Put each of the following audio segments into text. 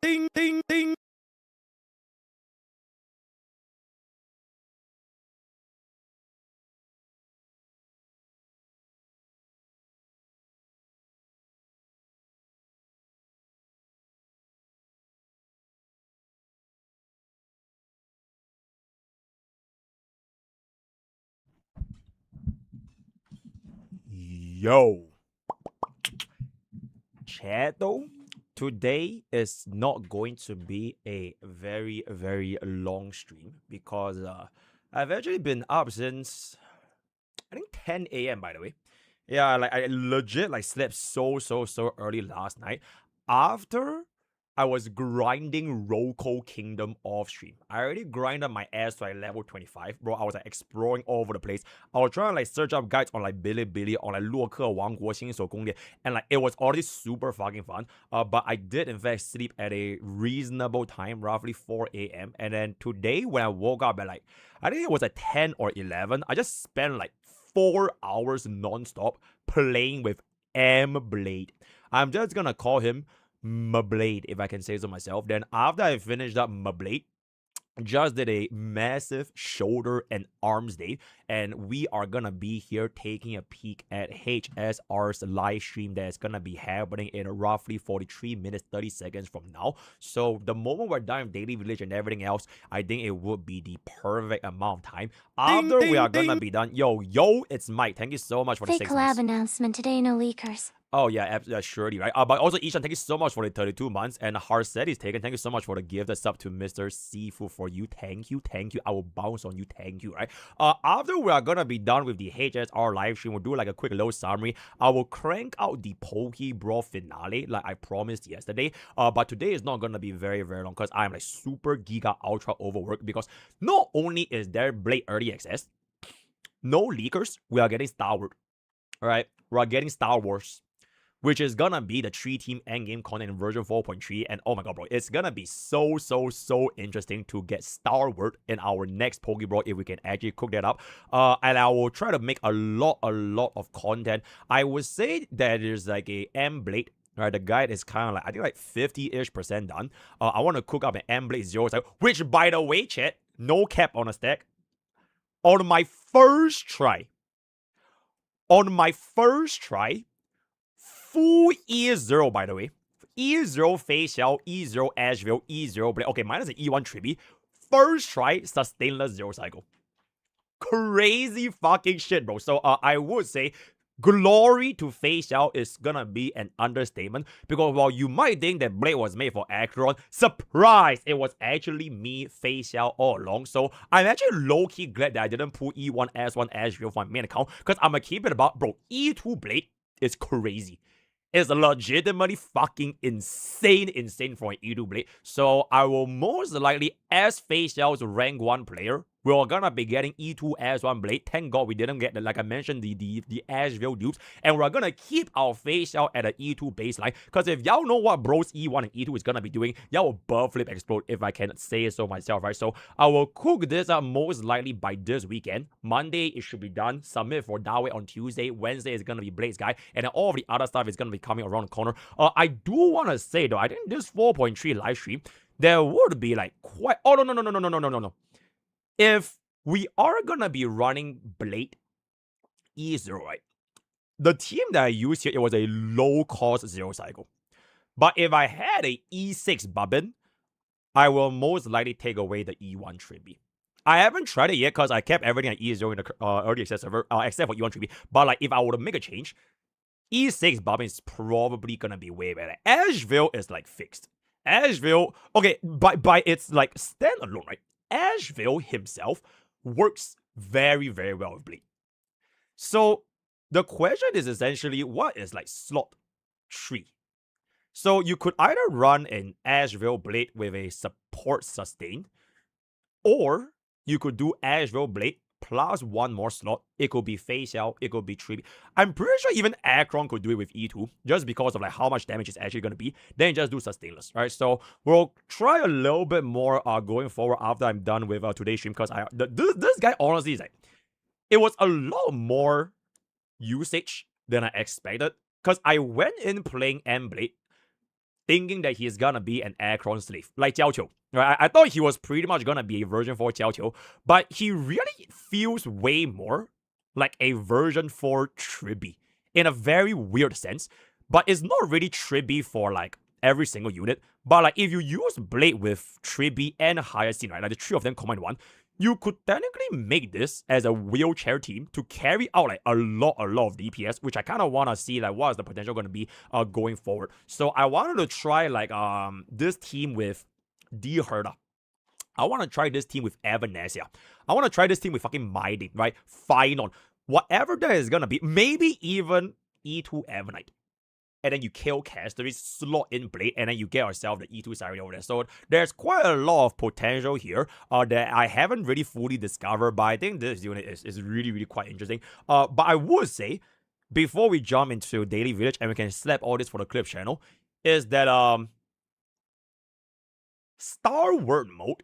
Ding, ding, ding. Yo, chat though. Today is not going to be a very, very long stream because I've actually been up since I think 10 a.m. by the way. Yeah, like I legit like slept so early last night after I was grinding Roko Kingdom off stream. I already grinded my ass to like level 25, bro. I was like exploring all over the place. I was trying to like search up guides on like Bilibili on like 洛克王国新手攻略, and like it was already super fucking fun. But I did in fact sleep at a reasonable time, roughly 4 a.m. And then today when I woke up at like I think it was at 10 or 11, I just spent like 4 hours non-stop playing with Mblade. I'm just gonna call him Mblade, if I can say so myself. Then after I finished up Mblade, just did a massive shoulder and arms day, and we are gonna be here taking a peek at HSR's live stream that's gonna be happening in roughly 43 minutes 30 seconds from now. So the moment we're done with Daily Village and everything else, I think it would be the perfect amount of time. After we are gonna be done, yo, it's Mike. Thank you so much for the Fake 6 collab months. announcement today, no leakers. Oh yeah, surely, right? But also Ishan, thank you so much for the 32 months, and Harset is taken. Thank you so much for the gift. That's up to Mr. Seafood for you. Thank you. I will bounce on you. Thank you, right? After we are gonna be done with the HSR live stream, we'll do like a quick little summary. I will crank out the Pokke Brawl finale like I promised yesterday. But today is not gonna be very, very long because I'm like super giga ultra overworked because not only is there Blade early access, no leakers, we are getting Star Wars. Alright, we are getting Star Wars, which is gonna be the 3-team endgame content in version 4.3. And oh my god, bro, it's gonna be so interesting to get Star Wars in our next Pokeball if we can actually cook that up. And I will try to make a lot of content. I would say that there's like a Mblade. Right, the guide is kind of like, I think like 50-ish% done. I want to cook up an Mblade 0, which by the way, chat, no cap on a stack. On my first try, full E0, by the way. E0 facial, E0 Asheville, E0 Blade. Okay, minus an E1 Triby. First try, sustainless 0 cycle. Crazy fucking shit, bro. So I would say glory to facial is gonna be an understatement because while you might think that Blade was made for Acheron, surprise, it was actually me facial all along. So I'm actually low-key glad that I didn't pull E1 S1 Asheville for my main account because I'm gonna keep it about, bro, E2 Blade is crazy. It's legitimately fucking insane for an E2 Blade. So I will most likely, as facial's rank 1 player, we're gonna be getting E2 as 1 Blade. Thank God we didn't get, like I mentioned, the Asheville dupes. And we're gonna keep our facial at an E2 baseline. Because if y'all know what Bro's E1 and E2 is gonna be doing, y'all will bird flip explode if I can say so myself, right? So I will cook this up most likely by this weekend. Monday, it should be done. Submit for Dawe on Tuesday. Wednesday is gonna be Blade's guy. And then all of the other stuff is gonna be coming around the corner. I do wanna say though, I think this 4.3 live stream, there would be like quite. Oh, no. If we are gonna be running Blade E0, right? The team that I used here, it was a low-cost 0 cycle. But if I had a E6 Bubbin, I will most likely take away the E1 Triby. I haven't tried it yet because I kept everything at E0 in the early access server, except for E1 Triby. But like, if I were to make a change, E6 Bubbin is probably gonna be way better. Asheville is like fixed. Asheville, okay, by its like standalone, right? Asheville himself works very well with Blade. So the question is essentially, what is like slot 3? So you could either run an Asheville Blade with a support sustain, or you could do Asheville Blade plus 1 more slot. It could be facial, it could be Triby. I'm pretty sure even Acheron could do it with E2, just because of like how much damage it's actually going to be. Then just do sustainless, right? So we'll try a little bit more going forward after I'm done with today's stream, because this guy honestly is like, it was a lot more usage than I expected, because I went in playing Mblade, thinking that he's gonna be an Aircron slave, like Jiao Qiu. Right? I thought he was pretty much gonna be a version 4 Jiao Qiu, but he really feels way more like a version 4 Tribby in a very weird sense. But it's not really Tribby for like every single unit. But like if you use Blade with Tribby and Hyacinth, right, like the three of them combined one, you could technically make this as a wheelchair team to carry out like a lot of DPS, which I kind of want to see like what is the potential going to be going forward. So I wanted to try like this team with D Herda. I want to try this team with Evanesia. I want to try this team with fucking Mblade, right? Final. Whatever that is going to be. Maybe even E2 Evanite. And then you kill Castery, slot in Blade, and then you get yourself the E2 Siren over there. So there's quite a lot of potential here that I haven't really fully discovered, but I think this unit is really quite interesting. But I would say, before we jump into Daily Village, and we can slap all this for the clip channel, is that Star Word mode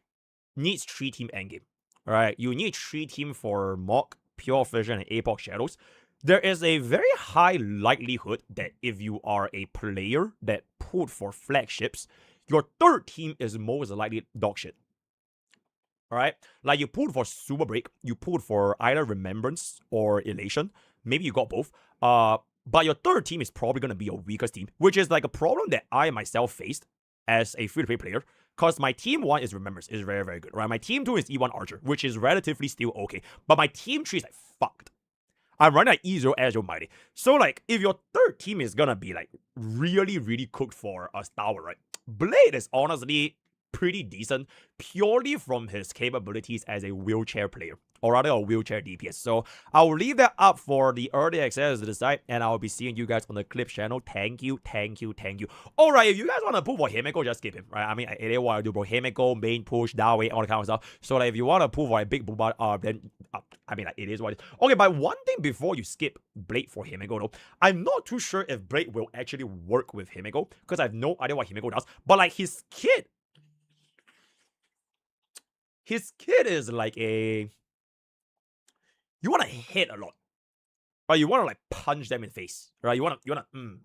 needs 3-team endgame. Right? You need 3-team for Mock, Pure Fission, and Apoc Shadows. There is a very high likelihood that if you are a player that pulled for flagships, your third team is most likely dog shit. Alright? Like you pulled for Super Break, you pulled for either Remembrance or Elation. Maybe you got both. But your third team is probably going to be your weakest team, which is like a problem that I myself faced as a free-to-play player. Because my team 1 is Remembrance, is very good, right? My team 2 is E1 Archer, which is relatively still okay. But my team 3 is like fucked. I'm running like E0 Azure Mighty. So like, if your third team is gonna be like really cooked for a Star Wars, right? Blade is honestly pretty decent purely from his capabilities as a wheelchair player, or rather a wheelchair DPS. So I'll leave that up for the early access to decide, and I'll be seeing you guys on the clip channel. Thank you. Alright, if you guys want to pull for Himeko, just skip him, right? I mean, it is what I do, bro. Himeko, main push, that way, all the kind of stuff. So like, if you want to pull for a big booba, then I mean, like, it is what it is. Okay, but one thing before you skip Blade for Himeko, though, I'm not too sure if Blade will actually work with Himeko, because I have no idea what Himeko does. But like, his kit is like a... You want to hit a lot. Right? You want to like punch them in the face. Right? You want to...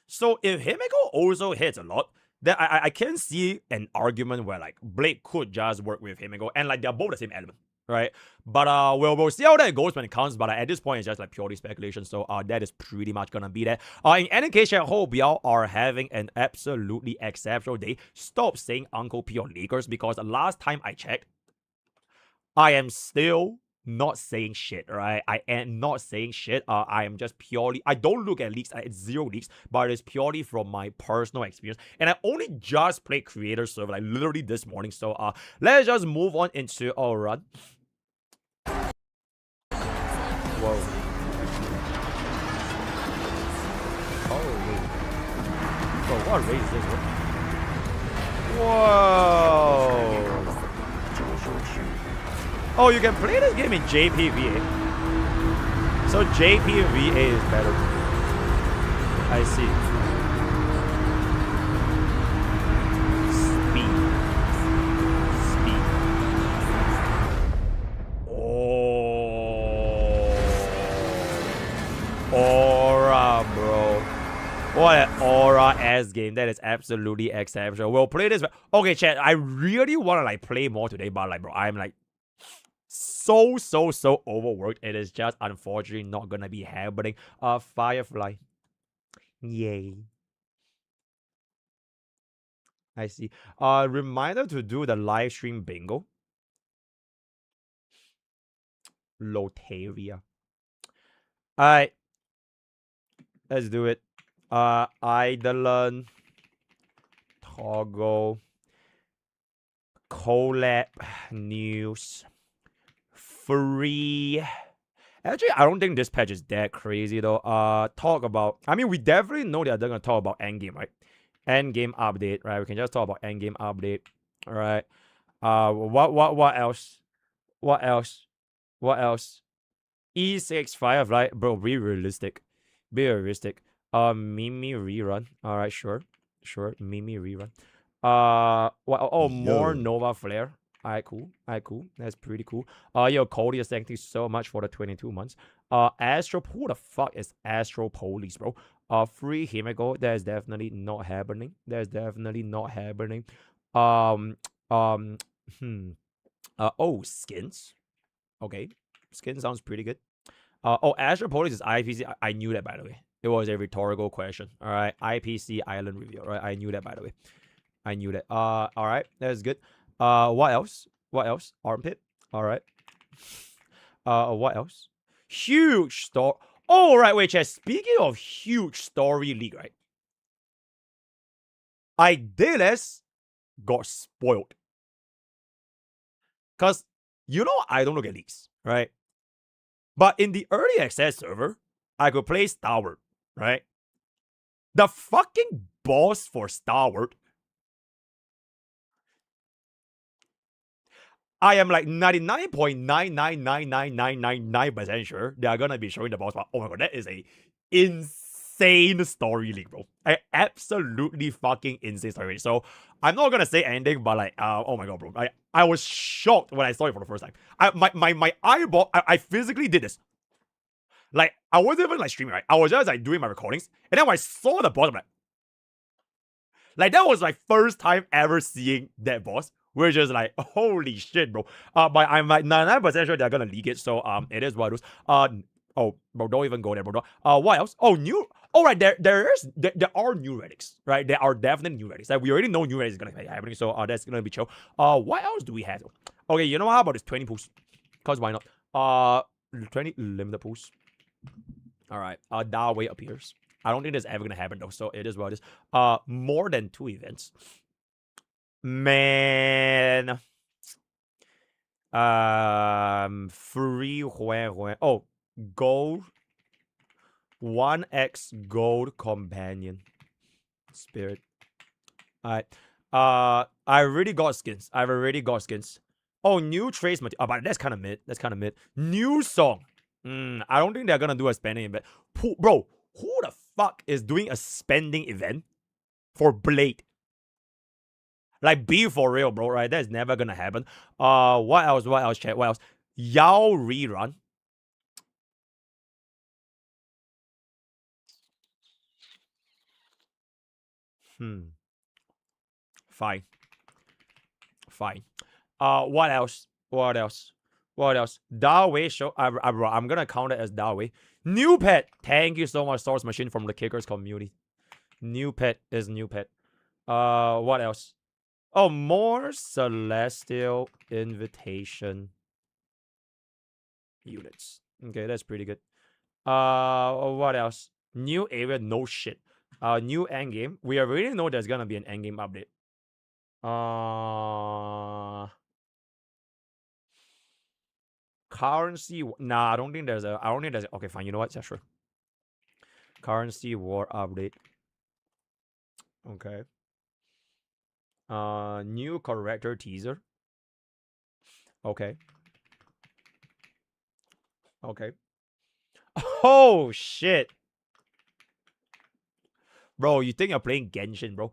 So if Himeko also hits a lot, then I can see an argument where like Blade could just work with Himeko, and like they're both the same element. Right? But we'll see how that goes when it comes. But at this point, it's just like purely speculation. So that is pretty much gonna be that. In any case, I hope y'all are having an absolutely exceptional day. Stop saying Uncle P on Lakers, because the last time I checked, I am still not saying shit, right? I am not saying shit. I am just purely... I don't look at leaks. It's 0 leaks, but it's purely from my personal experience. And I only just played Creator Server, like literally this morning. So let's just move on into our run. Whoa. Holy. Bro, what race is this, bro? Whoa. Oh, you can play this game in JPVA. So JPVA is better. I see. Speed. Oh. Aura, bro. What an aura-ass game. That is absolutely exceptional. We'll play this. Okay, chat. I really want to like play more today, but like, bro, I'm like so overworked. It is just unfortunately not gonna be happening. Firefly. Yay. I see. Reminder to do the live stream bingo. Lotaria. Alright. Let's do it. Eidolon. Toggle. Collab. News. Free. Actually, I don't think this patch is that crazy though. Talk about... I mean, we definitely know that they're gonna talk about endgame, right? Endgame update, right? We can just talk about endgame update. Alright. What else? What else? What else? E6 Firefly. Bro, be realistic. Be realistic. Mimi rerun. Alright, sure. Sure. Mimi rerun. What? Oh, more Nova Flare. Alright, cool. Alright, cool. That's pretty cool. Yo, Cody, thank you so much for the 22 months. Astro, who the fuck is Astro Police, bro? Free Himiko. That is definitely not happening. That is definitely not happening. Um, um, hmm. Oh, skins. Okay, skin sounds pretty good. Oh, Azure Police is IPC. I knew that, by the way. It was a rhetorical question. All right, IPC Island Review. All right, I knew that, by the way. I knew that. All right, that's good. What else? What else? Armpit. All right. What else? Huge story. Oh, right, wait, chat. Speaking of huge story league, right? Idealist got spoiled. Because, you know, I don't look at leaks, right? But in the early access server, I could play Starward, right? The fucking boss for Starward, I am like 99.999999% sure they are gonna be showing the boss. But oh my god, that is a insane story league, bro. I absolutely fucking insane story league. So I'm not gonna say anything, but like, oh my god, bro. I was shocked when I saw it for the first time. My eyeball, I physically did this. Like, I wasn't even like streaming, right? I was just like doing my recordings, and then when I saw the boss, I'm like that was my first time ever seeing that boss. We're just like, holy shit, bro. But I'm like 99% sure they're gonna leak it. So it is what it is. Oh, bro, don't even go there, bro. What else? Oh, new. All right, there are new relics, right? There are definitely new relics. Like we already know new relics is gonna be happening, so that's gonna be chill. What else do we have? Okay, you know how about this 20 pools? Cause why not? 20 limited pools. All right. Darway appears. I don't think that's ever gonna happen though. So it is what it is. More than 2 events. Man. Free when. Oh, gold. 1x gold companion. Spirit. Alright. I already got skins. I've already got skins. Oh, new trace material. But that's kind of mid. That's kind of mid. New song. I don't think they're gonna do a spending event. Bro, who the fuck is doing a spending event for Blade? Like, be for real, bro, right? That's never gonna happen. What else? What else, chat? What else? Yao rerun. Fine. Fine. What else? What else? What else? Darway show. I'm gonna count it as Darway. New pet. Thank you so much, Source Machine from the Kickers community. New pet is new pet. What else? Oh, more Celestial Invitation units. Okay, that's pretty good. What else? New area, no shit. New endgame. We already know there's gonna be an endgame update. Currency. Nah, I don't think there's a. I don't think there's. Okay, fine. You know what? Yeah, sure. Currency war update. Okay. New character teaser. Okay. Okay. Oh shit, bro! You think you're playing Genshin, bro?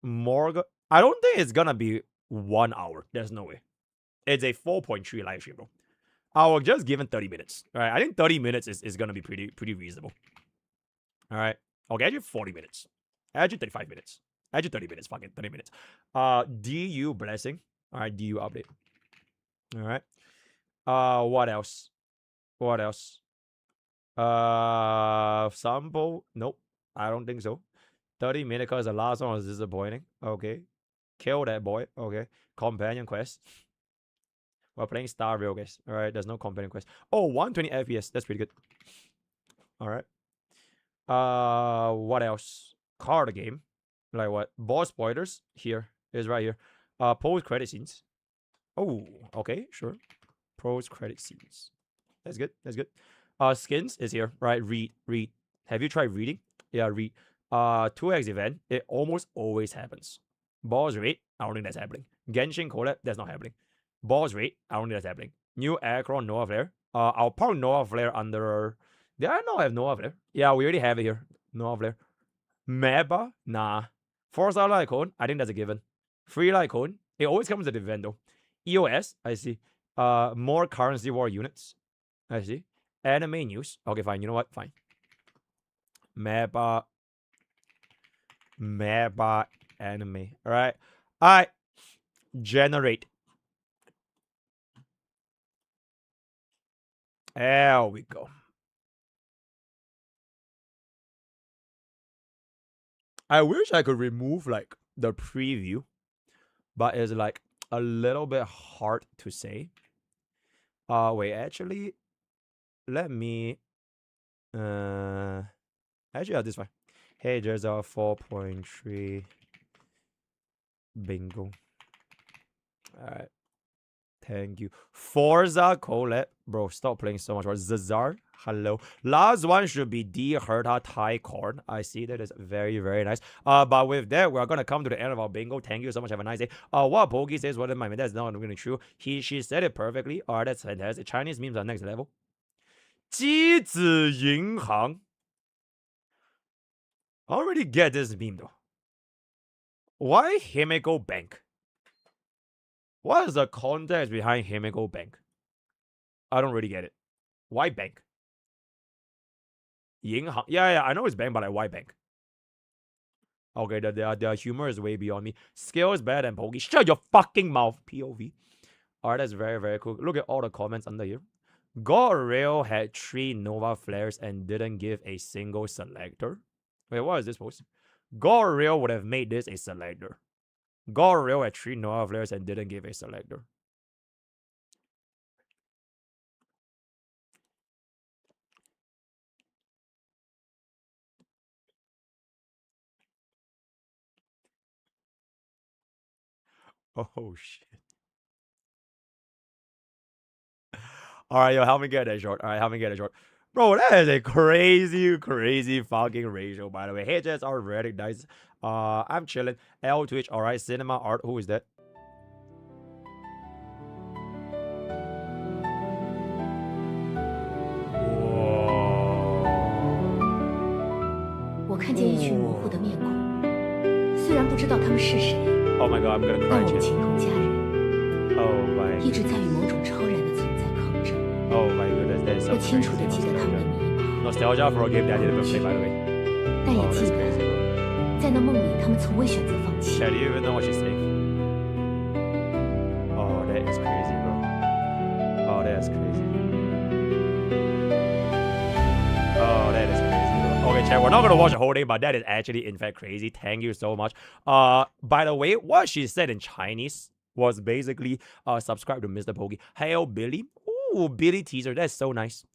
Morgan. I don't think it's gonna be 1 hour. There's no way. It's a 4.3 live stream, bro. I will just give it 30 minutes. All right, I think 30 minutes is gonna be pretty reasonable. All right, okay, actually 40 minutes. Actually 35 minutes. Actually 30 minutes. Fucking 30 minutes. DU blessing. All right, DU update. All right. What else? What else? Sample. Nope. I don't think so. 30 minutes because the last one was disappointing. Okay. Kill that boy. Okay. Companion quest. We're playing Star Rail, guys. All right. There's no companion quest. Oh, 120 FPS. That's pretty good. All right. What else? Card game. Like what? Boss spoilers. Here is right here. Post credit scenes. Oh, okay, sure. Post credit scenes. That's good. That's good. Skins is here. Right. Read. Have you tried reading? Yeah, read. 2x event. It almost always happens. Boss rate. I don't think that's happening. Genshin collab. That's not happening. Boss rate. I don't think that's happening. New Aircraft Nova Flare. I'll park Nova Flare under. Did I not have Nova Flare? Yeah, we already have it here. Nova Flare. Meba? Nah. Force out light code. I think that's a given. Free light code. It always comes with the event though. EOS. I see. More currency war units. I see. Anime news. Okay, fine. You know what? Fine. Mappa anime. Alright. Alright. Generate. There we go. I wish I could remove like the preview, but it's like a little bit hard to say. Wait, actually, let me actually this one. Hey, there's a 4.3 bingo. Alright. Thank you. Forza Colette. Bro, stop playing so much. Zazar. Hello. Last one should be D Herta Thai Corn. I see that is very, very nice. But with that, we're gonna come to the end of our bingo. Thank you so much. Have a nice day. What Pokke says, what my that's not really true. She said it perfectly. Alright, that's fantastic. Chinese memes are next level. 机子银行. I don't really get this meme though. Why Himeko Bank? What is the context behind Himeko Bank? I don't really get it. Why bank? 银行. Yeah, I know it's bank, but like why bank? Okay, the humor is way beyond me. Skill is better than Pokke. Shut your fucking mouth, POV. Alright, that's very, very cool. Look at all the comments under here. Gorreal had 3 Nova Flares and didn't give a single selector. Wait, what is this post? Gorreal would have made this a selector. Gorreal had 3 Nova Flares and didn't give a selector. Oh, shit. Alright, yo, help me get that short. Alright, help me get it short. Bro, that is a crazy, crazy fucking ratio, by the way. Hey, jets are very nice. I'm chilling. L Twitch, alright. Cinema Art, who is that? Oh my god, I'm gonna cry. Oh my. Oh my goodness, that is so crazy. Nostalgia for a game that I didn't play, by the way. Oh, that's crazy, bro. Chat, do you even know what she's saying? Oh, that is crazy, bro. Oh, that is crazy. Oh, that is crazy, bro. Okay, chat, we're not gonna watch the whole thing, but that is actually, in fact, crazy. Thank you so much. By the way, what she said in Chinese was basically, subscribe to MrPokke. Hail, Billy. Ooh, Billy teaser. That's so nice.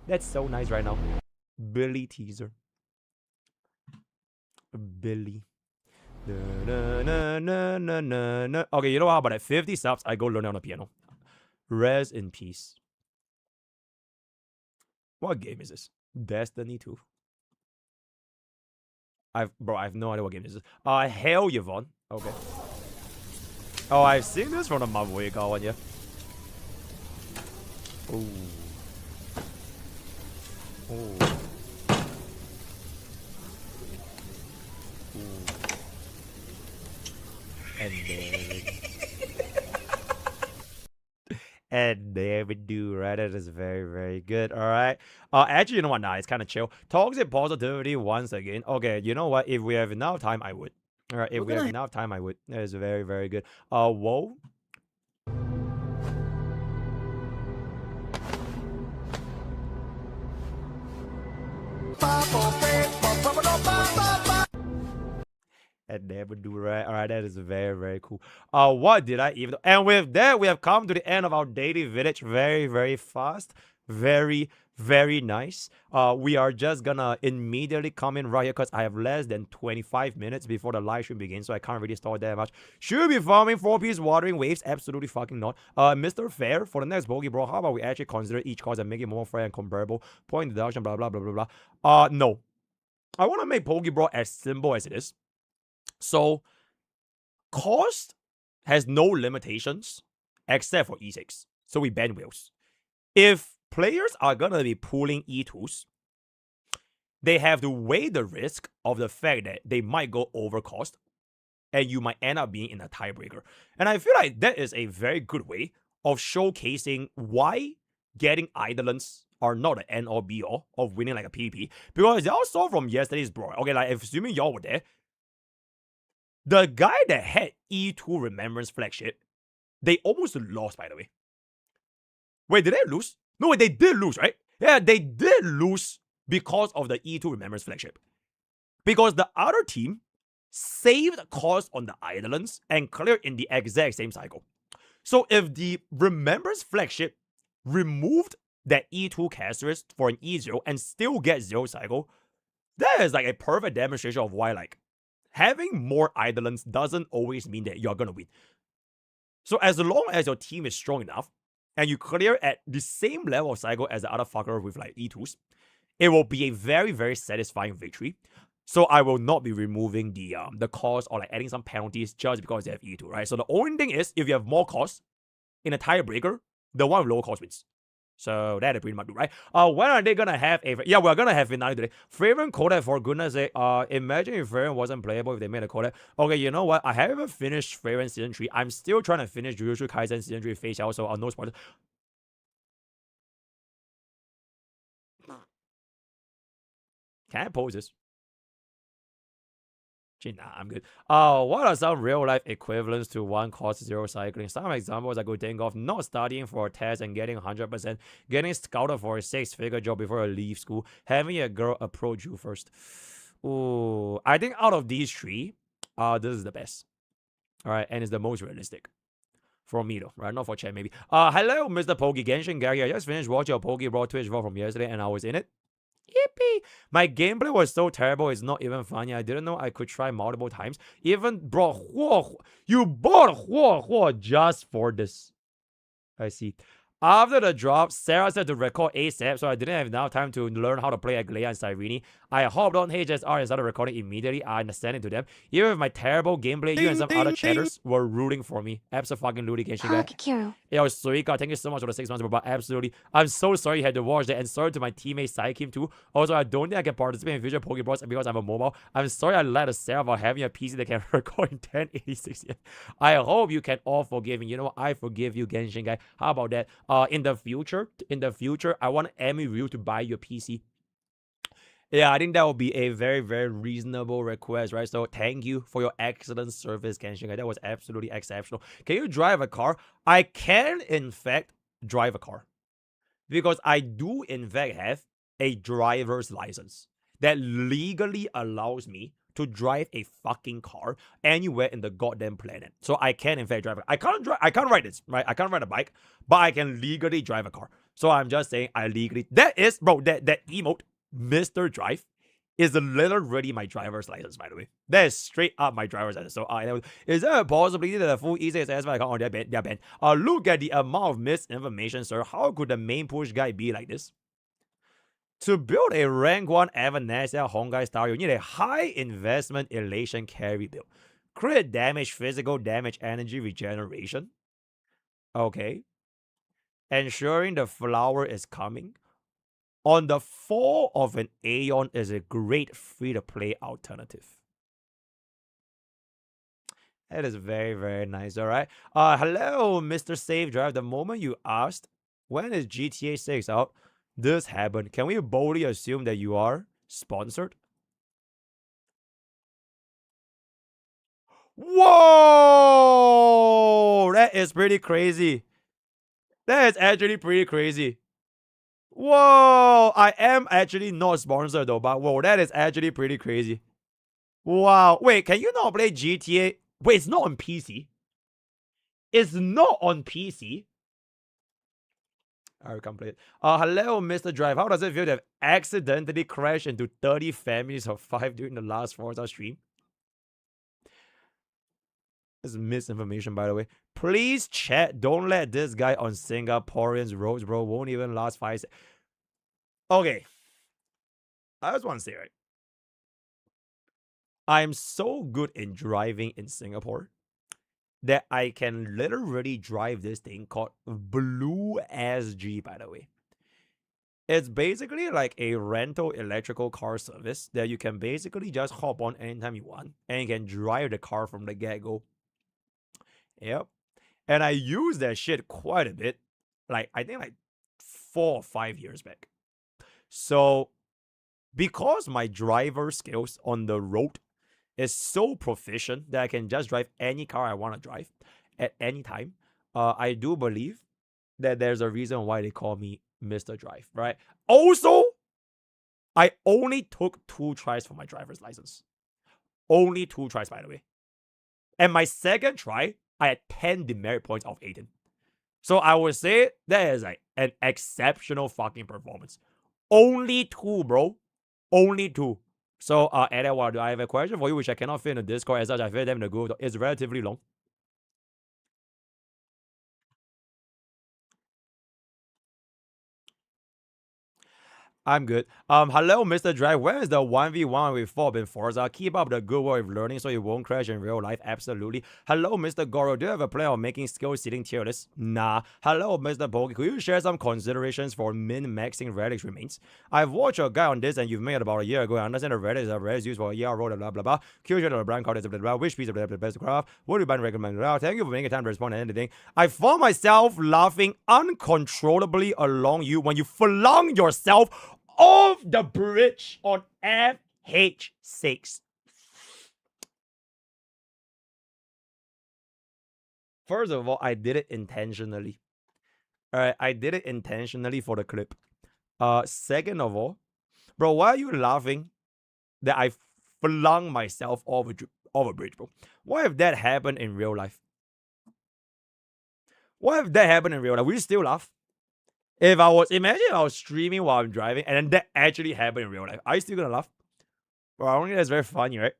That's so nice right now. Billy teaser. Billy. Okay, you know how about at 50 subs, I go learn on the piano. Rest in peace. What game is this? Destiny 2. Bro, I have no idea what game this is. Hail Yvonne. Okay. Oh, I've seen this from the Mblade one, yeah. Ooh. Ooh. Ooh. And there we do, right? That is very, very good. All right. Actually, you know what? Nah, it's kind of chill. Toxic positivity once again. Okay, you know what? If we have enough time, I would. All right, if we have enough time, I would. That is very, very good. Whoa. And never do, right? All right, that is very, very cool. What did I even do? And with that, we have come to the end of our daily village very, very fast. Very, very nice. We are just gonna immediately come in right here because I have less than 25 minutes before the live stream begins, so I can't really store that much. Should we be farming 4-piece watering waves? Absolutely fucking not. Mr. Fair, for the next bogey, bro, how about we actually consider each card and make it more fair and comparable? Point deduction, blah, blah, blah, blah, blah. No. I want to make Poke Bro as simple as it is. So, cost has no limitations except for E6. So we ban wheels. If players are gonna be pulling E2s, they have to weigh the risk of the fact that they might go over cost and you might end up being in a tiebreaker. And I feel like that is a very good way of showcasing why getting Eidolons are not the end or be all of winning like a PvP. Because y'all saw from yesterday's Brawl, okay, like assuming y'all were there, the guy that had E2 Remembrance flagship, they almost lost, by the way. Wait, did they lose? No, wait, they did lose, right? Yeah, they did lose because of the E2 Remembrance flagship. Because the other team saved cost on the islands and cleared in the exact same cycle. So if the Remembrance flagship removed that E2 characteristic for an E0 and still get 0 cycle, that is like a perfect demonstration of why like having more islands doesn't always mean that you're gonna win. So as long as your team is strong enough and you clear at the same level of cycle as the other fucker with like E2s, it will be a very, very satisfying victory. So I will not be removing the cost or like adding some penalties just because they have E2, right? So the only thing is, if you have more cost in a tiebreaker, the one with lower cost wins. So that is pretty much do, right? When are they gonna have a? Yeah, we're gonna have finale today. Favorite codec, for goodness sake. Imagine if Favorite wasn't playable if they made a codec. Okay, you know what? I haven't finished Favorite season 3. I'm still trying to finish Jujutsu Kaisen season 3 face out. So no spoilers. Can I pose this? Nah, I'm good. What are some real life equivalents to one cost 0 cycling? Some examples I could think of: not studying for a test and getting 100%, getting scouted for a 6-figure job before you leave school, having a girl approach you first. Ooh, I think out of these 3, this is the best. All right, and it's the most realistic. For me though, right? Not for chat maybe. Hello, MrPokke, Genshin Gary. I just finished watching a Pokke Brawl Twitch Brawl from yesterday and I was in it. Yippee! My gameplay was so terrible, it's not even funny. I didn't know I could try multiple times. Even, bro, you bought just for this. I see. After the drop, Sarah said to record ASAP, so I didn't have enough time to learn how to play Aglaya and Cyrene. I hopped on HSR and started recording immediately. I understand it to them. Even with my terrible gameplay, you and some other chatters were rooting for me. Absolutely, Genshin guy. Pokke. Yo, Suika, thank you so much for the 6 months, bro. But absolutely, I'm so sorry you had to watch that, and sorry to my teammate Psykim too. Also, I don't think I can participate in future Poke Bros because I'm a mobile. I'm sorry I lied to Sarah about having a PC that can record in 1086. I hope you can all forgive me. You know what? I forgive you, Genshin guy. How about that? In the future, I want Emmy Ryu to buy your PC. Yeah, I think that would be a very, very reasonable request, right? So thank you for your excellent service, Genshin. That was absolutely exceptional. Can you drive a car? I can, in fact, drive a car. Because I do, in fact, have a driver's license that legally allows me to drive a fucking car anywhere in the goddamn planet. So I can, in fact, drive. I can't ride this, right? I can't ride a bike, but I can legally drive a car. So I'm just saying, I legally. That is, bro. That emote, Mr. Drive, is literally my driver's license, by the way. That is straight up my driver's license. So is there a possibility that the full E6S account on their band? Look at the amount of misinformation, sir. How could the main push guy be like this? To build a rank 1 Evanescence Honkai style, you need a high investment elation carry build. Crit damage, physical damage, energy regeneration. Okay. Ensuring the flower is coming. On the fall of an Aeon is a great free-to-play alternative. That is very, very nice, all right? Hello, Mr. Safe Drive. The moment you asked, when is GTA 6 out, this happened. Can we boldly assume that you are sponsored? Whoa! That is pretty crazy. That is actually pretty crazy. Whoa! I am actually not sponsored though, but whoa, that is actually pretty crazy. Wow. Wait, can you not play GTA? Wait, it's not on PC. It's not on PC. I can't play it. Hello, Mr. Drive. How does it feel to have accidentally crashed into 30 families of 5 during the last Forza stream? This is misinformation, by the way. Please chat. Don't let this guy on Singaporeans roads, bro. Won't even last 5 seconds. Okay. I just want to say, right? I'm so good in driving in Singapore that I can literally drive this thing called Blue SG, by the way. It's basically like a rental electrical car service that you can basically just hop on anytime you want and you can drive the car from the get-go. Yep. And I use that shit quite a bit. Like, I think like 4 or 5 years back. So, because my driver skills on the road is so proficient that I can just drive any car I want to drive at any time, I do believe that there's a reason why they call me Mr. Drive, right? Also, I only took 2 tries for my driver's license. Only 2 tries, by the way. And my second try, I had 10 demerit points out of 18. So I would say that is like an exceptional fucking performance. Only 2, bro. Only 2. So, Edward, I have a question for you, which I cannot fit in the Discord. As such, I fit them in the Google. It's relatively long. I'm good. Hello, Mr. Drive. When is the 1v1 with Fob in Forza? Keep up the good work of learning so you won't crash in real life. Absolutely. Hello, Mr. Goro. Do you have a plan of making skill seating tier list? Nah. Hello, Mr. Pokke. Could you share some considerations for min-maxing relics remains? I've watched a guy on this and you've made it about a year ago. I understand the relics are relics used for a ER roll, blah, blah, blah. Curious of the brand card is blah, blah, which piece of the best to craft? What do you ban recommend? Thank you for making time to respond to anything. I found myself laughing uncontrollably along you when you flung yourself off the bridge on FH6. First of all, I did it intentionally. Alright, I did it intentionally for the clip. Second of all, bro, why are you laughing that I flung myself off a bridge, bro? What if that happened in real life? What if that happened in real life? Would you still laugh? Imagine if I was streaming while I'm driving and then that actually happened in real life. Are you still gonna laugh? Bro, I don't think that's very funny, right?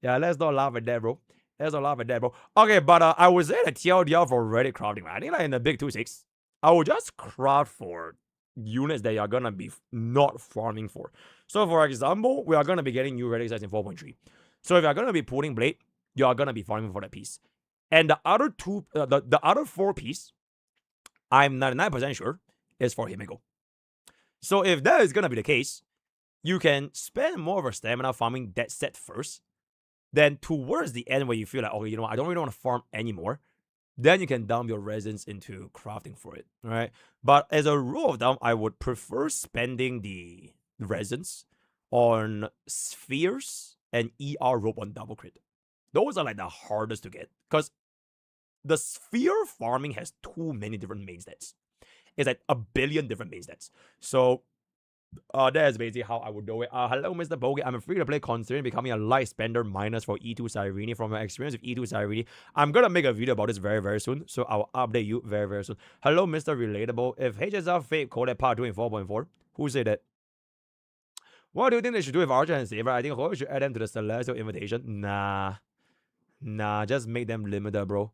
Yeah, let's not laugh at that, bro. Let's not laugh at that, bro. Okay, but I would say the TLDR for Reddit crafting, right? I think like in the big 2.6, I would just craft for units that you're gonna be not farming for. So for example, we are gonna be getting new Reddit sets in 4.3. So if you're gonna be putting Blade, you are gonna be farming for that piece. And the other two, the other 4 piece, I'm 99% sure is for Himiko. So if that is gonna be the case, you can spend more of a stamina farming that set first. Then towards the end where you feel like, okay, you know what, I don't really want to farm anymore, then you can dump your resins into crafting for it, right? But as a rule of thumb, I would prefer spending the resins on spheres and ER rope on double crit. Those are like the hardest to get because the sphere farming has too many different main stats. It's like a billion different main stats. So that is basically how I would do it. Hello, Mr. Pokke. I'm free to play considering becoming a light spender minus for E2 Cyrene. From my experience with E2 Cyrene, I'm gonna make a video about this very, very soon. So I'll update you very, very soon. Hello, Mr. Relatable. If HSR fake coded part 2 in 4.4, who said that? What do you think they should do with Archer and Saber? I think Hoyo should add them to the Celestial Invitation. Nah, just make them limited, bro.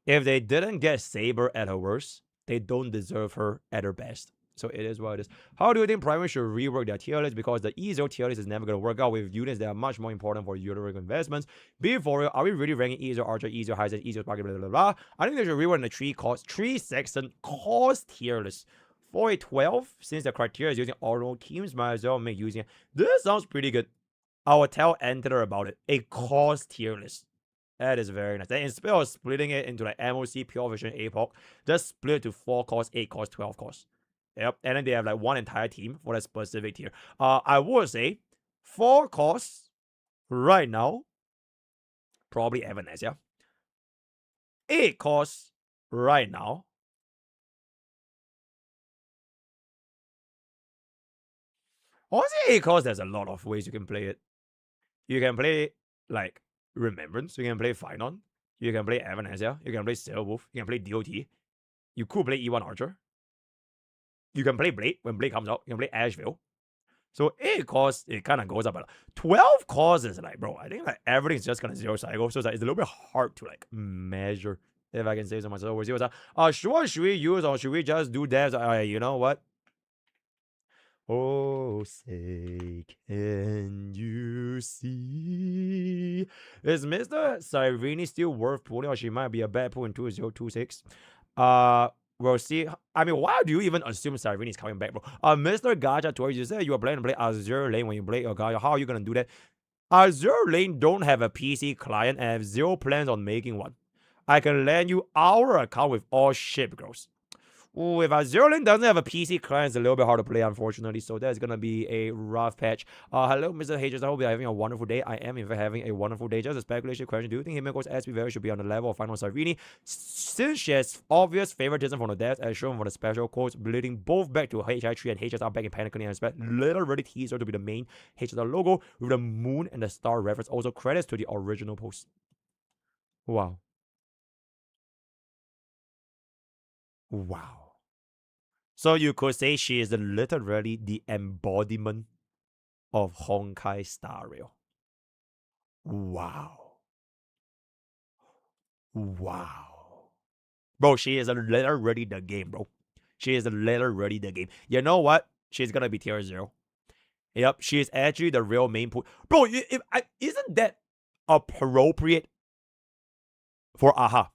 If they didn't get Saber at her worst, they don't deserve her at her best. So it is what it is. How do you think Primary should rework their tier list? Because the E0 tier list is never going to work out with units that are much more important for utility investments. Before real, are we really ranking E0 Archer, E0 Heist, E0 Sparky, blah, blah, blah? I think they should rework the 3 section cost tier list. For a 12, since the criteria is using auto teams, might as well make using it. This sounds pretty good. I will tell Enter about it. A cost tier list. That is very nice. Then instead of splitting it into like MOC, Pure Vision, APOC, just split it to 4 costs, 8 costs, 12 costs. Yep. And then they have like one entire team for that specific tier. I would say 4 costs right now, probably Evanes, yeah. 8 costs right now. Honestly, 8 costs, there's a lot of ways you can play it. You can play like Remembrance, you can play Finon, you can play Evanesia, you can play Sailwolf, you can play DOT, you could play E1 Archer, you can play Blade when Blade comes out, you can play Asheville. So 8 costs, it kind of goes up, but 12 costs is like, bro, I think like everything's just gonna 0 cycle, so it's, like, it's a little bit hard to like measure, if I can say so myself. We'll see what's up. Should we use or should we just do devs? You know what? Oh, say, can you see? Is Mr. Cyrene still worth pulling, or she might be a bad pull in 2026? We'll see. I mean, why do you even assume Cyrene is coming back, bro? Mr. Gacha told you said you were planning to play Azure Lane when you play your Gacha. How are you gonna do that? Azure Lane don't have a PC client and have 0 plans on making one. I can lend you our account with all ship girls. Ooh, if Zero Link doesn't have a PC client, it's a little bit hard to play, unfortunately. So that's gonna be a rough patch. Hello, Mr. Haters. I hope you're having a wonderful day. I am, in fact, having a wonderful day. Just a speculation question. Do you think Himeko's SP value should be on the level of Final Sarvini? Since she has obvious favoritism from the devs, as shown for the special quotes, bleeding both back to HI3 and HSR back in Panically and expect literally teaser to be the main HSR logo with the moon and the star reference. Also, credits to the original post. Wow. Wow. So you could say she is literally the embodiment of Honkai Star Rail. Wow. Wow. Bro, she is literally the game, bro. She is literally the game. You know what? She's gonna be tier 0. Yep, she is actually the real main push. Bro, isn't that appropriate for Aha?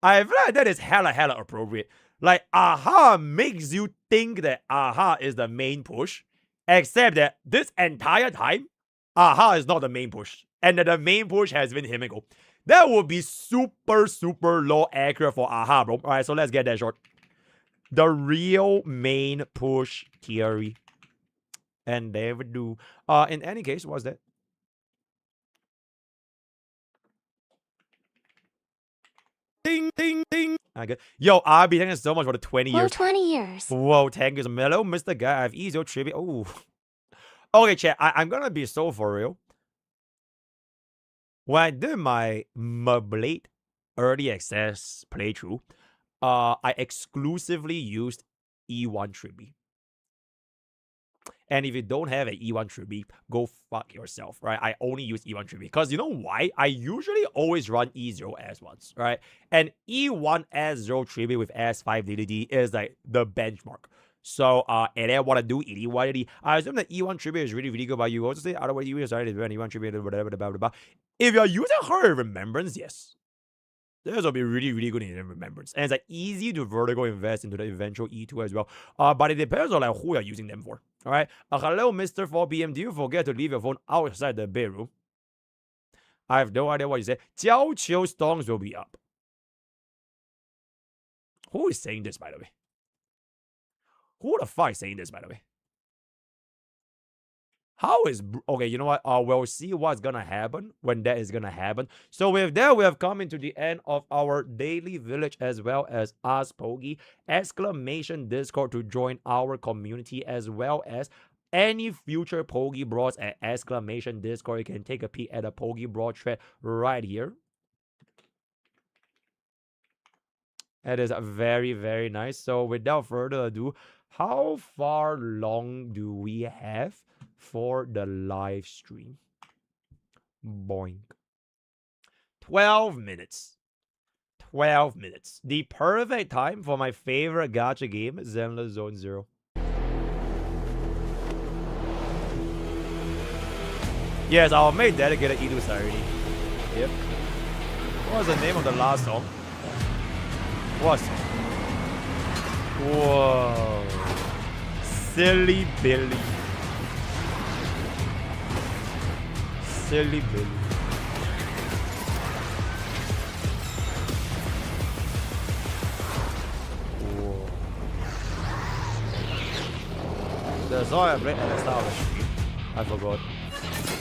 I feel like that is hella appropriate. Like, Aha makes you think that Aha is the main push, except that this entire time, Aha is not the main push, and that the main push has been Himeko. That would be super low accurate for Aha, bro. Alright, so let's get that short. The real main push theory. And they would do. In any case, what's that? Ding, ding, ding. Okay. Yo, RB, thank you so much for the 20 years. 20 years. Whoa, thank you. Hello, Mr. Guy. I have easy tribute. Oh. Okay, chat. I'm gonna be so for real. When I did my Mblade early access playthrough, I exclusively used E1 tribute. And if you don't have an E1 tribute, go fuck yourself, right? I only use E1 tribute because you know why? I usually always run E0 S1s, right? And E1 S0 tribute with S5 DDD is like the benchmark. So, and then what I do, E1, I assume that E1 tribute is really good, but you also say otherwise you decided to run E1 tribute, whatever, blah, blah, blah. If you're using her in Remembrance, yes. This will be really good in Remembrance. And it's like easy to vertical invest into the eventual E2 as well. But it depends on like who you're using them for. Alright. Hello, Mr. 4PM. Do you forget to leave your phone outside the bedroom? I have no idea what you said. Jiao Qiu storms will be up. Who is saying this, by the way? Who the fuck is saying this, by the way? How is... Okay, you know what? We'll see what's gonna happen when that is gonna happen. So with that, we have come into the end of our daily village as well as MrPokke. Exclamation Discord to join our community as well as any future Pokke Brawls at exclamation Discord. You can take a peek at the Pokke Brawl thread right here. That is very nice. So without further ado, how far long do we have for the live stream? Boink. 12 minutes. 12 minutes. The perfect time for my favorite gacha game, Zenless Zone Zero. Yes, I'll make dedicated E2 Saturday. Yep. What was the name of the last song? What? Whoa. Silly Billy. Silly Billy. Whoa. The song I played at the start of the stream, I forgot.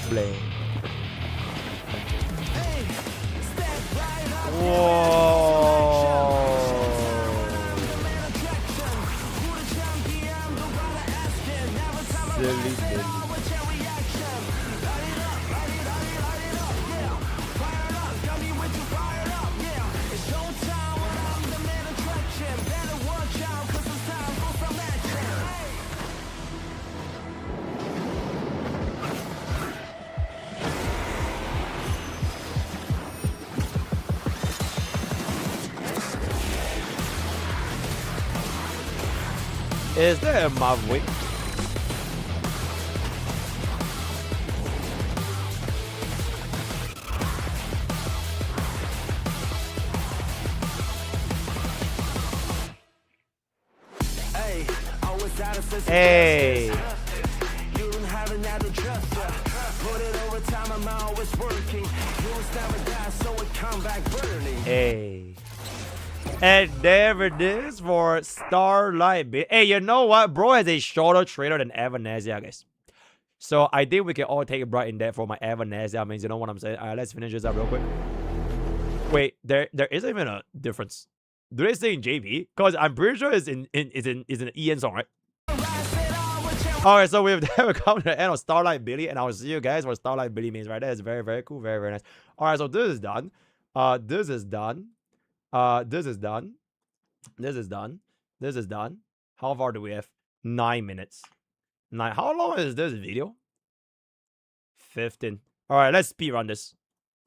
Play. Whoa. Silly Billy. Is there a Mavwick? Hey. You don't have another trust. Put it over time, I'm always working. You was never die, so it come back burning. Hey. And there it is for Starlight. Hey, you know what? Bro has a shorter trailer than Evanesia, guys. So I think we can all take a breath in that for my Evanesia. Means you know what I'm saying. Alright, let's finish this up real quick. Wait, there isn't even a difference. Do they say in JP? Because I'm pretty sure it's in an EN song, right? Alright, so we've come to the end of Starlight Billy, and I'll see you guys what Starlight Billy means, right? That is very, very cool, very, very nice. Alright, so this is done. This is done. This is done. This is done. This is done. How far do we have? 9 minutes. 9. How long is this video? 15. Alright, let's speedrun this.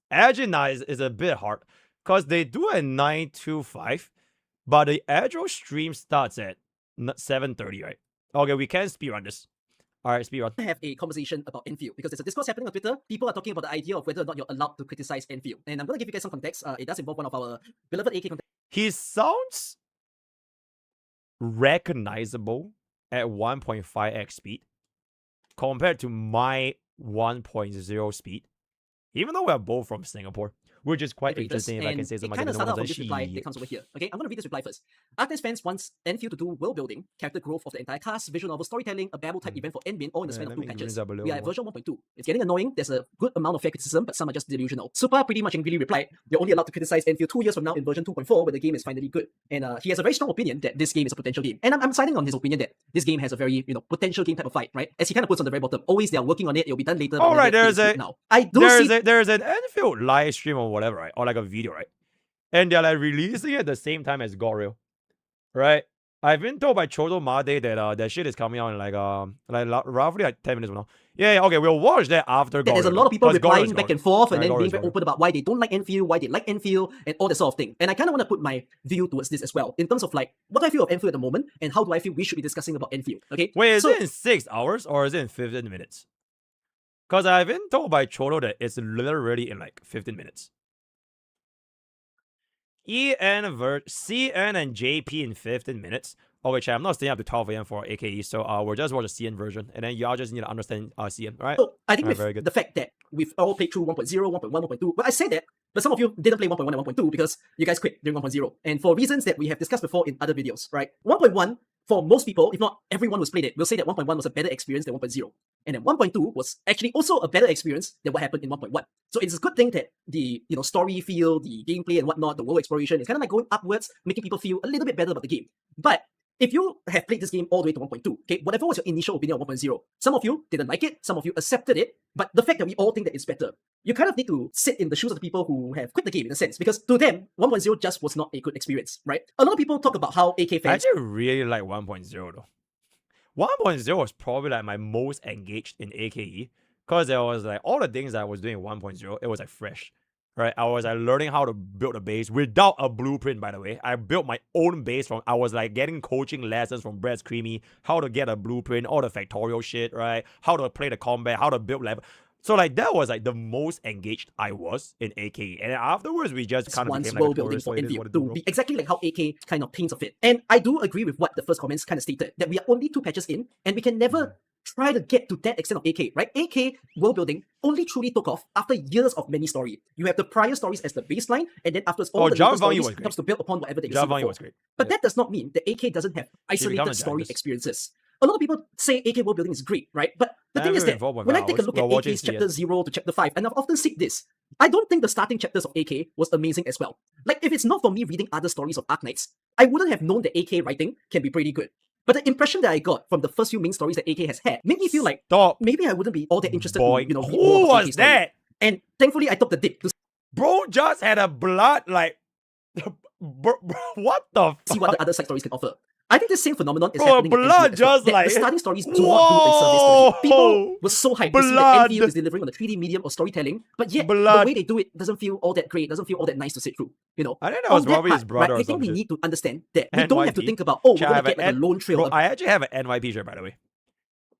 Actually, 9 is a bit hard. Because they do a 9:25. But the actual stream starts at 7:30, right? Okay, we can speedrun this. Alright, speedrun. Have a conversation about Enfield because there's a discourse happening on Twitter. People are talking about the idea of whether or not you're allowed to criticize Enfield. And I'm going to give you guys some context. It does involve one of our beloved AK contestants. He sounds recognizable at 1.5x speed compared to my 1.0 speed. Even though we're both from Singapore, which is quite interesting if I can say so it much. kind of started off from this reply that comes over here. Okay, I'm going to read this reply first. Arctis fans wants Enfield to do world building, character growth of the entire cast, visual novel storytelling, a babble type event for Enbin, all in the span of 2 patches. We are at version 1.2. It's getting annoying. There's a good amount of fair criticism, but some are just delusional. Super pretty much angrily replied, you're only allowed to criticize Enfield 2 years from now in version 2.4 when the game is finally good. And he has a very strong opinion that this game is a potential game. And I'm siding on his opinion that this game has a very, potential game type of fight, right? As he kind of puts on the very bottom, always they are working on it, it'll be done later. Alright, there's an Enfield live stream or whatever, right? Or like a video, right? And they're like releasing it at the same time as Goril, right? I've been told by Chozo Made that that shit is coming out in like roughly like 10 minutes from now. Yeah, okay, we'll watch that after Goril. There's a lot of people replying Goril. back and forth and then being very open about why they don't like Enfield, why they like Enfield, and all that sort of thing. And I kind of want to put my view towards this as well, in terms of like, what do I feel of Enfield at the moment, and how do I feel we should be discussing about Enfield, okay? Wait, is it in 6 hours or is it in 15 minutes? Because I've been told by Chodo that it's literally in like 15 minutes. CN and JP in 15 minutes. Okay, chat, I'm not staying up to 12 a.m. for AKE, so we're just watching the CN version, and then y'all just need to understand CN, right? So I think with the fact that we've all played through 1.0, 1.1, 1.2, well, I say that, but some of you didn't play 1.1 and 1.2 because you guys quit during 1.0, and for reasons that we have discussed before in other videos, right? 1.1, for most people, if not everyone who's played it, will say that 1.1 was a better experience than 1.0. And then 1.2 was actually also a better experience than what happened in 1.1. So it's a good thing that the story feel, the gameplay and whatnot, the world exploration is kind of like going upwards, making people feel a little bit better about the game. But if you have played this game all the way to 1.2, okay, whatever was your initial opinion on 1.0, some of you didn't like it, some of you accepted it, but the fact that we all think that it's better, you kind of need to sit in the shoes of the people who have quit the game in a sense, because to them, 1.0 just was not a good experience, right? A lot of people talk about how AK fans... I actually really like 1.0 though. 1.0 was probably like my most engaged in AKE, because there was like all the things that I was doing in 1.0, it was like fresh. Right, I was like learning how to build a base without a blueprint, by the way. I built my own base I was like getting coaching lessons from Brett's Creamy, how to get a blueprint, all the factorial shit, right? How to play the combat, how to build level. So like that was like the most engaged I was in AK. And then afterwards we just kind of became like building for Enfield to be exactly like how AK kind of thinks of it. And I do agree with what the first comments kind of stated, that we are only 2 patches in and we can never try to get to that extent of AK, right? AK world building only truly took off after years of many story. You have the prior stories as the baseline, and then afterwards all the later stories helps to build upon whatever they see before. Was great. But that does not mean that AK doesn't have isolated story experiences. A lot of people say AK world building is great, right? But the thing is that when I take a look at AK's chapter 0 to chapter 5, and I've often said this, I don't think the starting chapters of AK was amazing as well. Like, if it's not for me reading other stories of Arknights, I wouldn't have known that AK writing can be pretty good. But the impression that I got from the first few main stories that AK has had made me feel like maybe I wouldn't be all that interested in, read who more was that? And thankfully, I took the dip to Bro just had a blood like... what the fuck? See what the other side stories can offer. I think the same phenomenon is happening in blood Enfield just well. like... The starting stories do not do a service to the game. People were so hyped to see that Enfield is delivering on the 3D medium of storytelling, but yet the way they do it doesn't feel all that great, doesn't feel all that nice to sit through. I think that was probably his brother or I think we shit. need to understand that we don't have to think about, we're going to get like a lone trail. Bro, I actually have an NYP shirt, by the way,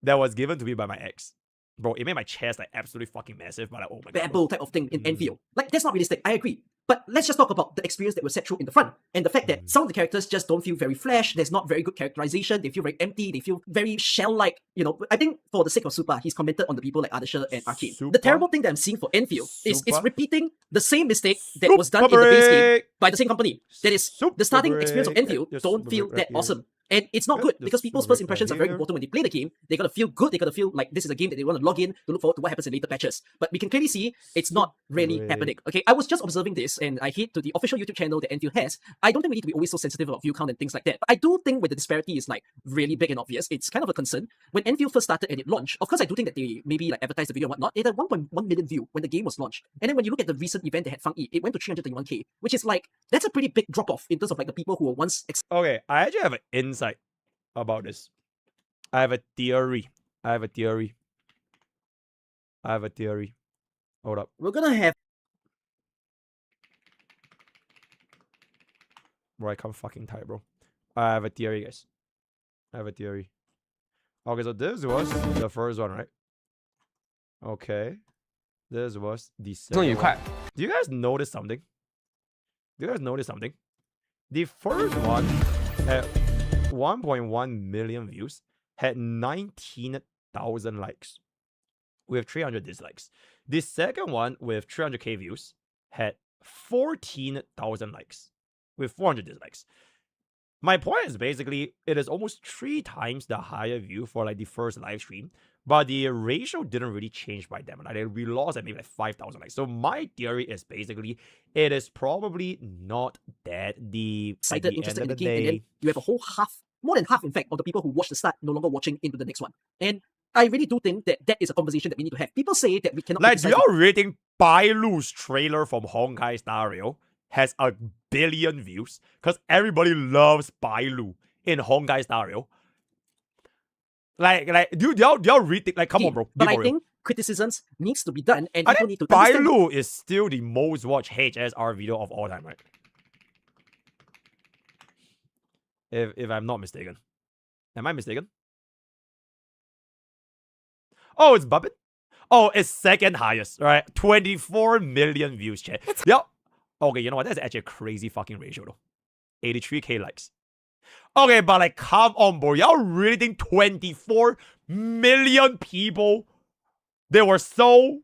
that was given to me by my ex. Bro, it made my chest like absolutely fucking massive, but like, oh my god. Babble type of thing in Enfield. Like, that's not realistic. I agree. But let's just talk about the experience that was set through in the front, and the fact that some of the characters just don't feel very flesh, there's not very good characterization, they feel very empty, they feel very shell-like, you know. I think for the sake of Supa, he's commented on the people like Adisha and Arcane. The terrible thing that I'm seeing for Enfield is repeating the same mistake that was done in the base game by the same company. That is, the starting experience of Enfield don't feel that awesome. And it's not good because people's first impressions are very important when they play the game. They gotta feel good, they gotta feel like this is a game that they want to log in to look forward to what happens in later patches. But we can clearly see it's not really happening. Okay, I was just observing this and I hate to the official YouTube channel that Enfield has. I don't think we need to be always so sensitive about view count and things like that. But I do think when the disparity is like really big and obvious, it's kind of a concern. When Enfield first started and it launched, of course I do think that they maybe like advertised the video and whatnot. It had 1.1 million view when the game was launched. And then when you look at the recent event that had Fang Yi, it went to 331k, which is like, that's a pretty big drop off in terms of like the people who were once Okay, I actually have an insight about this. I have a theory. Hold up. We're gonna have Bro, I can't fucking type, bro. I have a theory, guys. Okay, so this was the first one, right? Okay. This was the second one. Do you guys notice something? The first one had 1.1 million views, had 19,000 likes with 300 dislikes. The second one with 300k views had 14,000 likes with 400 dislikes. My point is basically it is almost 3 times the higher view for like the first live stream, but the ratio didn't really change by that much. Like, we lost at maybe like 5,000 likes. So my theory is basically it is probably not that the excited, interested in the game, and then you have a whole half, more than half in fact, of the people who watch the start no longer watching into the next one. And I really do think that that is a conversation that we need to have. People say that we cannot. Like, do y'all really think Bailu's trailer from Honkai Star Rail has 1 billion views? Because everybody loves Bailu in Honkai Star Rail. Like, do y'all really think, like, come on, bro. But I think criticisms needs to be done, and I people think need to understand. Bailu is still the most watched HSR video of all time, right? If I'm not mistaken. Am I mistaken? Oh, it's Bubbit? Oh, it's second highest, right? 24 million views, chat. Yep. Okay, you know what? That's actually a crazy fucking ratio, though. 83k likes. Okay, but like, come on, bro. Y'all really think 24 million people, they were so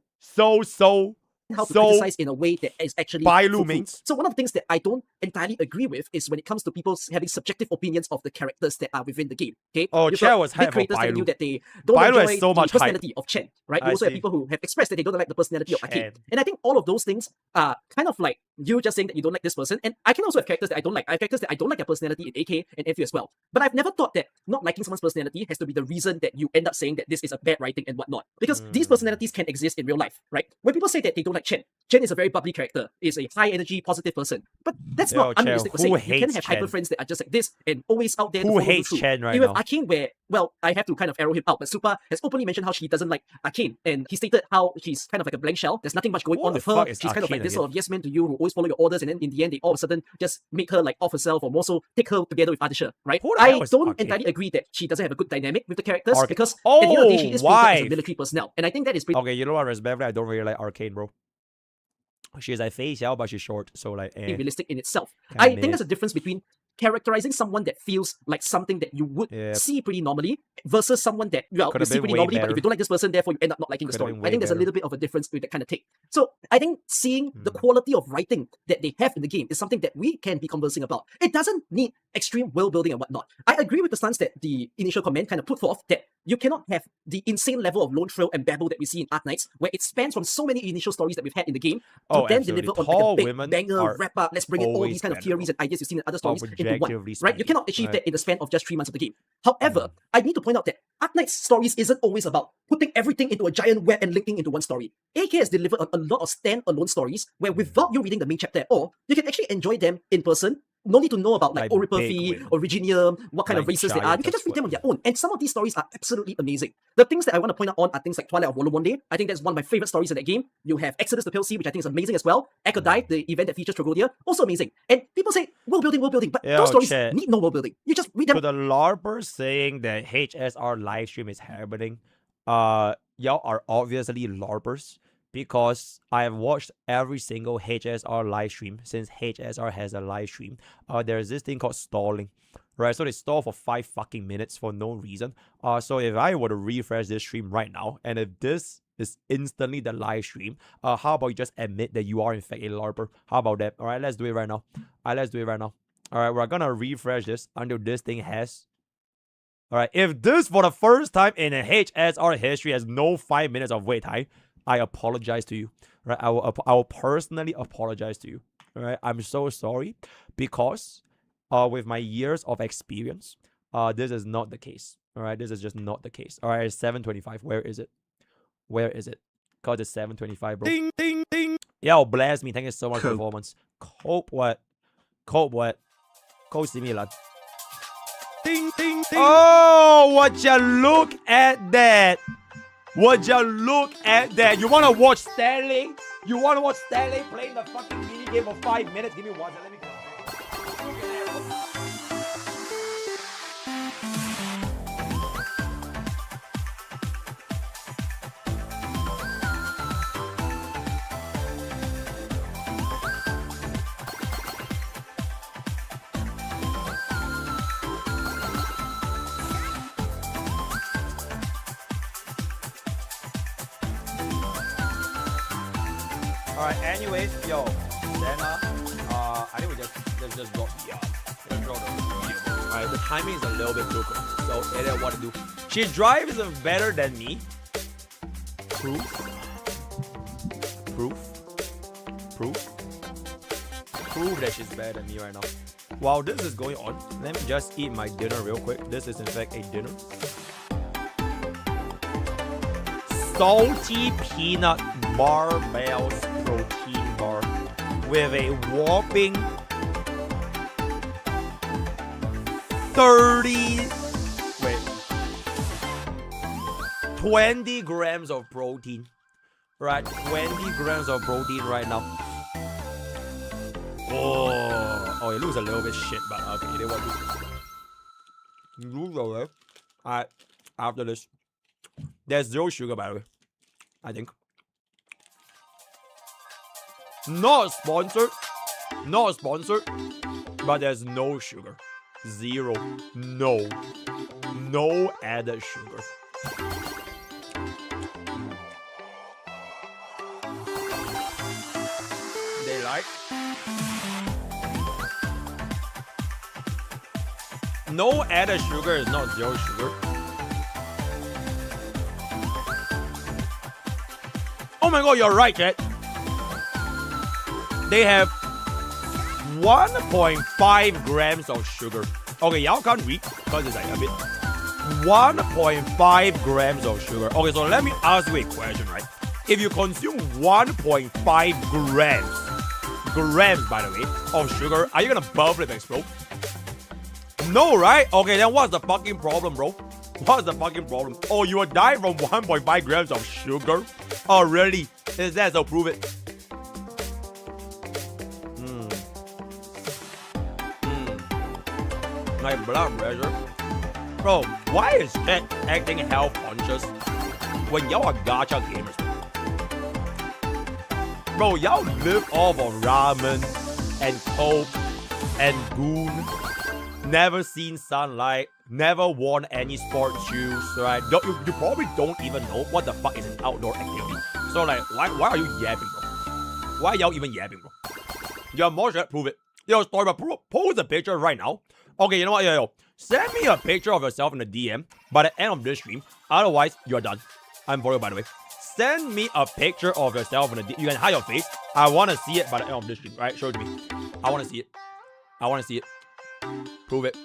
how to criticize in a way that is actually Bailu fruitful. mains. So one of the things that I don't entirely agree with is when it comes to people having subjective opinions of the characters that are within the game. Okay, Oh, you've Chen got was big hype for creators telling you Bailu. that they don't Bailu enjoy has so the much hype. personality of Chen, right? You I also have see. people who have expressed that they don't like the personality of Arcane. Chen. And I think all of those things are kind of like you just saying that you don't like this person. And I can also have characters that I don't like. I have characters that I don't like their personality in AK and FU as well. But I've never thought that not liking someone's personality has to be the reason that you end up saying that this is a bad writing and whatnot. Because these personalities can exist in real life, right? When people say that they don't like Chen is a very bubbly character, is a high energy, positive person. But that's Yo, not Chen, unrealistic to who say. You hates can have hyper Chen? friends that are just like this and always out there to Who follow you hates through. Chen right You have now? Arcane where, well, I have to kind of arrow him out, but Supa has openly mentioned how she doesn't like Arcane. And he stated how she's kind of like a blank shell. There's nothing much going Who on the with her. fuck is She's kind of like Arcane this again? sort of yes man to you who always follow your orders, and then in the end they all of a sudden just make her like off herself, or more so take her together with Adisha, right? Who the I hell is don't Arcane? entirely agree that she doesn't have a good dynamic with the characters Arcane. because at the end of the day she is treated as why? a military personnel. And I think that is pretty Okay, you know what? Respectfully, I don't really like Arcane, bro. She's like face out, but she's short, so like, realistic in itself. Kinda I think mid. there's a difference between characterizing someone that feels like something that you would Yep. see pretty normally versus someone that, well, you Could've see been pretty way normally, but better. if you don't like this person, therefore you end up not liking the Could've story. been I way think there's a better. little bit of a difference with that kind of take. So I think seeing the quality of writing that they have in the game is something that we can be conversing about. It doesn't need extreme world building and whatnot. I agree with the stance that the initial comment kind of put forth, that you cannot have the insane level of lone trail and babble that we see in Arc Knights, where it spans from so many initial stories that we've had in the game to Oh, then absolutely. deliver on like Tall a big women banger, are wrap up, let's bring in all always these kind of spendable. theories and ideas you've seen in other stories into one, Objectively right? You cannot achieve right. that in the span of just 3 months of the game. However, I need to point out that Arc Knight's stories isn't always about putting everything into a giant web and linking into one story. AK has delivered on a lot of stand-alone stories where without you reading the main chapter at all, you can actually enjoy them in person. No need to know about like Like big Oripathy, women. Originium, what kind of Like races they are. You can giants just read them on of their own. And some of these stories are absolutely amazing. The things that I want to point out on are things like Twilight of Wolong One Day. I think that's one of my favorite stories in that game. You have Exodus the Pale Sea, which I think is amazing as well. Echodai, the event that features Trogodia, also amazing. And people say world building, but Yo, those stories chat. need no world building. You just read them. To the LARPers saying that HSR live stream is happening, y'all are obviously LARPers. because I have watched every single HSR live stream since HSR has a live stream. There's this thing called stalling, right? So they stall for 5 fucking minutes for no reason. So if I were to refresh this stream right now, and if this is instantly the live stream, how about you just admit that you are in fact a LARPer? How about that? All right, let's do it right now. All right, let's do it right now. All right, we're gonna refresh this until this thing has. All right, if this for the first time in a HSR history has no 5 minutes of wait time, I apologize to you. Right, I will personally apologize to you. All right, I'm so sorry because with my years of experience, this is not the case. All right, this is just not the case. All right, it's 7:25. Where is it? Where is it? Cause it's 7:25, bro. Ding ding ding. Yo, bless me. Thank you so much for the performance. Cope what? Cope what? Cope similar. Ding ding ding. Oh, would you look at that? Would you look at that? You wanna watch Stanley? You wanna watch Stanley playing the fucking mini game for 5 minutes? Give me one. Let me go. Alright, anyways, yo, then I think we just drop the video. Alright, the timing is a little bit too quick, so it is what to do. She drives better than me. Proof. Proof that she's better than me right now. While this is going on, let me just eat my dinner real quick. This is in fact a dinner. Salty peanut barbells protein bar with a whopping 20 grams of protein. Right, 20 grams of protein right now. Oh, it looks a little bit shit, but okay, they want to lose away. Alright, after this, there's 0 sugar, by the way. I think. Not sponsored, but there's no sugar. 0. No added sugar. They like? No added sugar is not 0 sugar. Oh my god, you're right, chat. They have 1.5 grams of sugar. Okay, y'all can't read because it's like a bit. 1.5 grams of sugar. Okay, so let me ask you a question, right? If you consume 1.5 grams, by the way, of sugar, are you gonna bubble and explode? No, right? Okay, then what's the fucking problem, bro? What's the fucking problem? Oh, you will die from 1.5 grams of sugar? Oh, really? Is that so? Prove it. My blood pressure. Bro, why is chat acting health conscious when y'all are gacha gamers? Bro, y'all live off of ramen and coke and goon. Never seen sunlight. Never worn any sports shoes, right? You probably don't even know what the fuck is an outdoor activity. So like, why are you yapping, bro? Why are y'all even yapping, bro? You're more sure, prove it. Yo, Stormer, post a picture right now. Okay, you know what? Yo, send me a picture of yourself in the DM by the end of this stream. Otherwise, you're done. I'm for you, by the way. Send me a picture of yourself in the DM. You can hide your face. I want to see it by the end of this stream, right? Show it to me. I want to see it. I want to see it. Prove it.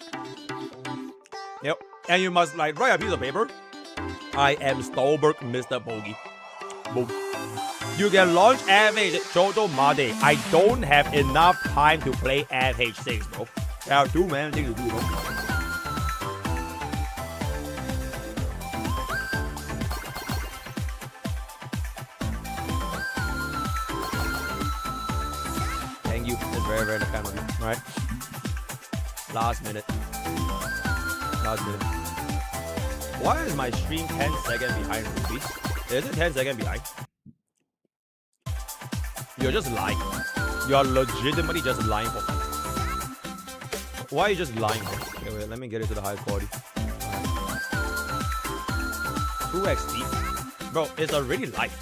Yep. And you must like write a piece of paper. I am Stolberg, MrPokke. Boom. You can launch FH Choto Made. I don't have enough time to play FH6, bro. There are too many things to do, bro. Thank you. That's very, very kind of you. Alright. Last minute. Why is my stream 10 seconds behind, Ruby? Is it 10 seconds behind? You're just lying. You're legitimately just lying for fun. Why are you just lying? Okay, wait, let me get it to the high quality. 2x bro, it's already live.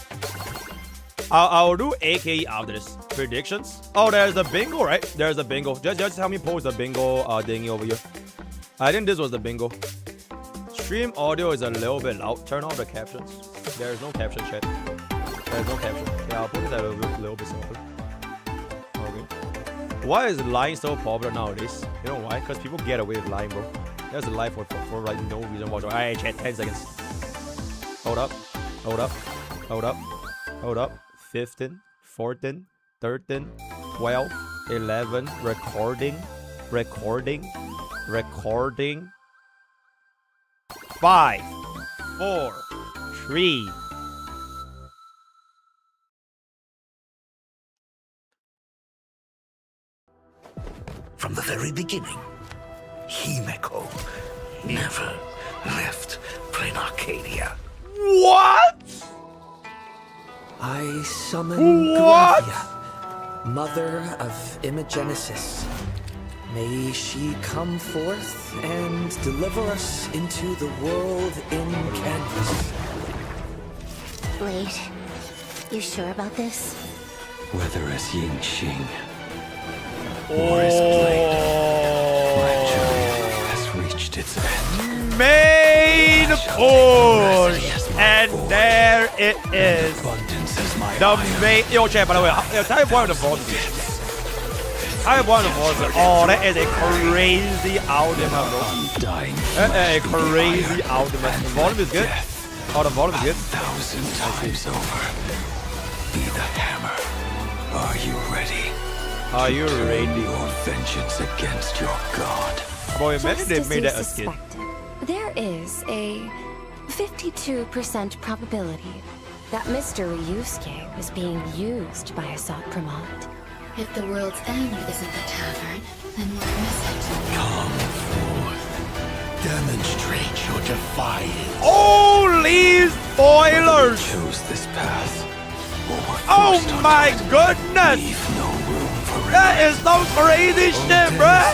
I'll do AKE after this. Predictions. Oh, there's the bingo, right? There's the bingo. Just help me post the bingo thingy over here. I think this was the bingo. Stream audio is a little bit loud. Turn off the captions. There's no caption, chat. There's no caption. Yeah, I'll put it a little bit softer. Okay. Why is lying so popular nowadays? You know why? Because people get away with lying, bro. There's a lie for like no reason whatsoever. Alright, chat. 10 seconds. Hold up. Hold up. Hold up. Hold up. 15, 14, 13, 12, 11. Recording. 5, 4, 3. From the very beginning, Himeko never left Plain Arcadia. What? I summon What? Gracia, mother of Imogenesis. May she come forth and deliver us into the world in canvas. Blade, you sure about this? Whether as Ying Xing or as Blade, my journey has reached its end. Main push, and there it is. Abundance is my The main. Yo, chat. By the way, tell me one of the voices. Tell me one of the voices. Oh, that is a crazy ultimate, bro. dying. That is a crazy ultimate. The volume is good. Oh, the volume is good. 1,000 times over. Be the hammer. Are you ready? Are you ready? Your vengeance against your god. Boy, imagine they Just as made you that a skin. suspected, there is a 52% probability that Mr. Ryusuke was being used by Asat Pramod. If the world's end isn't the tavern, then what is it? Come forth. Demonstrate your defiance. Holy spoilers! Chose this path. Or were Oh forced my onto it. goodness! Leave no room for That is some crazy shit, bruh!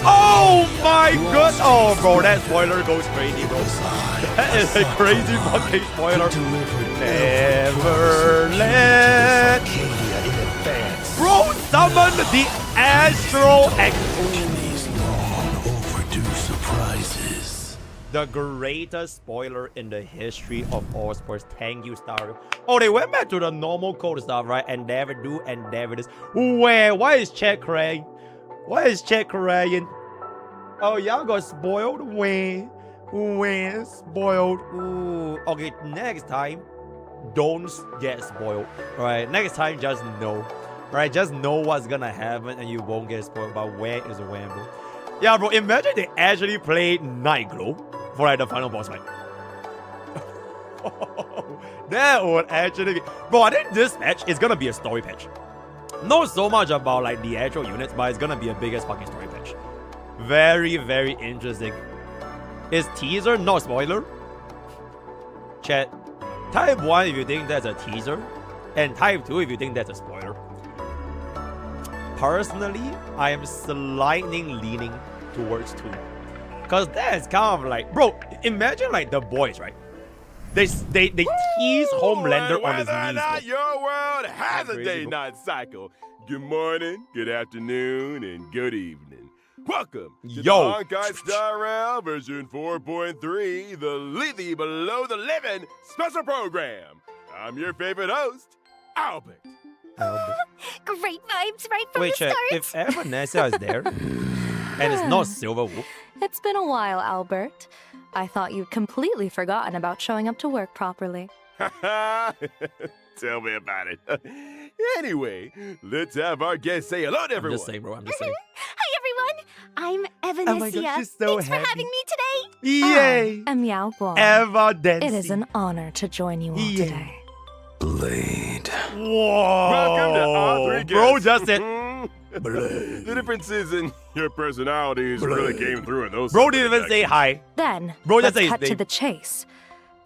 Oh my god! Oh, bro, that spoiler goes crazy, bro. That is a crazy fucking spoiler. Never let. Bro, summon the Astral X. These long overdue surprises. The greatest spoiler in the history of all sports. Thank you, Star. Oh, they went back to the normal code stuff, right? And never do, and never this. Where? Why is chat crying? Why is chat crying? Oh, y'all got spoiled? When spoiled? Ooh. Okay, next time, don't get spoiled. Right? Next time, just know. Right? Just know what's gonna happen, and you won't get spoiled. But where is when, bro? Yeah, bro. Imagine they actually played Nightglow for like the final boss fight. That would actually be... Bro, I think this patch is gonna be a story patch. Not so much about like the actual units, but it's gonna be a biggest fucking story patch. Very, very interesting. Is teaser not spoiler? Chat. Type 1 if you think that's a teaser, and type 2 if you think that's a spoiler. Personally, I am slightly leaning towards 2. Cause that's kind of like, bro, imagine like the boys, right? They tease Homelander on his Whether or not knees. your world has a Crazy, day bro. night cycle. Good morning, good afternoon, and good evening. Welcome to Yo. the Honkai Star Rail version 4.3, the Livy Below the Living special program. I'm your favorite host, Albert. Great vibes right from Wait, the chat. start. If Vanessa is there, and it's not Silver Wolf, It's been a while, Albert. I thought you'd completely forgotten about showing up to work properly. Tell me about it. Anyway, let's have our guest say hello to I'm everyone. just saying, bro. I'm just saying. Hi everyone, I'm Oh my Evanesia. God, she's so Thanks happy. for having me today. Yay! I'm Yao Guang. Evidence. It is an honor to join you all Yeah. today. Blade. Whoa! Welcome to all three guests. Bro, just said. The differences in your personalities really came through in those. Bro didn't even say hi. Then, Bro, just let's say his cut to name. the chase.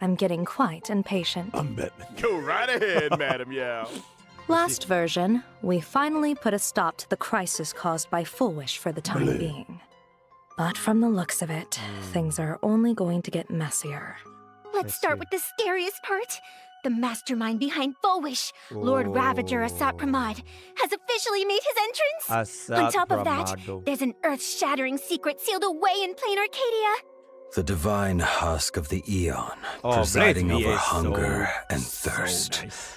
I'm getting quite impatient. Go right ahead, Madam Yao. Last version, we finally put a stop to the crisis caused by Full Wish for the time being. But from the looks of it, things are only going to get messier. Let's start with the scariest part. The mastermind behind Full Wish, Lord Ravager Asat Pramod, has officially made his entrance. On top of that, there's an earth-shattering secret sealed away in plain Arcadia. The divine husk of the Eon, Oh, presiding Blade's VA over is hunger so, and so thirst. nice.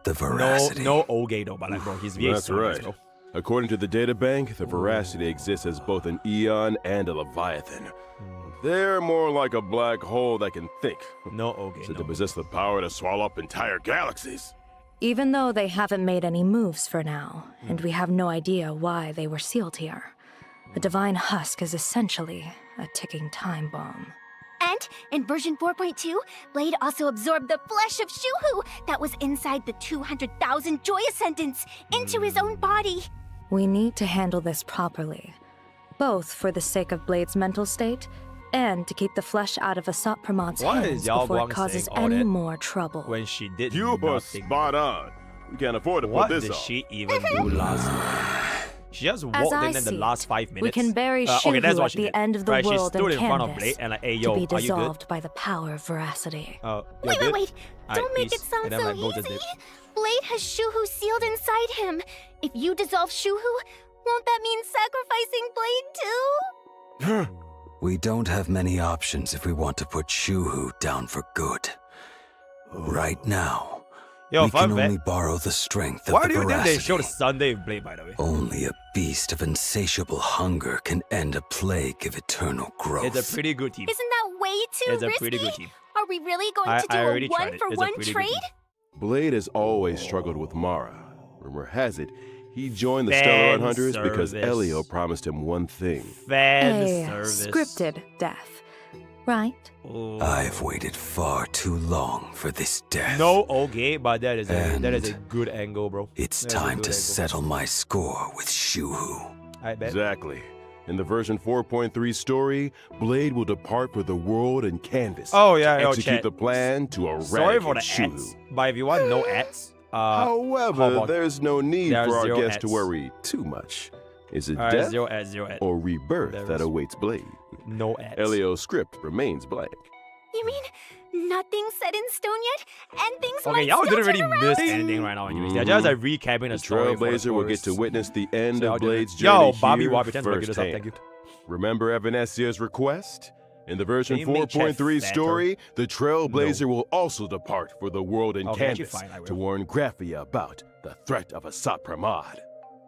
The veracity. No Oge though, but like, bro, his VA is That's so nice, right. bro. According to the databank, the veracity exists as both an Eon and a Leviathan. They're more like a black hole that can think. No Oge, Said no. to possess the power to swallow up entire galaxies. Even though they haven't made any moves for now, and we have no idea why they were sealed here, the divine husk is essentially a ticking time bomb. And in version 4.2, Blade also absorbed the flesh of Shuhu that was inside the 200,000 Joy Ascendants into his own body. We need to handle this properly, both for the sake of Blade's mental state and to keep the flesh out of Asat Pramod's Why is hands Yao before Guang it causes saying all any that more trouble. When she did You were nothing. spot on. We can't afford to What put this did off. she even do last night? She just walked I in the see last it, 5 minutes. we can bury okay, that's Shuhu what at she the did. end of the right, world she stood and in front of canvas Blade and like, hey yo, to be are you good? dissolved by the power of veracity. You're Wait, good? wait. Don't Alright, make it peace. sound And then, so like, go to easy. dip. Blade has Shuhu sealed inside him. If you dissolve Shuhu, won't that mean sacrificing Blade too? We don't have many options if we want to put Shuhu down for good. Right now, Yo, we can fun only fact. borrow the strength of Why the do you think veracity. they showed Sunday Blade, by the way? Only a beast of insatiable hunger can end a plague of eternal growth. It's a pretty good team. Isn't that way too It's a risky? pretty good team. Are we really going I to do already a tried it. It's a one-for-one pretty good trade? team. Blade has always struggled with Mara. Rumor has it, he joined the Stellar Fan Hunters because service. Elio promised him one thing. Fan A service. scripted death, right? Oh. I've waited far too long for this death. No okay, but that is a And good angle, bro. It's That is a time good to angle. settle my score with Shuhu. I bet. Exactly. In the version 4.3 story, Blade will depart for the world and canvas. Oh yeah, to yo, execute chat. the plan to eradicate Sorry for the Shuhu. ads, but if you want no ads, how However, about- there's no need There are for our 0 guests to ads. worry too much. Is it Alright, death 0 ads, 0 ads. or rebirth There that is- awaits Blade? No ads. Elio's script remains blank. You mean nothing's set in stone yet, and things Okay, might y'all still didn't really turn around? miss anything right now. Anyways, they're just like recapping the The story. for the Trailblazer will get to tourists. witness the end So y'all of didn't- Blade's journey Yo, Bobby here Wobbie, thanks for giving us up. firsthand. Thank you. Remember Evanesia's request? In the version Can you make chat 4.3 fatter? story, the Trailblazer will also depart for the world and Okay, actually canvas fine, I will. to warn Graphia about the threat of Asat Pramod.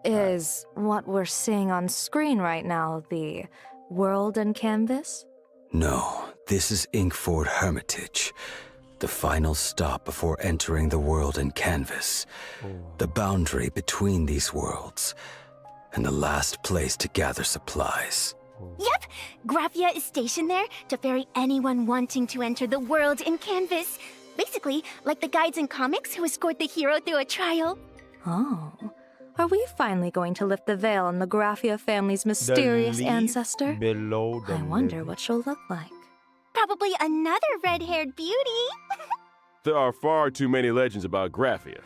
Is what we're seeing on screen right now the world and canvas? No, this is Inkford Hermitage. The final stop before entering the world and canvas. The boundary between these worlds. And the last place to gather supplies. Yep, Graphia is stationed there to ferry anyone wanting to enter the world in canvas. Basically, like the guides in comics who escort the hero through a trial. Oh. Are we finally going to lift the veil on the Graphia family's The mysterious leaf ancestor? Below the I wonder lip. what she'll look like. Probably another red-haired beauty. There are far too many legends about Graphia.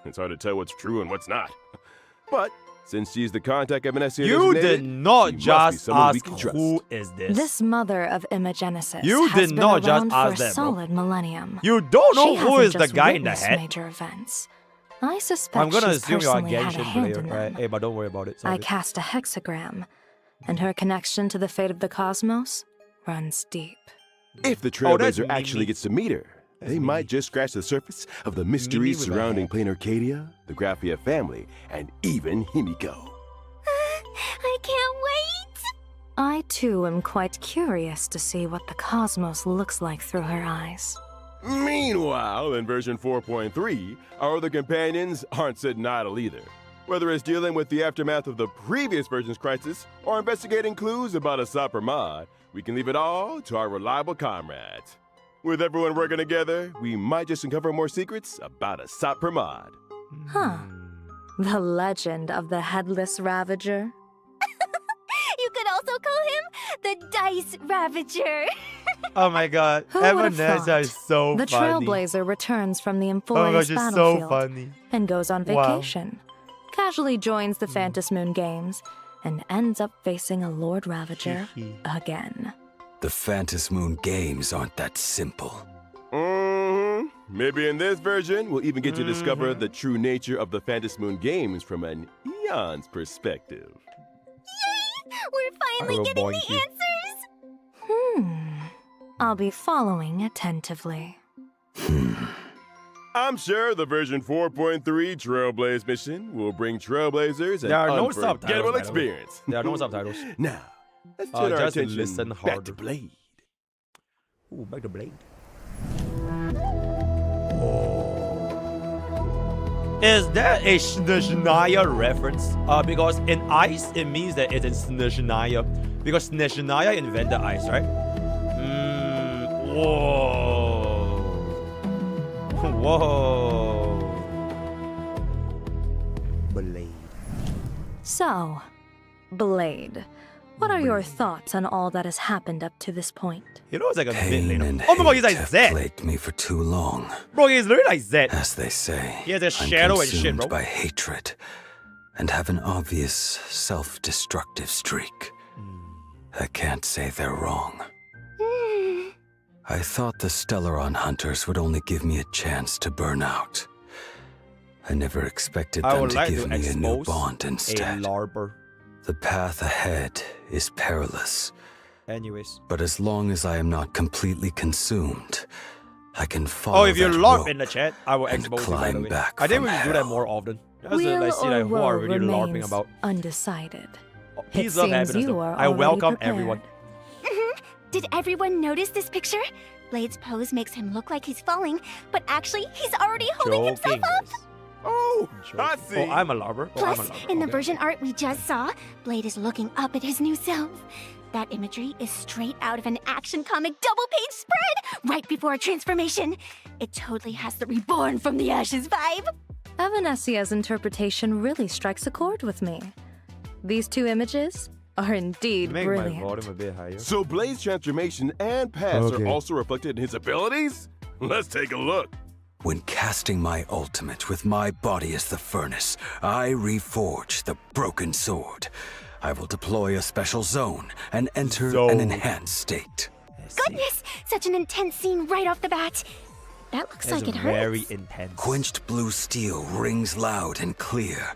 It's hard to tell what's true and what's not. But since she's the contact Evanesia You designated, did not she must be just someone we ask can trust. who is this. This mother of Imagenesis You has did been not just around ask for a that, bro. solid millennium. You don't know She who hasn't is the just guy in the witnessed hat. major events. I suspect I'm gonna she's assume you're a personally had a Genshin hand player, in right? them. Hey, but don't worry about it. It's all I good. cast a hexagram, and her connection to the fate of the cosmos runs deep. If the Oh, that's Trailblazer Mimi. actually gets to meet her, That's they Mimi. might just scratch the surface of the mysteries with a surrounding hat. Plain Arcadia, the Graphia family, and even Himiko. I can't wait. I too am quite curious to see what the cosmos looks like through her eyes. Meanwhile, in version 4.3, our other companions aren't sitting idle either. Whether it's dealing with the aftermath of the previous version's crisis or investigating clues about Asat Pramod, we can leave it all to our reliable comrades. With everyone working together, we might just uncover more secrets about Asat Pramod. Huh. The legend of the Headless Ravager. You could also call him the Dice Ravager. Oh my god. Who would have Evanescence thought? is so The funny. Trailblazer returns from the Oh my Employees gosh, it's battlefield so funny. and goes on Wow. vacation. Casually joins the Phantom Moon Games and ends up facing a Lord Ravager again. The Phantom Moon Games aren't that simple. Maybe in this version, we'll even get to discover the true nature of the Phantom Moon Games from an eon's perspective. We're finally getting the answers! I'll be following attentively. I'm sure the version 4.3 Trailblaze mission will bring Trailblazers an There are no subtitles, unforgettable by the way. experience. There are no subtitles. Now, let's turn our Just attention listen back harder. to Blade. Ooh, back to Blade. Is that a Snezhnaya reference? Because in ice, it means that it's in Snezhnaya. Because Snezhnaya invented ice, right? Whoa. Whoa. Blade. So, Blade, what are your thoughts on all that has happened up to this point? He looks like a bit Pain later. and Oh my god, he's hate like have Zed. plagued me for too long. Bro, he's literally like Zed. As they say, He has a I'm shadow and shit, consumed bro. by hatred and have an obvious self-destructive streak. I can't say they're wrong. I thought the Stellaron hunters would only give me a chance to burn out. I never expected I them would to like give to me a new expose bond a instead. larper. The path ahead is perilous, Anyways. but as long as I am not completely consumed, I can follow Oh, if you that LARP rope in the chat, I will and expose you, by the climb way. back I think we from should do that hell. more often. Just to Will like, see or like, who are woe really LARPing remains about. undecided. Peace, It love, seems happiness. you though. are I already welcome prepared. everyone. Did everyone notice this picture? Blade's pose makes him look like he's falling, but actually, he's already holding himself Joking, up. guys. Oh, I Joking. see. Oh, I'm a larper. Oh, I'm a Plus, larper. in the Okay. version art we just saw, Blade is looking up at his new self. That imagery is straight out of an action comic double-page spread right before a transformation. It totally has the reborn from the ashes vibe. Evanesia's interpretation really strikes a chord with me. These two images are indeed Make my brilliant. volume a bit higher. So Blade's transformation and past Okay. are also reflected in his abilities? Let's take a look. When casting my ultimate with my body as the furnace, I reforge the broken sword. I will deploy a special zone and enter Zone. an enhanced state. Goodness, such an intense scene right off the bat. That looks like it It's hurts. very intense. Quenched blue steel rings loud and clear.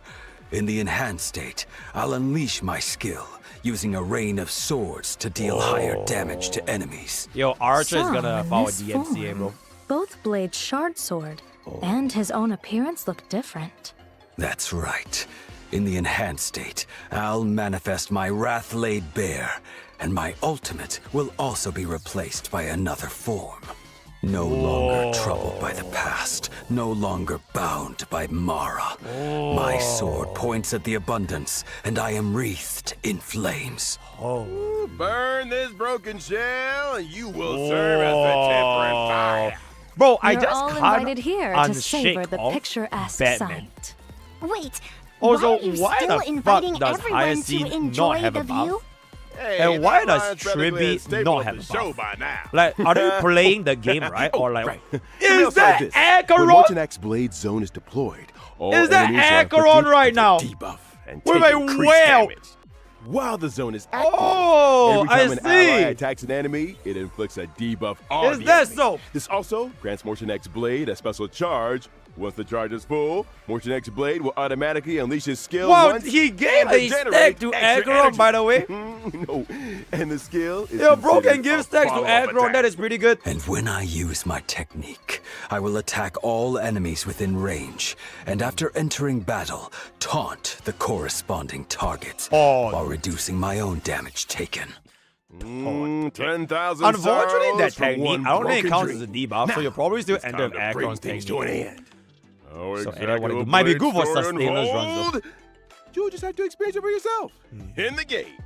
In the enhanced state, I'll unleash my skill, using a rain of swords to deal higher damage to enemies. Yo, Archer is So, gonna in follow this DMCA, form, bro. Both Blade's shard sword and his own appearance look different. That's right. In the enhanced state, I'll manifest my wrath laid bare, and my ultimate will also be replaced by another form. No longer troubled by the past, no longer bound by Mara. My sword points at the abundance, and I am wreathed in flames. Burn this broken shell, and you will serve as a temperate fire. Bro, I You're just all kinda invited here to savor the unshake picturesque Batman. sight. Wait, Also, why are you why still the fuck inviting does everyone to Hyacinth not enjoy have the a mouth? view? Hey, And why that does line's practically a Tribby staple not of have the a show mouth? by now? Like, are they playing the game right? Or like, right. Let me is also that add this. When Acheron? Motion X Blade Zone is deployed, all Is that enemies are Acheron afflicted right with a now? Debuff and Wait, take wait, increased well. damage. While the zone is active, Oh, every time I an ally see. attacks an enemy, it inflicts a debuff on Is the that enemy. so? This also grants Motion X Blade a special charge. Once the charge is full, Motion X Blade will automatically unleash his skill Wow, once he gave and a regenerate stack to extra Acheron, energy. by the way. No, and the skill is Yo, bro can considered give a stacks to follow-up Acheron. That attack. is pretty good. And when I use my technique, I will attack all enemies within range, and after entering battle, taunt the corresponding targets, while reducing my own damage taken. 10,000 Unfortunately, that sorrows for technique, one I don't think it broken counts as a dream. debuff, so you'll probably still It's end time up to bring Acheron's things technique. to an end. Our So, exact what it little might be blade good for story sustainers runs, though. unfold. You'll just have to experience it for yourself in the game.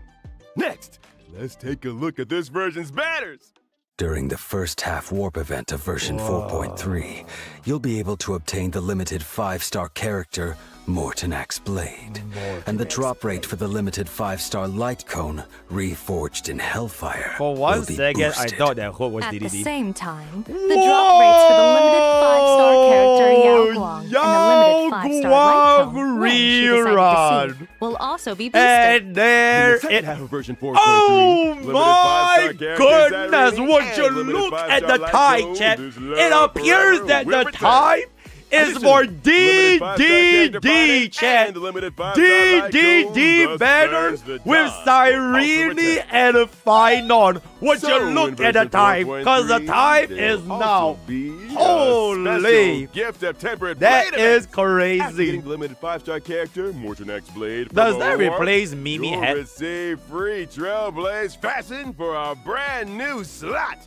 Next, let's take a look at this version's banners. During the first half warp event of version 4.3, you'll be able to obtain the limited 5-star character Mblade, and the drop rate for the limited 5-star light cone reforged in Hellfire. For one will be second, I boosted. thought that hook was At the DDD. same time, the drop rates for the limited 5-star character Yao Guang and the limited 5-star light cone when she decided to see will also be boosted. And there In the second it. half of version 4.3, Oh limited my 5-star characters goodness! that Would and you limited look 5-star at the light time, cone chat? is It love appears forever that with the return. time is Additionally, for limited 5-star character DDD, chat. and the limited 5-star light cone DDD thus banner turns the with tide. Cyrene Also and Finon. Would So, you in look at the version time? Because the 4.3, time there'll is also now. be a Holy. special gift of tempered That blade is event. After crazy. getting the limited 5-star character, Mblade. Does that replace Mimi You'll head? receive free Trailblaze fashion for a brand new slot.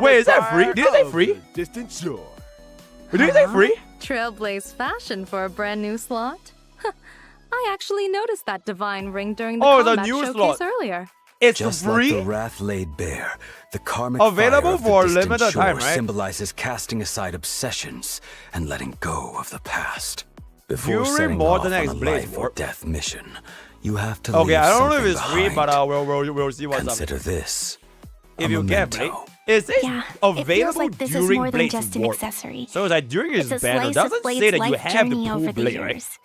Wait, is that free? Did you say Of free? the Distant shore. Did you say free? Trailblaze fashion for a brand new slot? I actually noticed that divine ring during the Oh, the combat new showcase slot. earlier. It's Just free? like the wrath laid bare, the karmic Available fire of the for a distant limited shore time, right? symbolizes casting aside obsessions and letting go of the past. Before During setting more off than on a X Blade life or Warp. death mission, you have to Okay, leave I don't know if something it's free, but behind. we'll see what's up. Consider this. If a you get memento. Blade, is it Yeah, it available feels like this is during more than Blade's just an Warp? accessory. So it's like during his It's a banner, slice doesn't of Blade's say that you life have the journey cool over the Blade, right? years.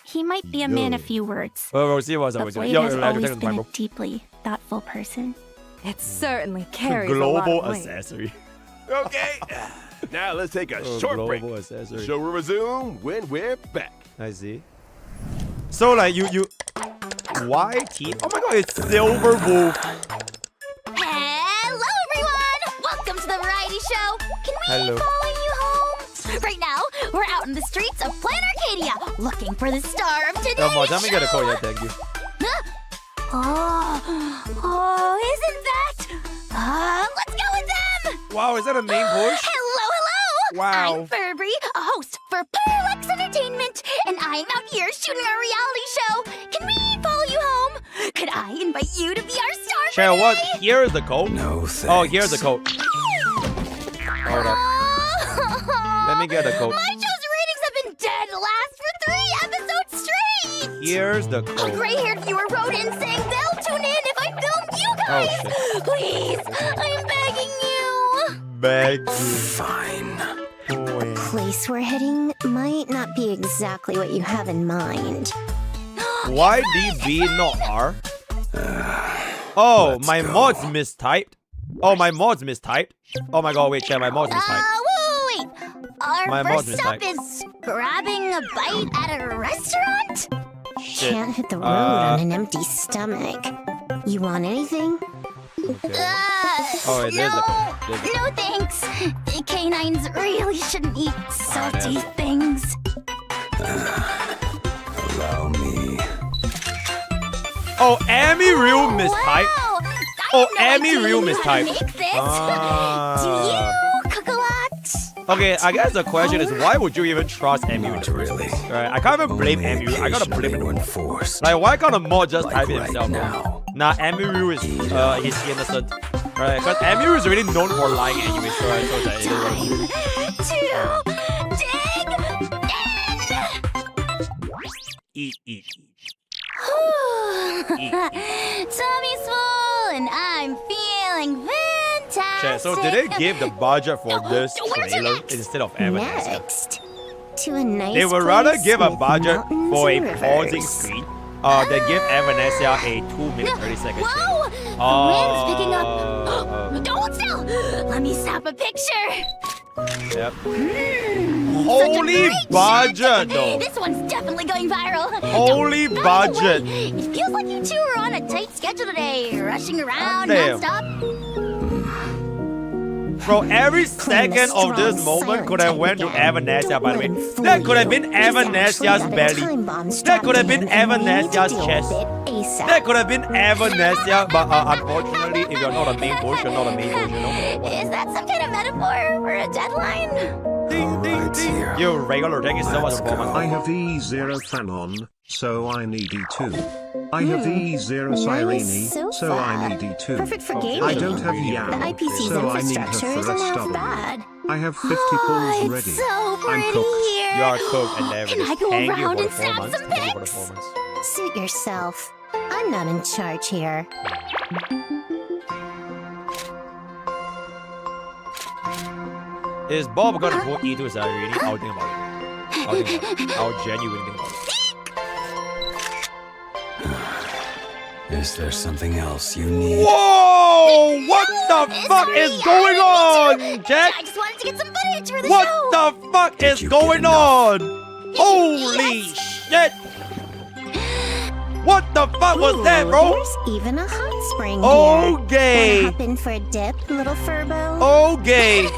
He might be a man of few words, Well, we'll see what's up. but We'll Blade see. Yo, has like, always take the been a Bible. deeply thoughtful person. It certainly carries a lot Global of weight. accessory. Okay, now let's take a short break. Global accessory. Show will resume when we're back. I see. So like you YT. Oh my god, it's Silver Wolf. Hello, everyone! Welcome to the variety show. Can we Hello. follow you home? Right now, we're out in the streets of Planet Arcadia, looking for the star of today's Oh, let me get a show. code. Yeah, thank you. Oh, isn't that? Let's go with them! Wow, is that a main push? Hello, hello! Wow. I'm Furby, a host for Parallax Entertainment, and I'm out here shooting our reality show. Can we follow you home? Could I invite you to be our star Cheryl, for what? today? Here is the code. No thanks. Oh, here's the code. Hold up. Let me get the code. My show's ratings have been dead last for 3 episodes straight! Here's the A code. gray-haired viewer wrote in saying they'll tune in if I film you guys! shit. Please, I'm begging you! Bag. Fine. Boy. Place we're heading might not be exactly what you have in mind. Why DB not R? Oh, Let's my go. mod's mistyped. Oh, my mod's mistyped. Oh my god, wait, chat, my mod's mistyped. Wait! Our My mod's first stop mistake. is grabbing a bite at a restaurant? Shit. Can't hit the road on an empty stomach. You want anything? Oh, wait, there's the code. There's the No thanks. Canines really shouldn't eat salty there's- things. Allow me. Oh, Amy real mistyped. Wow! Oh, I have no Amy idea real you know how to mistyped. make this. Ah. Do you cook a lot? Okay, I guess the question is why would you even trust Emu in the Not first really. place? Right, I can't even blame Only Emu. I gotta blame occasionally him. when forced. Like, why can't a mod just Like type it right himself? now. Nah, Emu is he's innocent. Right, because Emu is already known for lying anyway, so it's like, To dig eat. in. Tummy's full and I'm feeling fantastic. Chat, so did they give the budget for this Where's your trailer next? instead of Evanescence? Next. To a nice They would rather place give a with budget mountains for a and pausing rivers. screen. They give Evanescia a 2-minute 30-second trailer. Whoa! The wind's picking up. Don't hold still. Let me snap a picture. Yep. Such a Holy great budget, shot. though. This one's definitely going viral. Holy By the budget. way, it feels like you two are on a tight schedule today, rushing around Damn. nonstop. Bro, every second of this strong, moment could have went to silent Evanescia, by the way. Don't let him fool That could have you. been He's actually Evanessia's got a belly. time bomb That strapped could have to been him and we need to Evanessia's deal chest. with it ASAP. That could have been Evanescia, but unfortunately, if you're not a main push, you're not a main push, you know? Is that some kind of metaphor for a deadline? ding, ding, ding. You regular, thank you so much for I have E0 Fanon, so I need E2. I have E0 Cyrene, so I need E2. Perfect for gaming. I don't have Yao, The IPC's so I need her infrastructure for isn't rest half of bad. I have 50 pulls ready. It's so pretty I'm cooked. here. You are cooked and everything. Can I go Thank you around for and the snap 4 months. some Thank you for the pics? 4 months. Suit yourself. I'm not in charge here. Is Bob gonna put E2 Cyrene? I'll think about it. I'll think about it. I'll genuinely think about it. Is there something else you need? Whoa! What the fuck is going on, Jack? I just wanted to get some footage for the What show. the fuck is you going get on? Holy shit! What the fuck was that, bro? There's even a hot spring here. Okay. Wanna hop in for a dip, little Furbo? Okay. No.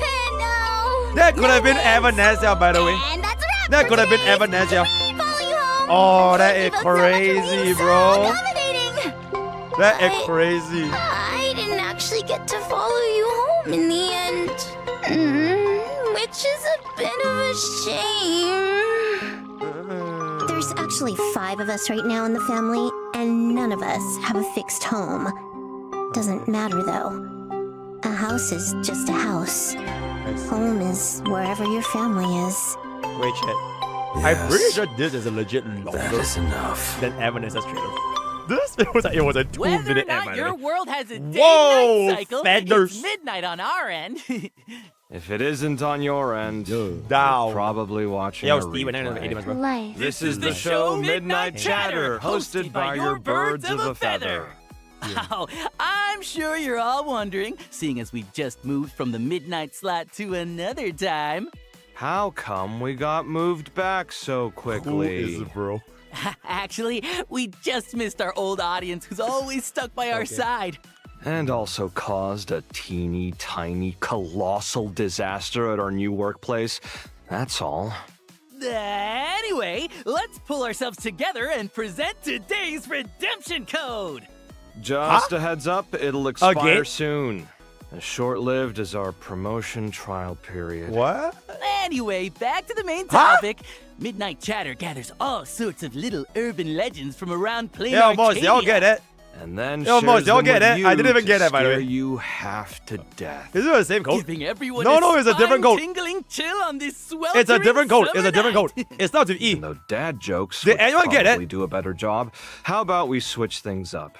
That could have been Evanesia, by the way. And that's a wrap That for could have been today. Evanesia. Follow you home. Oh, that is Thank you both so much for being crazy, so bro. accommodating. That is crazy. I didn't actually get to follow you home in the end. Which is a bit of a shame. There's actually 5 of us right now in the family, and none of us have a fixed home. Doesn't matter though. A house is just a house. Home is wherever your family is. Wait, shit. Yes, I'm pretty sure this is a legit that longer is enough. than Evanesia's trailer. This feels like it was a 2-minute Whether or ad, not by the your way. world has a Whoa, day-night cycle, Fenders. it's midnight on our end. If it isn't on your end, Down. you're probably watching Yo, a Steven, I know the 80 replay. bro. Life. This is the show Midnight Chatter, hosted by your birds of a feather. Oh, I'm sure you're all wondering, seeing as we've just moved from the midnight slot to another time. How come we got moved back so quickly? bro? Actually, we just missed our old audience who's always stuck by our side. And also caused a teeny tiny colossal disaster at our new workplace. That's all. Anyway, let's pull ourselves together and present today's redemption code. Just a heads up, it'll expire Again? soon. As short-lived as our promotion trial period. What? Anyway, back to the main topic. Midnight Chatter gathers all sorts of little urban legends from around Plain Yo, Mos, Arcadia. y'all get it? And then Yo, Mos, shares y'all them get with it? I you didn't even to get it, by the scare way. you half to death. Is it the same code? Giving everyone No, it's a different code. tingling chill on this sweltering It's a different code. It's a summer different code. night. It starts with E. Even though dad jokes Did would anyone get it? probably do a better job, how about we switch things up?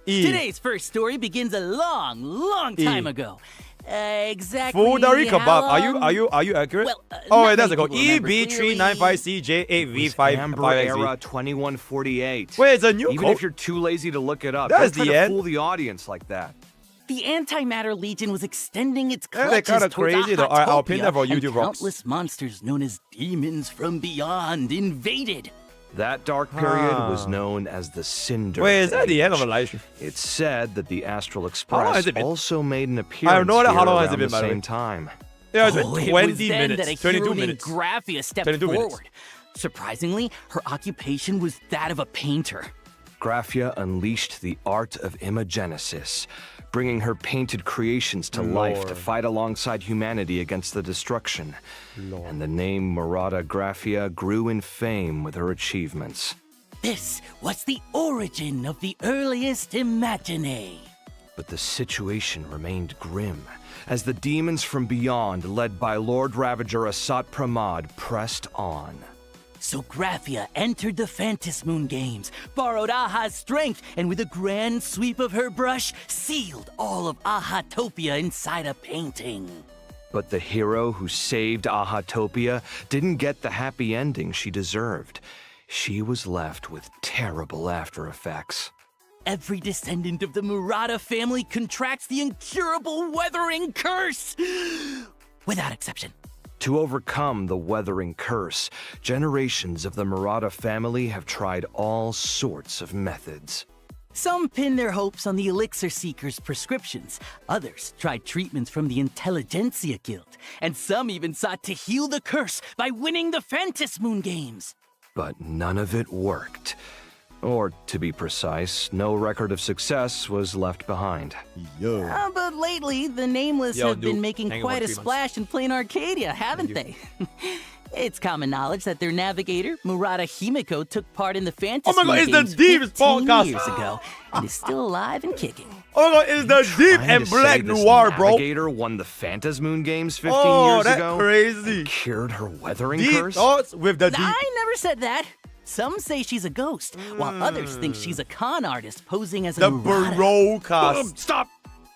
E. Today's first story begins a long time ago. Exactly. Foodari how kebab. long? Are you accurate? Well, oh not wait, that's many the code. people remember EB395CJ8V5. Amber Era 2148. Wait, it's a new Even code. if you're too lazy to look it up, That's don't try the to end. fool the audience like that. The Antimatter Legion was extending its Yeah, they're clutches kinda towards crazy though. Alright, I'll pin that for and YouTube rocks. countless monsters known as demons from beyond invaded. That dark period was known as the Cinder Wait, is that the end of Age. the live stream? It's said that the Astral long Express has it been? also made an appearance I have no idea how here long has it around been, the by the way. same time. Yeah, it's been It 20 was then minutes. that a 22 hero named minutes. Graphia stepped 22 forward. minutes. Surprisingly, her occupation was that of a painter. Graphia unleashed the art of imagenesis, bringing her painted creations to life to fight alongside humanity against the destruction. And the name Murata Graphia grew in fame with her achievements. This was the origin of the earliest Imagine. But the situation remained grim, as the demons from beyond, led by Lord Ravager Asat Pramad, pressed on. So Graphia entered the Phantasmoon Games, borrowed Aha's strength, and with a grand sweep of her brush, sealed all of Ahatopia inside a painting. But the hero who saved Ahatopia didn't get the happy ending she deserved. She was left with terrible after effects. Every descendant of the Murata family contracts the incurable weathering curse, without exception. To overcome the weathering curse, generations of the Murata family have tried all sorts of methods. Some pin their hopes on the Elixir Seeker's prescriptions. Others tried treatments from the Intelligentsia Guild. And some even sought to heal the curse by winning the Phantasmoon Games. But none of it worked. Or, to be precise, no record of success was left behind. But lately, the Nameless have been making quite a splash in plain Arcadia, haven't they? It's common knowledge that their navigator, Murata Himiko, took part in the Fantasy it's the Games Deep's 15 podcast. years ago, and is still alive and kicking. Oh my god, it's the Deep and Black Noir, bro. Navigator won the Phantasmoon Games 15 years that's ago. Crazy. And cured her weathering Deep curse. thoughts with the Deep. I never said that. Some say she's a ghost, while others think she's a con artist posing as a The Murata. Bro cast. Stop!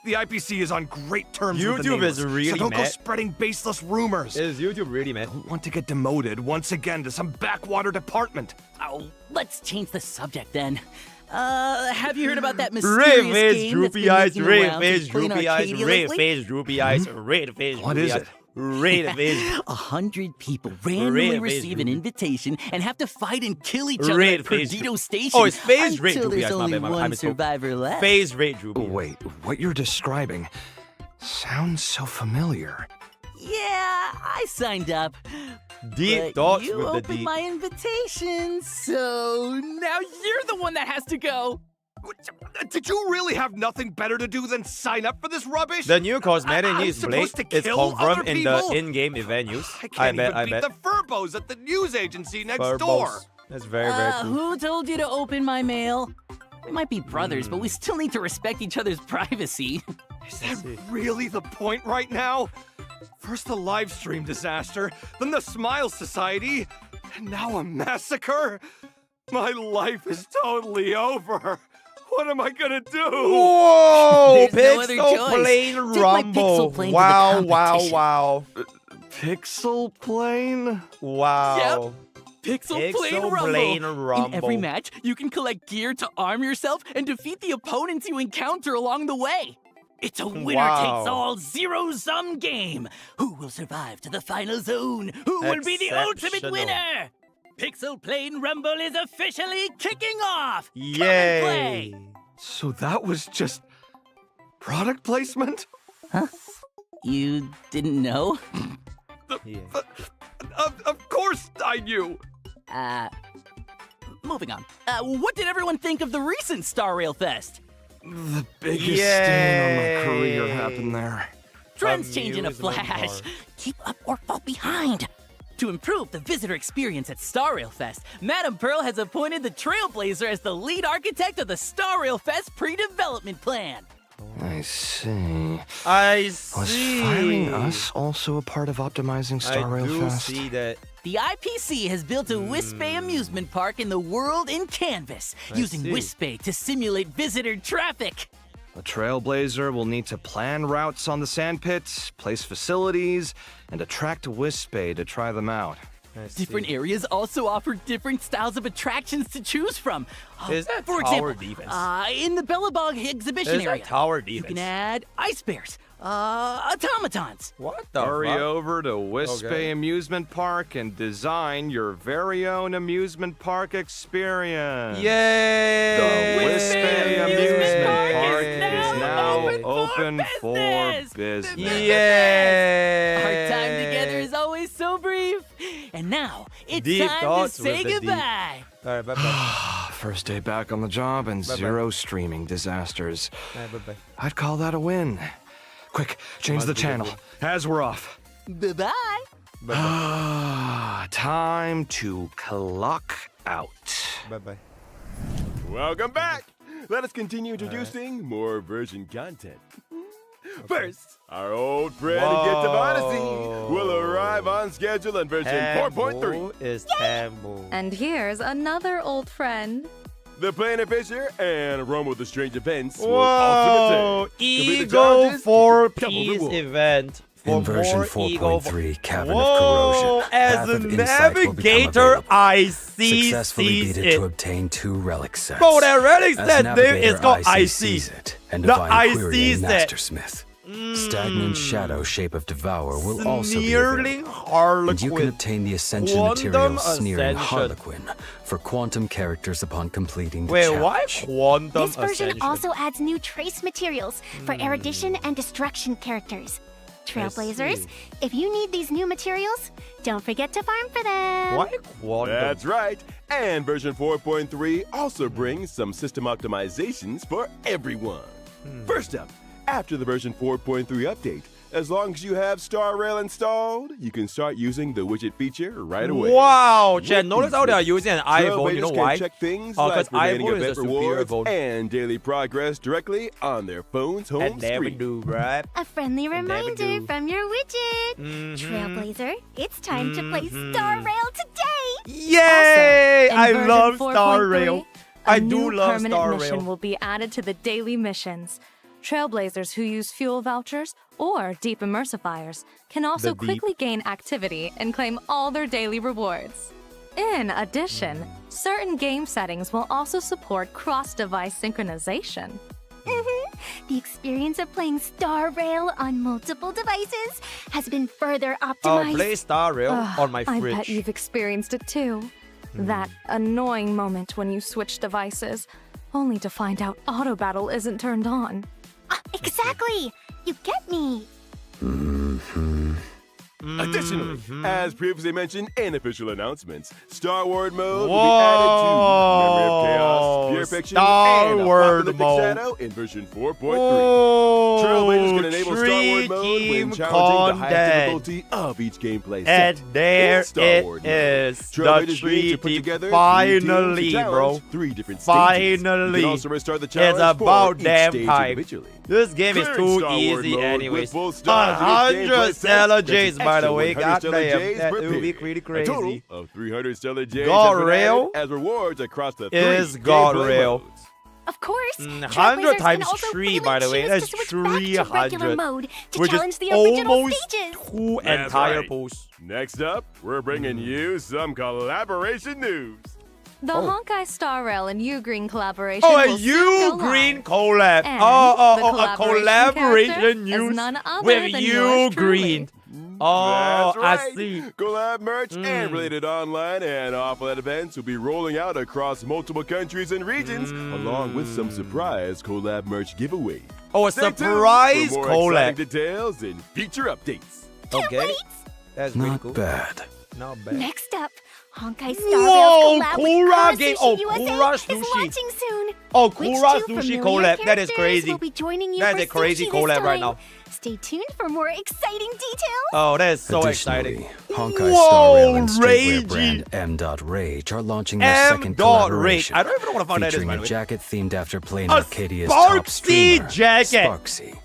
The IPC is on great terms with the YouTube Nameless, is really so don't go mad. spreading baseless rumors. Is YouTube really, man? Don't want to get demoted once again to some backwater department. Oh, let's change the subject then. Have you heard about that mysterious Red face, game that's been droopy eyes, making the red rounds face, in plain droopy eyes, Arcadia red lately? face, droopy eyes, red face, What droopy is eyes. it? Red face. 100 people randomly Red receive face, an invitation and have to fight and kill each other Red at face. Perdido Station Oh, it's phase red, until droopy there's eyes. My only bad, my bad. I one misspoke. survivor left. Phase red, droopy. Wait, what you're describing sounds so familiar. Yeah, I signed up. Deep but thoughts you with the opened deep. my invitation, so now you're the one that has to go. Did you really have nothing better to do than sign up for this rubbish? The new cosmetic I'm needs supposed Blade to is kill confirmed other in the people? in-game event news. I can't bet. even beat the Furbos at the news agency next Furbos. door. That's very, very true. Who told you to open my mail? We might be brothers, but we still need to respect each other's privacy. Is that really the point right now? First the live stream disaster, then the Smile Society, and now a massacre? My life is totally over. What am I gonna do? Whoa! There's no other Pixel choice. Plane Take my Rumble. Pixel Plane to the Wow, wow, competition. wow. Pixel Plane? Wow. Pixel Plane Rumble. In every match, you can collect gear to arm yourself and defeat the opponents you encounter along the way. It's a winner-takes-all zero-sum game. Who will survive to the final zone? Who will be the ultimate Exceptional. winner? Pixel Plane Rumble is officially kicking off. Come and Yay. play. So that was just product placement? You didn't know? Of course I knew. Moving on. What did everyone think of the recent Star Rail Fest? The biggest stain on my career happened there. Trends change in a Amusement flash. park. Keep up or fall behind. To improve the visitor experience at Star Rail Fest, Madame Pearl has appointed the Trailblazer as the lead architect of the Star Rail Fest pre-development plan. I see. I Was see. firing us also a part of optimizing Star I Rail do Fest? see that. The IPC has built a Wispay amusement park in the world in Canvas, using see. Wispay to simulate visitor traffic. The Trailblazer will need to plan routes on the sandpits, place facilities, and attract Wispay to try them out. I see. Different areas also offer different styles of attractions to choose from. Is that For tower example, defense? in the Bellabog exhibition Is that area, tower you can defense? add ice bears, automatons. What the Hurry fuck? over to Wispay Okay. Amusement Park and design your very own amusement park experience. Yay! The Wispay Amusement Park is is now now open for business. business. Yay! Our time together is always so brief. And now, it's Deep time to thoughts say with the deep. goodbye. Alright, bye-bye. First day back on the job and Bye-bye. zero streaming disasters. Alright, bye-bye. I'd call that a win. Quick, change the channel, as we're off. Bye-bye. Bye-bye. Time to clock out. Bye-bye. Welcome back. Let us continue introducing more version content. First, our old friend and gift of Odyssey will arrive on schedule in version 4.3. is Tambo. And here's another old friend. The Planet Fisher and Rome with the Strange Events will also Whoa! return. Complete the Eagle challenges, 4-piece double reward. event. For In version more Eagle 4.3, Cavern Whoa! of Corrosion, As Path a of Insight will become navigator, available. I see Successfully sees beat it to it. obtain 2 relic sets. Bro, that relic As set there navigator, is called I I sees see. it, and The Divine I Query sees and it. Mastersmith. Stagnant Shadow, Shape of Devour will also be Sneering available. And you can Harlequin. obtain the Ascension Quantum material Sneering Ascension. Harlequin for quantum characters upon completing the Wait, challenge. why Quantum This version Ascension? also adds new trace materials for erudition and destruction characters. Trailblazers, if you need these new materials, don't forget to farm for them. That's right. And version 4.3 also brings some system optimizations for everyone. First up, after the version 4.3 update, as long as you have Star Rail installed, you can start using the widget feature right away. Wow, Jen, notice how they are using an iPhone. You know why? Check things Because like iPhone is a superior phone. and daily progress directly on their phone's home screen. Do, right? A friendly reminder from your widget. Trailblazer, it's time to play Star Rail today. Yay! Also, I in love version Star 4.3, Rail. a I do new love permanent Star mission Rail. will be added to the daily missions. Trailblazers who use fuel vouchers or deep immersifiers can also quickly gain activity and claim all their daily rewards. In addition, certain game settings will also support cross-device synchronization. The experience of playing Star Rail on multiple devices has been further Oh, optimized. play Star Rail on my I fridge. bet you've experienced it too. That annoying moment when you switch devices, only to find out auto battle isn't turned on. Exactly! You get me! Additionally, as previously mentioned in official announcements, Star Wars mode will be added to Memory of Chaos, Pure Fiction, Star and Wars Apocalyptic mode. Shadow in version 4.3. Oh, Trailblazers can enable Star Wars mode when team challenging the highest content. difficulty of each gameplay And set. there In Star it Wars mode, is. The Trailblazers need tree to put team. together 3 Finally, teams to bro. challenge 3 different stages. You Finally. can also restart the challenge It's about for each damn stage time. individually. This game is Clearing too Star Wars easy mode anyways. with full stars in its gameplay 100 sets stellar gets J's, an by the extra way. 100 God stellar damn, J's that per would be pig. pretty A total crazy. of 300 stellar J's God has been rail added as rewards across the 3 is God gameplay rail. modes. Of course, 100 Trailblazers times can also 3, freely by the way. choose That's to switch back to regular 300. mode to Which challenge is the original almost stages. 2 That's entire right. posts. Next up, we're bringing you some collaboration news. The Honkai Star Rail and U-Green collaboration Oh, will a soon go U-Green live. collab. And A the collaboration character news is none other with than yours U-Green. truly. Oh, That's right. I see. Collab merch and related online and offline events will be rolling out across multiple countries and regions, along with some surprise collab merch giveaways. Oh, a Stay tuned surprise for more exciting collab. details and feature updates. Okay. That's pretty Not cool. bad. Not bad. Next up, Honkai Star Whoa, Rail's collab Kura with game. Sushi Oh, USA Kura is Sushi. launching soon. Oh, Which Kura 2 Sushi familiar collab. That is characters crazy. will be joining you That's for a crazy sushi this collab right time? now. Stay tuned for more exciting details. Oh, that is so Additionally, exciting. Honkai Whoa, Star Rail and streetwear Ragey. brand M.Rage are launching their second M.Rage. collaboration. I don't even know what the fuck that is, featuring by a the way. jacket themed after playing A Arcadia's top Sparksy streamer, jacket. Sparksy.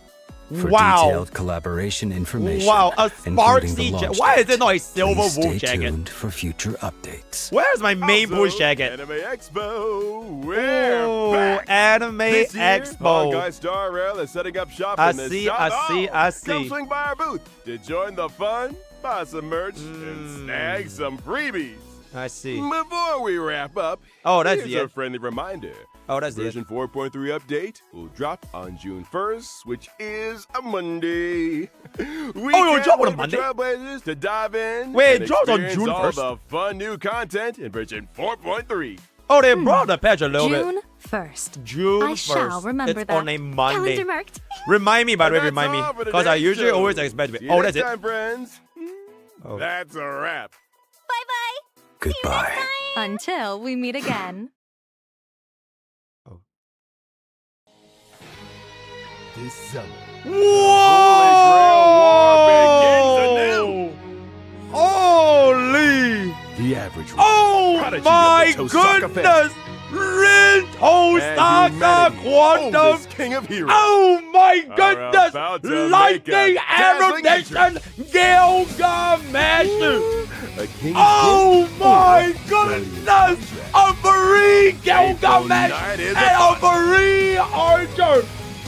For Wow. detailed collaboration information, Wow, a including Sparksy the launch jacket. Why is it not a silver please wool stay jacket? tuned for future updates. Where's my main Also, push jacket? Anime Expo, we're Oh, back. Anime This year, Expo. Honkai Star Rail is setting up shop I in the see, shop. I see, Oh, I see. Come swing by our booth to join the fun, buy some merch, and snag some freebies. I see. Before we wrap up, Oh, that's here's the a end. friendly reminder. Oh, that's the Version 4.3 update will drop on June 1st, which is a Monday. We it'll drop on a wait for Monday? Trailblazers to dive in. Wait, and it drops on experience June all 1st? the fun new content in version 4.3 Oh, they brought the patch a little June bit. 1st. June I 1st. shall remember it's that. on a Monday. Calendar marked. Remind me, by the way, And remind me. that's all for Because I today's usually show. always expect it. See you Oh, next that's it. time, friends. Oh. That's a wrap. Bye-bye. Goodbye. Until we meet again. This summer, Whoa! Holy! the average Oh prodigy my of the Tosaka goodness! Rin Tosaka humanity, Quantum! oldest king of heroes. Oh my are goodness! about to make Lightning a dazzling Erudition Gilgamesh! A king's Oh gift my over goodness! A free Gilgamesh night is and a free Archer!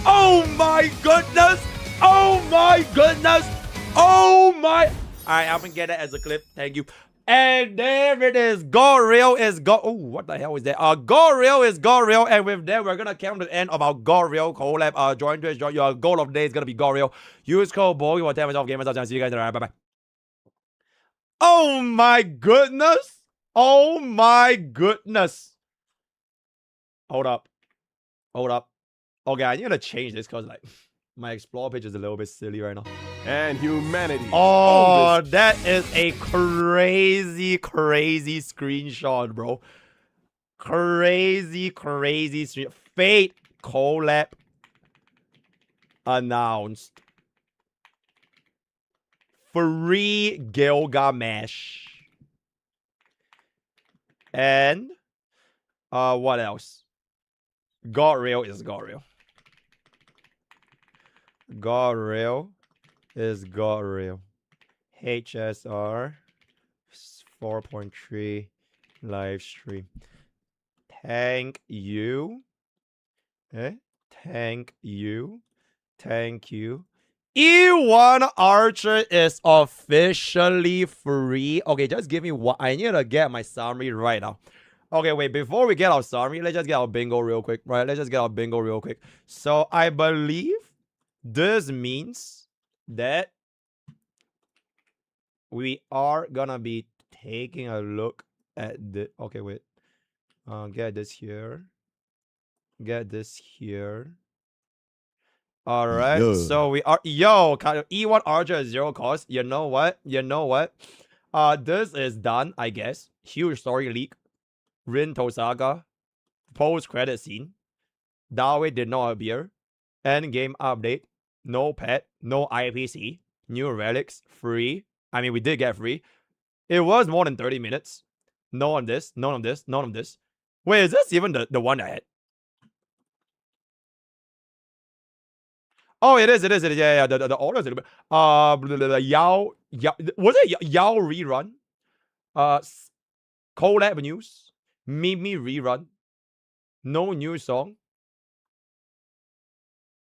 Oh my goodness! Oh my goodness! Oh my! Alright, I'm gonna get it as a clip. Thank you. And there it is. Goril is go. Oh, what the hell is that? Goril is Goril. And with that, we're gonna count the end of our Goril collab. Join Twitch. Your goal of the day is gonna be Goril. Use code BOY for 10% off gamers. I'll see you guys later. Bye bye. Oh my goodness! Oh my goodness! Hold up. Hold up. Okay, I need to change this because like my explore page is a little bit silly right now. and humanity's Oh, oldest. that is a crazy screenshot, bro. Crazy Fate collab announced. Free Gilgamesh. And what else? God Rail is God Rail. God Rail is God Rail. HSR 4.3 live stream. Thank you. Thank you. Thank you. E1 Archer is officially free. Okay, just give me what I need to get my summary right now. Okay, wait, before we get our summary, let's just get our bingo real quick, right? Let's just get our bingo real quick. So I believe this means that we are gonna be taking a look at the okay, wait. Get this here. Get this here. All right. Yeah. So we are E1 Archer is 0 cost. You know what? This is done, I guess. Huge story leak. Rin Tosaka. Post-credit scene. Dawe did not appear. End game update. No pet. No IPC. New relics. Free. I mean, we did get free. It was more than 30 minutes. None of this. None of this. None of this. Wait, is this even the one I had? Oh, it is. Yeah. The order is a little bit. Yao. Was it Yao rerun? Collab news. Mimi rerun. No new song.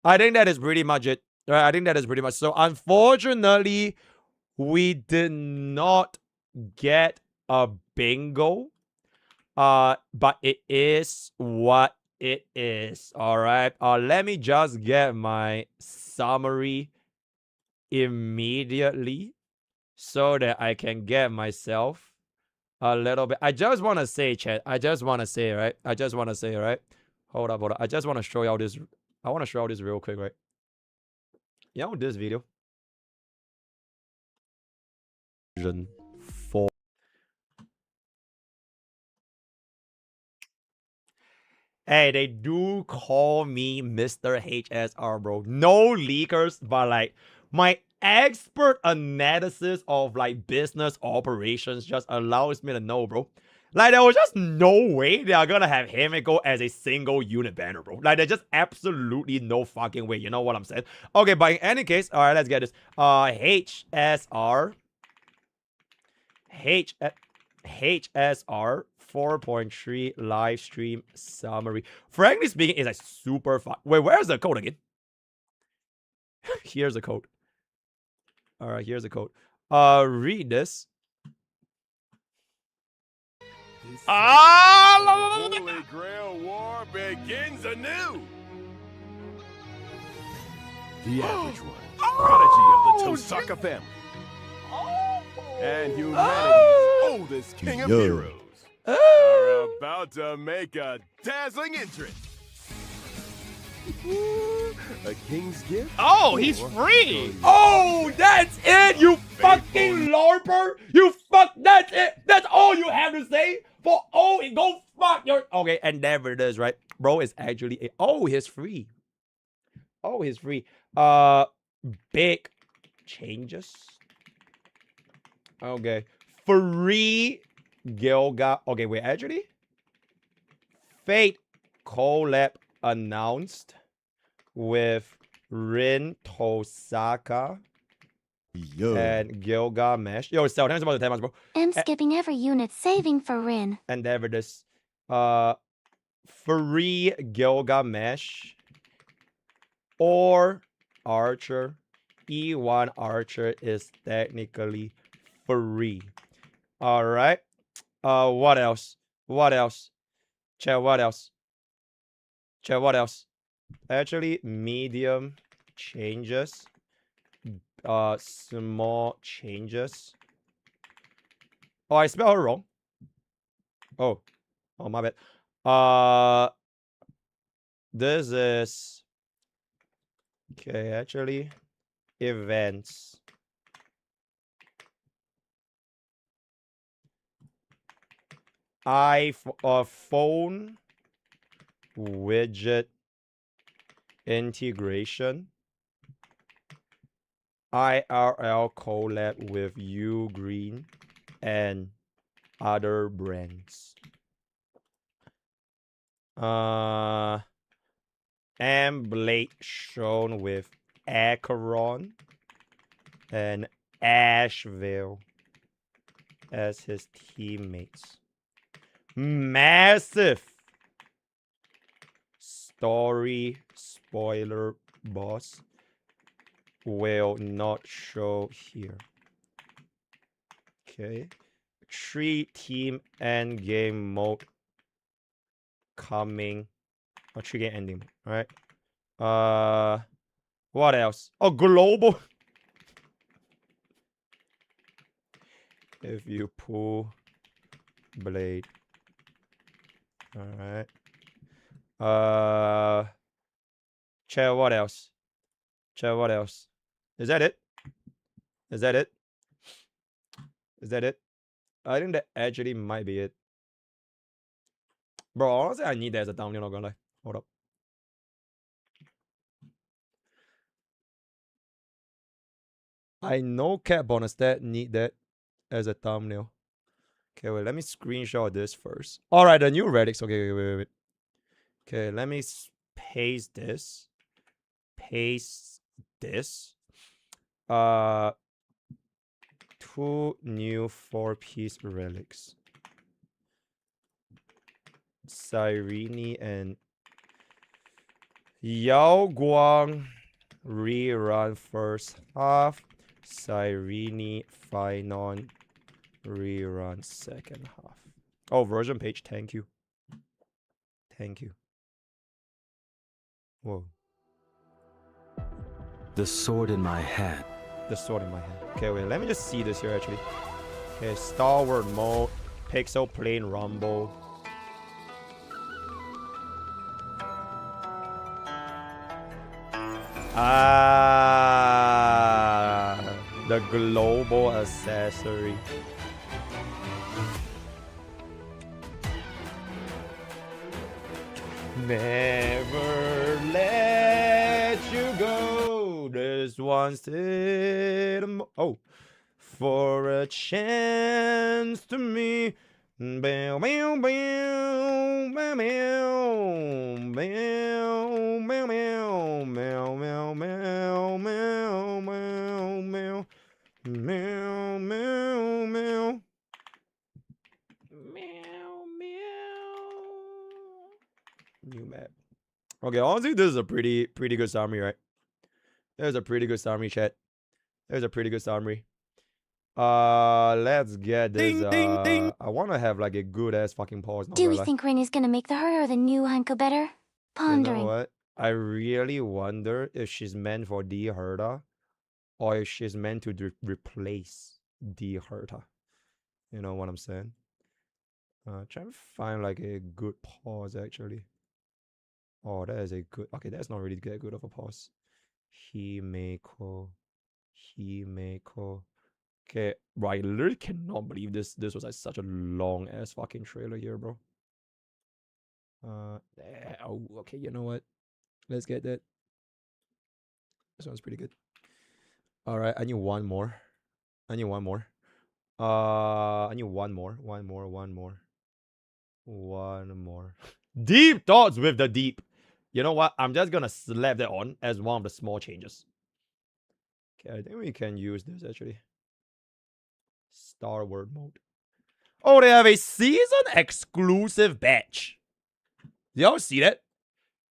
I think that is pretty much it. Right, I think that is pretty much. So unfortunately, we did not get a bingo. But it is what it is. All right. Let me just get my summary immediately so that I can get myself a little bit. I just want to say, chat. I just want to say, right? Hold up. I just want to show y'all this. I want to show y'all this real quick, right? You know this video. 4. Hey, they do call me Mr. HSR, bro. No leakers, but like my expert analysis of like business operations just allows me to know, bro. Like there was just no way they are gonna have Himiko as a single unit banner, bro. Like there's just absolutely no fucking way. You know what I'm saying? Okay, but in any case, all right, let's get this. HSR 4.3 live stream summary. Frankly speaking, it's like super fun. Wait, where's the code again? Here's the code. All right, here's the code. Read this. Holy Grail War begins anew. The average one, prodigy of the Tosaka family, and humanity's oldest king of heroes, are about to make a dazzling entrance. A king's gift? Oh, he's free! Oh, that's it, you fucking LARPer! That's it! That's all you have to say? Go fuck your... Okay, and there it is, right? Bro is actually... he's free. Oh, he's free. Big changes. Okay. Free Gilga... Okay, wait, actually? Fate collab announced with Rin Tosaka and Gilgamesh. Yo, Stel, tell me about the 10 months, bro. I'm skipping every unit saving for Rin. And there it is. Free Gilgamesh or Archer. E1 Archer is technically free. Alright. What else? Chat, what else? Actually, medium changes. Small changes. Oh, I spelled her wrong. Oh, my bad. This is... Okay, actually... events. Phone widget integration. IRL collab with Ugreen and other brands. Mblade shown with Acheron and Asheville as his teammates. Massive story spoiler boss will not show here. Okay. 3-team endgame mode coming. Oh, 3-game ending. Alright. What else? Oh, global. If you pull blade. Alright. Chat, what else? Chat, what else? Is that it? Is that it? Is that it? I think that actually might be it. Bro, honestly, I need that as a thumbnail, not gonna lie. Hold up. I know Cat Bonus that need that as a thumbnail. Okay, wait, let me screenshot this first. Alright, the new relics. Okay, wait. Okay, let me paste this. Paste this. 2 new 4-piece relics. Cyrene and Yao Guang rerun first half. Cyrene Finon rerun second half. Oh, version page. Thank you. Thank you. Whoa. The sword in my hand. The sword in my hand. Okay, wait. Let me just see this here actually. Okay, Star Wars mode. Pixel Plane Rumble. The global accessory. Never let you go. This one's oh, for a chance to me. Bow, bow, bow, bow, bow, bow, bow, bow, bow, bow, bow, bow, bow, bow, meow, meow, meow. Meow, meow. New map. Okay, honestly, this is a pretty good summary, right? There's a pretty good summary, chat. There's a pretty good summary. Let's get this. I want to have like a good ass fucking pause. Do we think Rainey's gonna make the her or the new Hanko better? Pondering. You know what? I really wonder if she's meant for D Herta or if she's meant to replace D Herta. You know what I'm saying? Trying to find like a good pause actually. Oh, that is a good. Okay, that's not really that good of a pause. Himeko. Okay, bro, I literally cannot believe this was like such a long ass fucking trailer here, bro. Oh, okay, you know what? Let's get that. This one's pretty good. Alright, I need one more. I need one more. One more. Deep thoughts with the deep. You know what? I'm just gonna slap that on as one of the small changes. Okay, I think we can use this actually. Star Wars mode. Oh, they have a season exclusive badge. Y'all see that?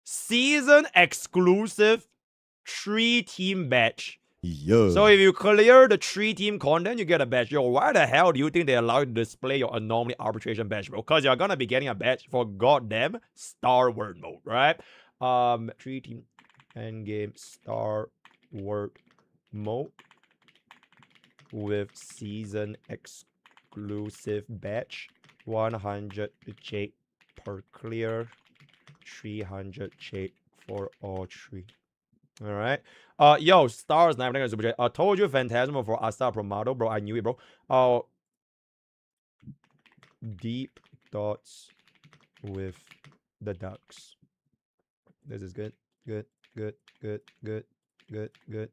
Season exclusive 3-team badge. Yeah. So if you clear the 3-team content, you get a badge. Yo, why the hell do you think they allow you to display your anomaly arbitration badge, bro? Because you're gonna be getting a badge for goddamn Star Wars mode, right? 3-team endgame Star Wars mode with season exclusive badge. 100 jade per clear. 300 jade for all 3. All right. Yo, Stars 9 super chat. I told you Phantasma for Asa Promado, bro. I knew it, bro. Deep thoughts with the ducks. This is good. Good. Good. Good. Good. Good. Good.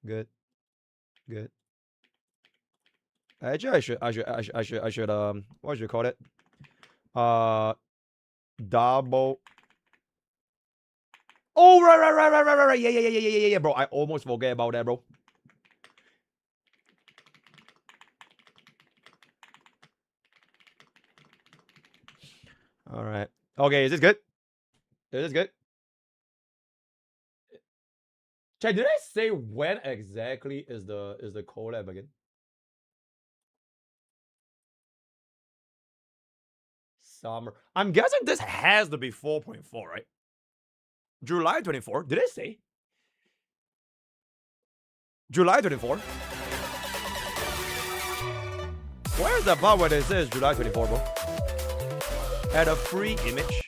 Good. Good. Actually, I should what should you call it? Double. Oh, right. Yeah, bro. I almost forget about that, bro. All right. Okay, is this good? Is this good? Chat, did I say when exactly is the collab again? Summer. I'm guessing this has to be 4.4, right? July 24. Did I say? July 24. Where's the part where it says July 24, bro? Add a free image.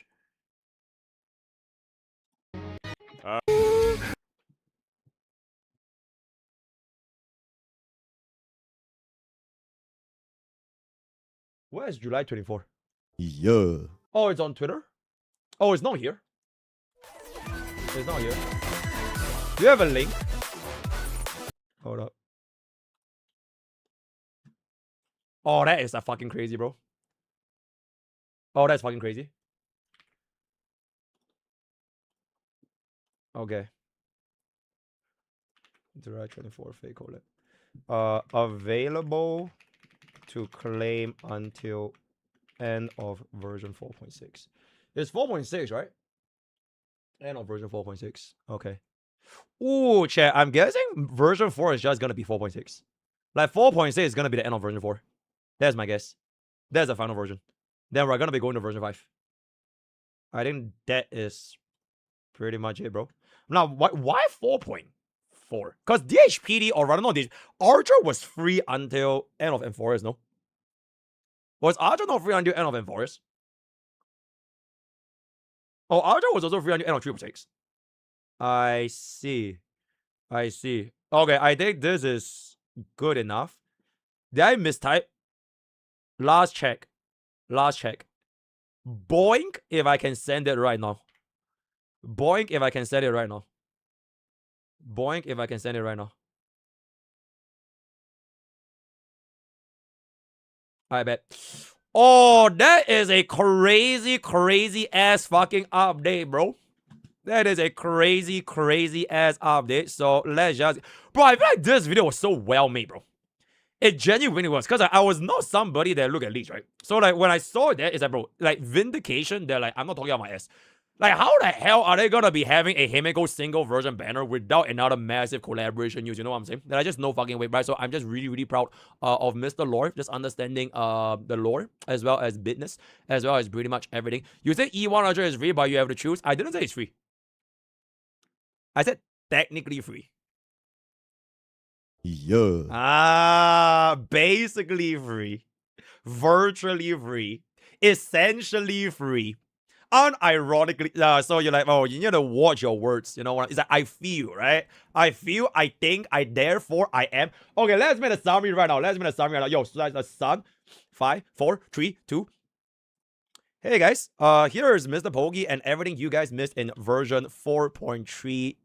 Where's July 24? Yeah. Oh, it's on Twitter? Oh, it's not here. It's not here. Do you have a link? Hold up. Oh, that is fucking crazy, bro. Oh, that's fucking crazy. Okay. July 24 fake collab. Available to claim until end of version 4.6. It's 4.6, right? End of version 4.6. Okay. Ooh, chat. I'm guessing version 4 is just gonna be 4.6. Like 4.6 is gonna be the end of version 4. That's my guess. That's the final version. Then we're gonna be going to version 5. I think that is pretty much it, bro. Now, why 4.4? Because DHPD, or rather, no, Archer was free until end of M4S, no? Was Archer not free until end of M4S? Oh, Archer was also free until end of 3.6. I see. Okay, I think this is good enough. Did I mistype? Last check. Boink if I can send it right now. Boink if I can send it right now. I bet. Oh, that is a crazy ass fucking update, bro. That is a crazy ass update. So let's just... Bro, I feel like this video was so well made, bro. It genuinely was. Because I was not somebody that look at leaks, right? So like when I saw that, it's like, bro, like Vindication, they're like, I'm not talking about my ass. Like, how the hell are they gonna be having a Himeko single version banner without another massive collaboration news? You know what I'm saying? That I just no fucking way, right? So I'm just really proud of Mr. Lore, just understanding the lore as well as business, as well as pretty much everything. You say E100 is free, but you have to choose. I didn't say it's free. I said technically free. Yeah. Basically free. Virtually free. Essentially free. Unironically, so you're like, oh, you need to watch your words. You know what? It's like, I feel, right? I feel, I think, I therefore, I am. Okay, let's make a summary right now. Yo, so that's the sun. 5, 4, 3, 2. Hey guys, here is MrPokke and everything you guys missed in version 4.3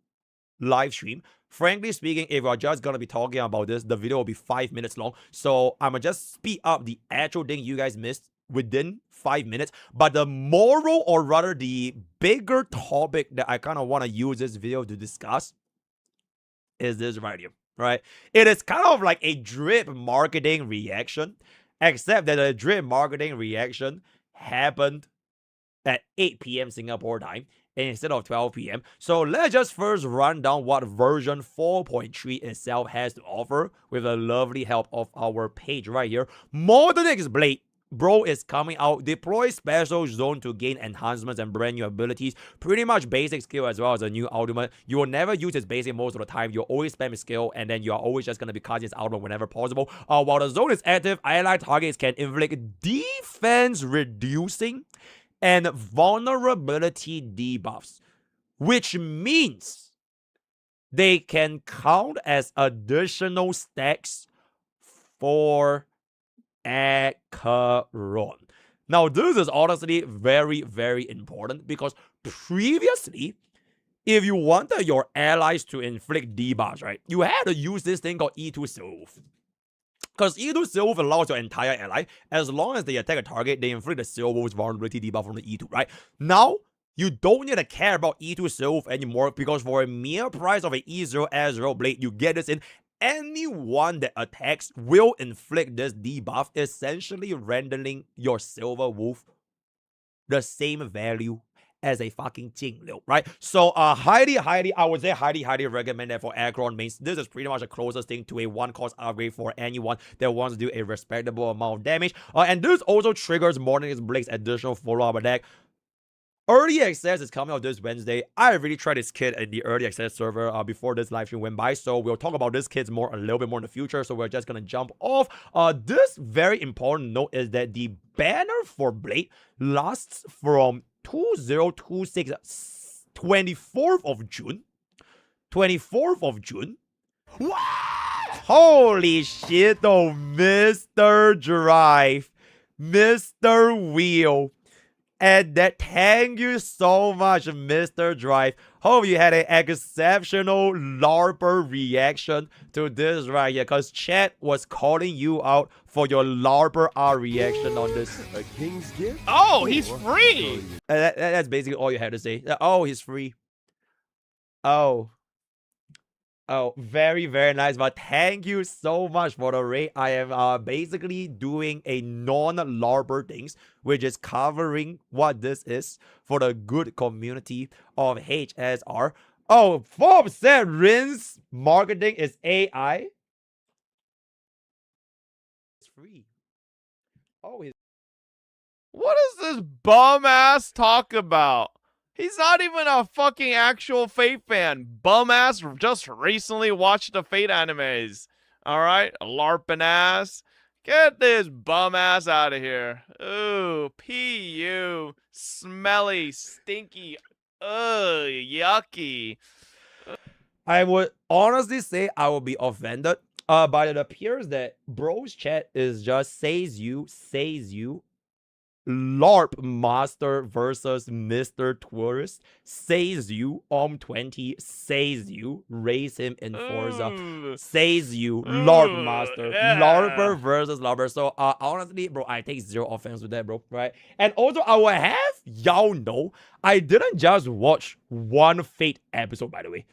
live stream. Frankly speaking, if we're just gonna be talking about this, the video will be 5 minutes long. So I'm gonna just speed up the actual thing you guys missed within 5 minutes. But the moral, or rather the bigger topic that I kind of want to use this video to discuss is this right here, right? It is kind of like a drip marketing reaction, except that the drip marketing reaction happened at 8 p.m. Singapore time instead of 12 p.m. So let's just first run down what version 4.3 itself has to offer with the lovely help of our page right here. Modern Mblade, bro, is coming out. Deploy special zone to gain enhancements and brand new abilities. Pretty much basic skill as well as a new ultimate. You will never use its basic most of the time. You'll always spam his skill, and then you are always just going to be casting his ultimate whenever possible. While the zone is active, allied targets can inflict defense reducing and vulnerability debuffs. which means they can count as additional stacks for Acheron. Now, this is honestly very, very important because previously, if you wanted your allies to inflict debuffs, right, you had to use this thing called E2 Silph. Because E2 Silph allows your entire ally, as long as they attack a target, they inflict the Silph's vulnerability debuff from the E2, right? Now, you don't need to care about E2 Silph anymore because for a mere price of an E0 Azrael Blade, you get this in. Anyone that attacks will inflict this debuff, essentially rendering your Silver Wolf the same value as a fucking Jingliu, right? So, highly, I would say highly recommend that for Acheron mains. This is pretty much the closest thing to a one-cost upgrade for anyone that wants to do a respectable amount of damage. And this also triggers Morning Blake's additional follow-up attack. Early access is coming out this Wednesday. I really tried this kit in the early access server before this live stream went by, so we'll talk about this kit a little bit more in the future, so we're just gonna jump off. This very important note is that the banner for Blade lasts from 2026, 24th of June. 24th of June. What? Holy shit, though, Mr. Drive, Mr. Wheel. And that, thank you so much, Mr. Drive. Hope you had an exceptional LARPer reaction to this right here, because chat was calling you out for your LARPer R reaction on this. A king's gift? Oh, he's free! That's basically all you had to say. Oh, he's free. Oh, very, very nice. But thank you so much for the raid. I am basically doing a non-LARPer things, which is covering what this is for the good community of HSR. Oh, 4% Rin's marketing is AI. It's free. Oh, what is this bum ass talk about? He's not even a fucking actual Fate fan. Bum ass just recently watched the Fate animes. Alright? LARPing ass. Get this bum ass out of here. Ooh, PU. Smelly, stinky. Ugh, yucky. I would honestly say I would be offended. But it appears that bro's chat is just says you, LARP Master versus Mr. Tourist, says you, 20, says you, raise him in Forza, says you, LARP Master, yeah. LARPer versus LARPer. So, honestly, bro, I take zero offense with that, bro, right? And also, I will have y'all know, I didn't just watch one Fate episode, by the way,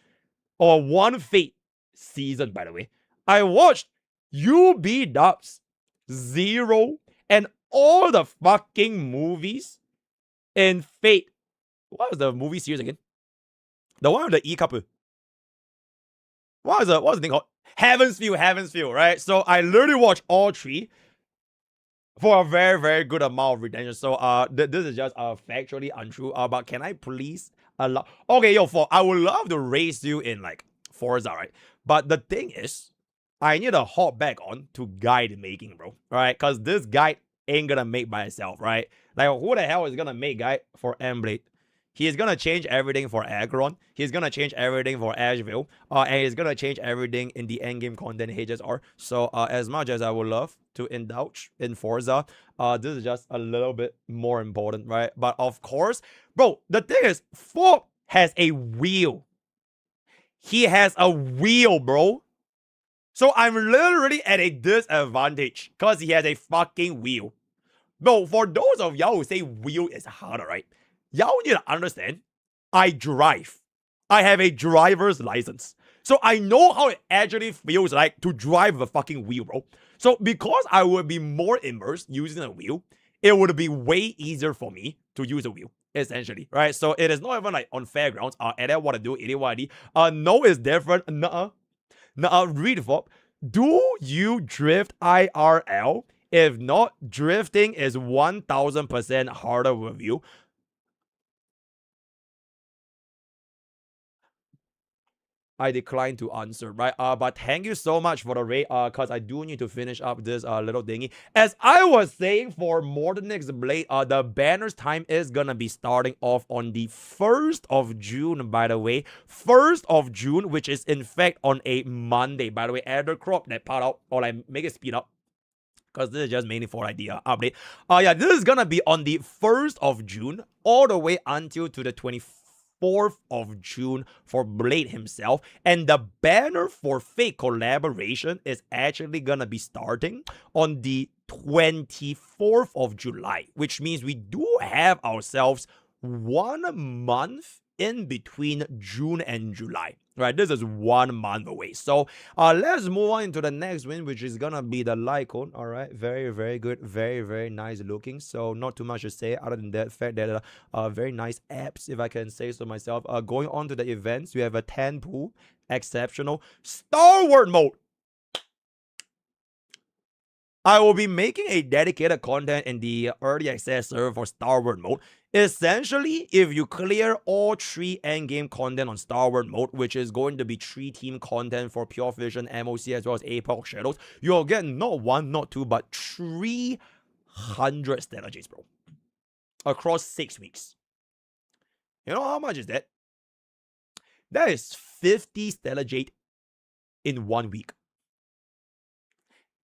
or one Fate season, by the way. I watched UB Dubs, Zero, and all the fucking movies in Fate. What was the movie series again? The one with the E couple. What was the thing called? Heaven's Feel, right? So I literally watched all three for a very, very good amount of retention. So this is just factually untrue. But can I please allow? Okay, I would love to raise you in like Forza, right? But the thing is, I need to hop back on to guide making, bro. Right? Because this guide ain't gonna make by itself, right? Like, who the hell is gonna make guide for Mblade? He's gonna change everything for Acheron. He's gonna change everything for Asheville. And he's gonna change everything in the endgame content HSR. So, as much as I would love to indulge in Forza, this is just a little bit more important, right? But of course, bro, the thing is, Fob has a wheel. He has a wheel, bro. So I'm literally at a disadvantage because he has a fucking wheel. Bro, for those of y'all who say wheel is harder, right? Y'all need to understand, I drive. I have a driver's license. So I know how it actually feels like to drive a fucking wheel, bro. So because I would be more immersed using a wheel, it would be way easier for me to use a wheel, essentially, right? So it is not even like on fairgrounds. And I want to do it, what I do. No, it's different. Now, read Fob. Do you drift IRL? If not, drifting is 1000% harder with you. I decline to answer, right? But thank you so much for the raid, cause I do need to finish up this little thingy. As I was saying, for Mordenix Blade, the banner's time is gonna be starting off on the 1st of June, by the way. 1st of June, which is in fact on a Monday, by the way. Either crop that part out or like make it speed up, because this is just mainly for idea update. Yeah, this is gonna be on the 1st of June all the way until to the 24th of June for Blade himself. And the banner for Fate collaboration is actually gonna be starting on the 24th of July, which means we do have ourselves 1 month in between June and July. Right, this is 1 month away. So let's move on to the next win, which is gonna be the Lycone. All right, very, very good, very, very nice looking. So not too much to say other than that fact that very nice apps, if I can say so myself. Going on to the events, we have a 10 pool, exceptional Star Wars mode. I will be making a dedicated content in the early access server for Star Wars mode. Essentially, if you clear all 3 endgame content on Star Wars mode, which is going to be 3 team content for Pure Vision, MOC, as well as Apex Shadows, you'll get not 1, not 2, but 300 stellar Jades, bro. Across 6 weeks. You know how much is that? That is 50 stellar Jade in 1 week.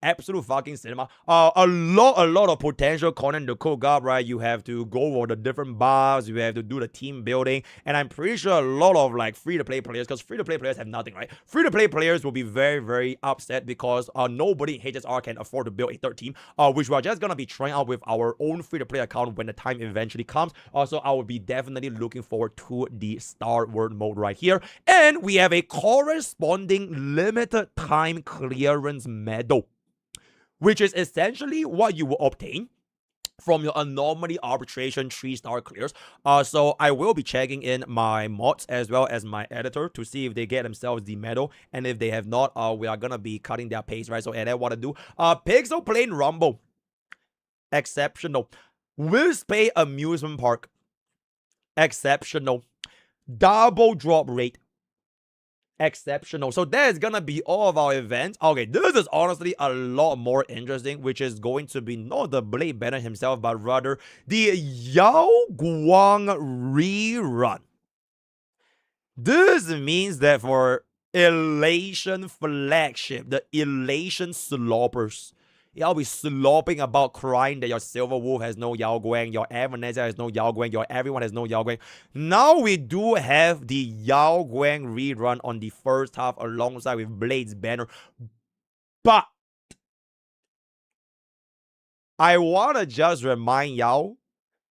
Absolute fucking cinema. A lot of potential content to cook up, right? You have to go over the different buffs, you have to do the team building, and I'm pretty sure a lot of like free-to-play players, because free-to-play players have nothing, right? Free-to-play players will be very, very upset because nobody in HSR can afford to build a 3rd team, which we're just gonna be trying out with our own free-to-play account when the time eventually comes. So I will be definitely looking forward to the Star Wars mode right here. And we have a corresponding limited time clearance medal, which is essentially what you will obtain from your anomaly arbitration 3-star clears. So I will be checking in my mods as well as my editor to see if they get themselves the medal, and if they have not, we are gonna be cutting their pace, right? So and then what to do? Pixel Plane Rumble, exceptional. Wisp-Pay Amusement Park, exceptional. Double drop rate, exceptional. So that is gonna be all of our events. Okay, this is honestly a lot more interesting, which is going to be not the Blade banner himself, but rather the Yao Guang rerun. This means that for Elation Flagship, the Elation Sloppers, y'all be slopping about crying that your Silver Wolf has no Yao Guang, your Evanescence has no Yao Guang, your everyone has no Yao Guang. Now we do have the Yao Guang rerun on the 1st half alongside with Blade's banner. But I want to just remind y'all,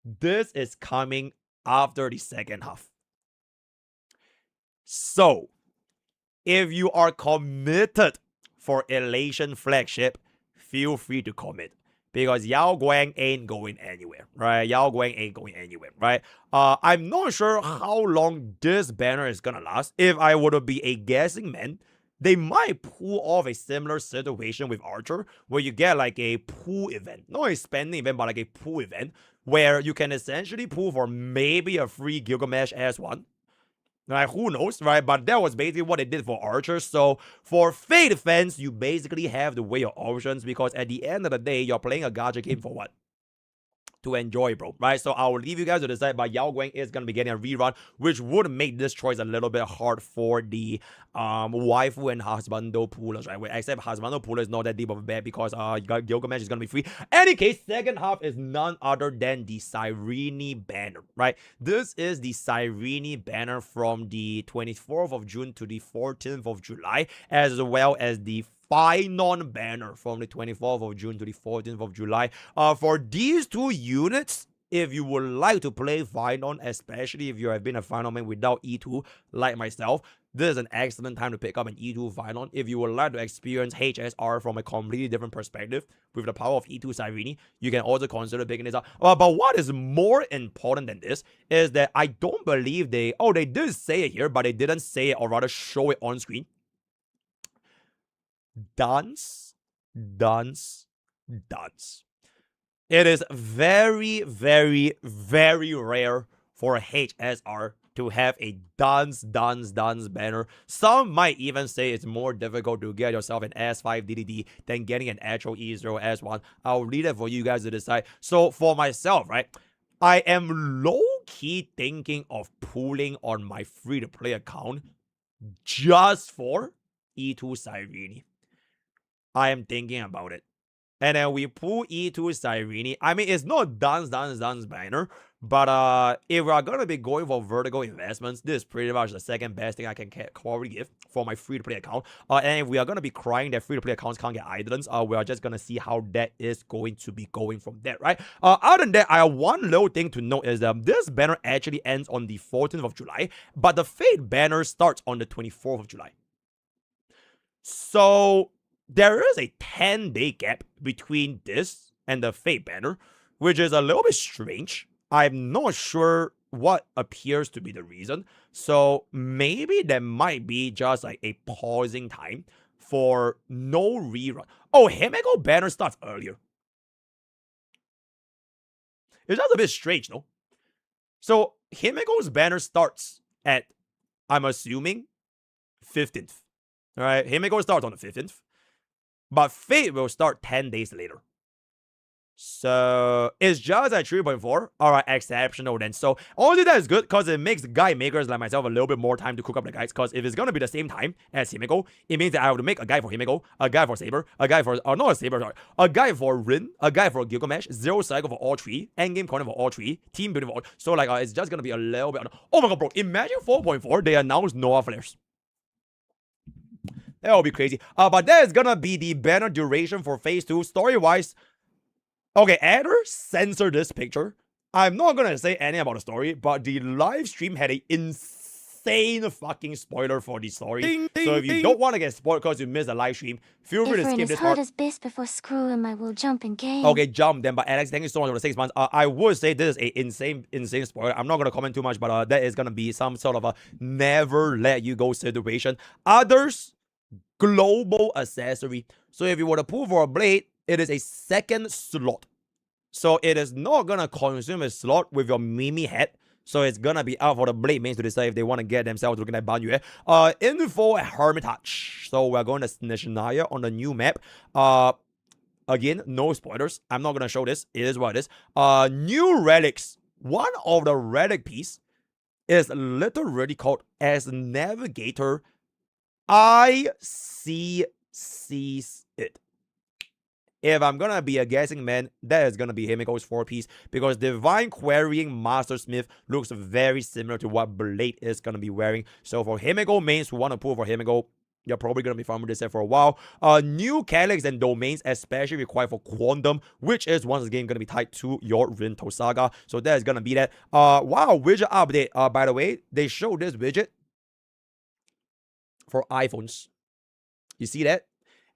this is coming after the 2nd half. So, if you are committed for Elation Flagship, feel free to commit, because Yao Guang ain't going anywhere, right? Yao Guang ain't going anywhere, right? I'm not sure how long this banner is gonna last. If I were to be a guessing man, they might pull off a similar situation with Archer, where you get like a pool event, not a spending event, but like a pool event, where you can essentially pull for maybe a free Gilgamesh S1. Right, who knows, right? But that was basically what they did for Archer. So for Fate defense, you basically have to weigh your options, because at the end of the day, you're playing a gacha game for what? To enjoy, bro, right? So I will leave you guys to decide, but Yao Guang is going to be getting a rerun, which would make this choice a little bit hard for the waifu and husbando poolers, right? Except husbando poolers is not that deep of a bet, because Gilgamesh is going to be free. Any case, 2nd half is none other than the Cyrene banner, right? This is the Cyrene banner from the 24th of June to the 14th of July, as well as the Phynon banner from the 24th of June to the 14th of July. For these 2 units, if you would like to play Phynon, especially if you have been a Phynon man without E2 like myself, this is an excellent time to pick up an E2 Phynon. If you would like to experience HSR from a completely different perspective with the power of E2 Cyrene, you can also consider picking this up. But what is more important than this is that I don't believe they did say it here, but they didn't say it, or rather show it on screen. Dance. It is very, very, very rare for HSR to have a dance banner. Some might even say it's more difficult to get yourself an S5 DDD than getting an actual E0 S1. I'll leave it for you guys to decide. So for myself, right, I am low-key thinking of pulling on my free-to-play account just for E2 Cyrene. I am thinking about it. And then we pull E2 Cyrene. I mean, it's not dance banner, but if we're gonna be going for vertical investments, this is pretty much the second best thing I can probably give for my free-to-play account. And if we are gonna be crying that free-to-play accounts can't get idlers, we are just gonna see how that is going to be going from there, right? Other than that, I have one little thing to note is this banner actually ends on the 14th of July, but the Fate banner starts on the 24th of July. So there is a 10-day gap between this and the Fate banner, which is a little bit strange. I'm not sure what appears to be the reason. So maybe there might be just like a pausing time for no rerun. Oh, Himeko banner starts earlier. It's just a bit strange, no? So Himeko's banner starts at, I'm assuming, 15th. All right, Himeko starts on the 15th. But Fate will start 10 days later. So it's just at 3.4. Alright, exceptional then. So honestly, that is good because it makes guide makers like myself a little bit more time to cook up the guides. Because if it's gonna be the same time as Himeko, it means that I have to make a guide for Himeko, a guide for Saber, a guide for not a Saber, sorry, a guide for Rin, a guide for Gilgamesh, zero cycle for all three, endgame corner for all three, team building for all. So like it's just gonna be a little bit. Oh my god, bro! Imagine 4.4. They announced Noah flares. That will be crazy. But that is gonna be the banner duration for phase 2. Story-wise, okay, Adder censored this picture. I'm not gonna say anything about the story, but the live stream had an insane fucking spoiler for the story. Ding, ding, so if you don't want to get spoiled because you missed the live stream, feel free to skip this part. As best before screw him, I will jump in game. Okay, jump then. But Alex, thank you so much for the 6 months. I would say this is a insane spoiler. I'm not gonna comment too much, but that is gonna be some sort of a never let you go situation. Others, global accessory. So if you were to pull for a blade, it is a second slot. So it is not gonna consume a slot with your Mimi head. So it's gonna be out for the blade mains to decide if they want to get themselves looking at Banyu. Info Hermitage. So we're going to Snezhnaya on the new map. Again, no spoilers. I'm not gonna show this. It is what it is. New relics. One of the relic piece is literally called as Navigator. I sees it. If I'm gonna be a guessing man, that is gonna be Himeko's 4-piece because Divine Quarrying Mastersmith looks very similar to what Mblade is gonna be wearing. So for Himeko mains who want to pull for Himeko, you're probably gonna be farming this set for a while. New Calyx and domains, especially required for Quantum, which is once again gonna be tied to your Rinto Saga. So that is gonna be that. Wow, widget update. By the way, they showed this widget for iPhones. You see that?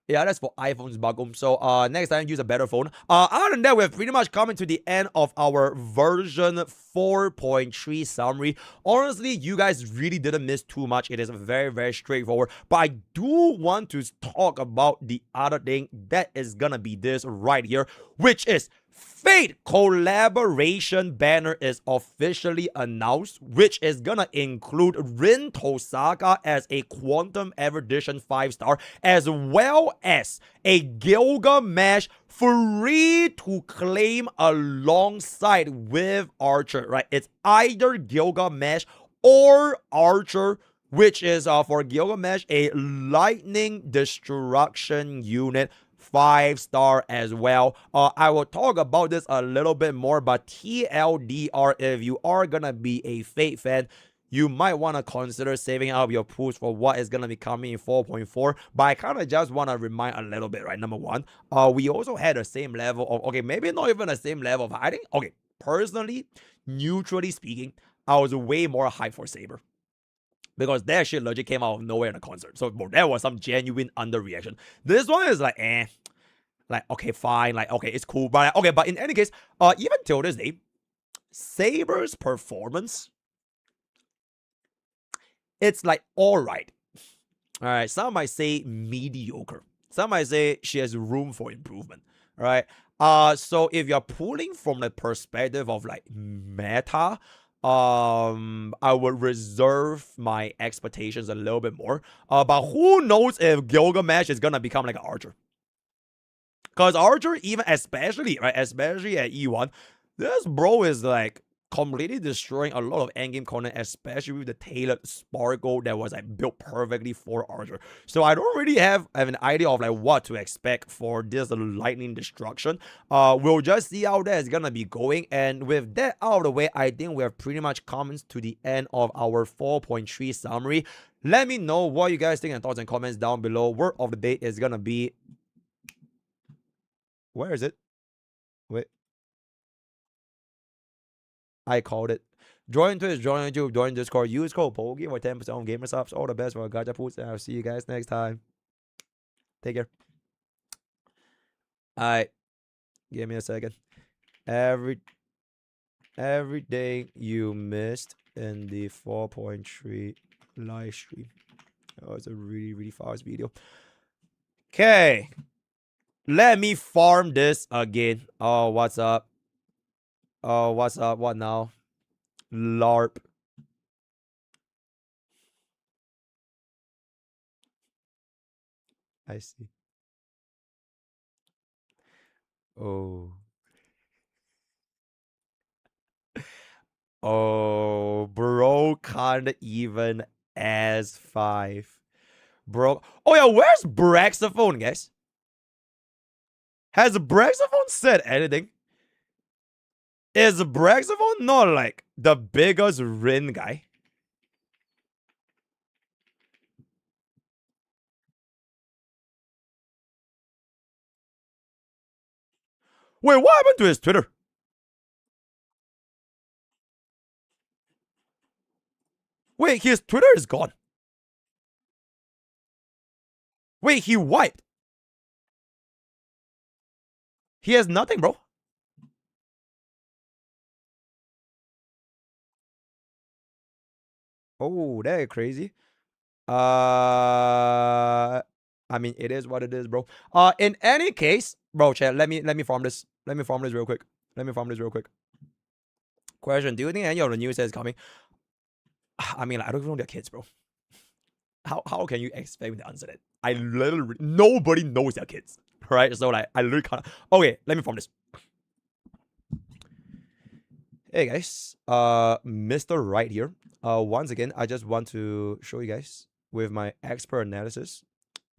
Yeah, that's for iPhones, Bagum. So next time, use a better phone. Other than that, we've pretty much coming to the end of our version 4.3 summary. Honestly, you guys really didn't miss too much. It is very, very straightforward. But I do want to talk about the other thing that is gonna be this right here, which is Fate collaboration banner is officially announced, which is gonna include Rinto Saga as a Quantum Erudition 5-star, as well as a Gilgamesh free to claim alongside with Archer, right? It's either Gilgamesh or Archer, which is for Gilgamesh a Lightning Destruction unit. 5-star as well. I will talk about this a little bit more, but TLDR, if you are gonna be a Fate fan, you might want to consider saving up your pools for what is gonna be coming in 4.4. But I kind of just want to remind a little bit, right? Number one, we also had the same level of, okay, maybe not even the same level of, I think, okay, personally, neutrally speaking, I was way more hyped for Saber. Because that shit legit came out of nowhere in a concert. So, bro, that was some genuine underreaction. This one is like, like, okay, fine. Like, okay, it's cool. But, okay, but in any case, even till this day, Saber's performance, it's like, alright. Alright, some might say mediocre. Some might say she has room for improvement. Alright. So, if you're pulling from the perspective of, like, meta, I would reserve my expectations a little bit more. But who knows if Gilgamesh is gonna become like an Archer? Because Archer, even especially at E1, this bro is like completely destroying a lot of endgame content, especially with the tailored sparkle that was like built perfectly for Archer. So I don't really have an idea of like what to expect for this lightning destruction. We'll just see how that is gonna be going. And with that out of the way, I think we have pretty much come to the end of our 4.3 summary. Let me know what you guys think and thoughts and comments down below. Word of the day is gonna be, where is it? Wait. I called it. Join Twitch, join YouTube, join Discord, use code Pokke for 10% on gamer subs. All the best for gacha pools, and I'll see you guys next time. Take care. Alright. Give me a second. Everything you missed in the 4.3 live stream. Oh, it's a really, really fast video. Okay. Let me farm this again. Oh, what's up? Oh, what's up? What now? LARP. I see. Oh. Oh, bro can't even S5. Bro. Oh, yeah, where's Braxophone, guys? Has Braxophone said anything? Is Braxophone not like the biggest Rin guy? Wait, what happened to his Twitter? Wait, his Twitter is gone. Wait, he wiped. He has nothing, bro. Oh, that is crazy. I mean, it is what it is, bro. In any case, bro, chat, let me farm this. Let me farm this real quick. Question: do you think any of the news is coming? I mean, like, I don't even know their kids, bro. How can you expect me to answer that? I literally, nobody knows their kids, right? So like, I literally can't. Okay, let me farm this. Hey guys, Mr. Right here. Once again, I just want to show you guys with my expert analysis,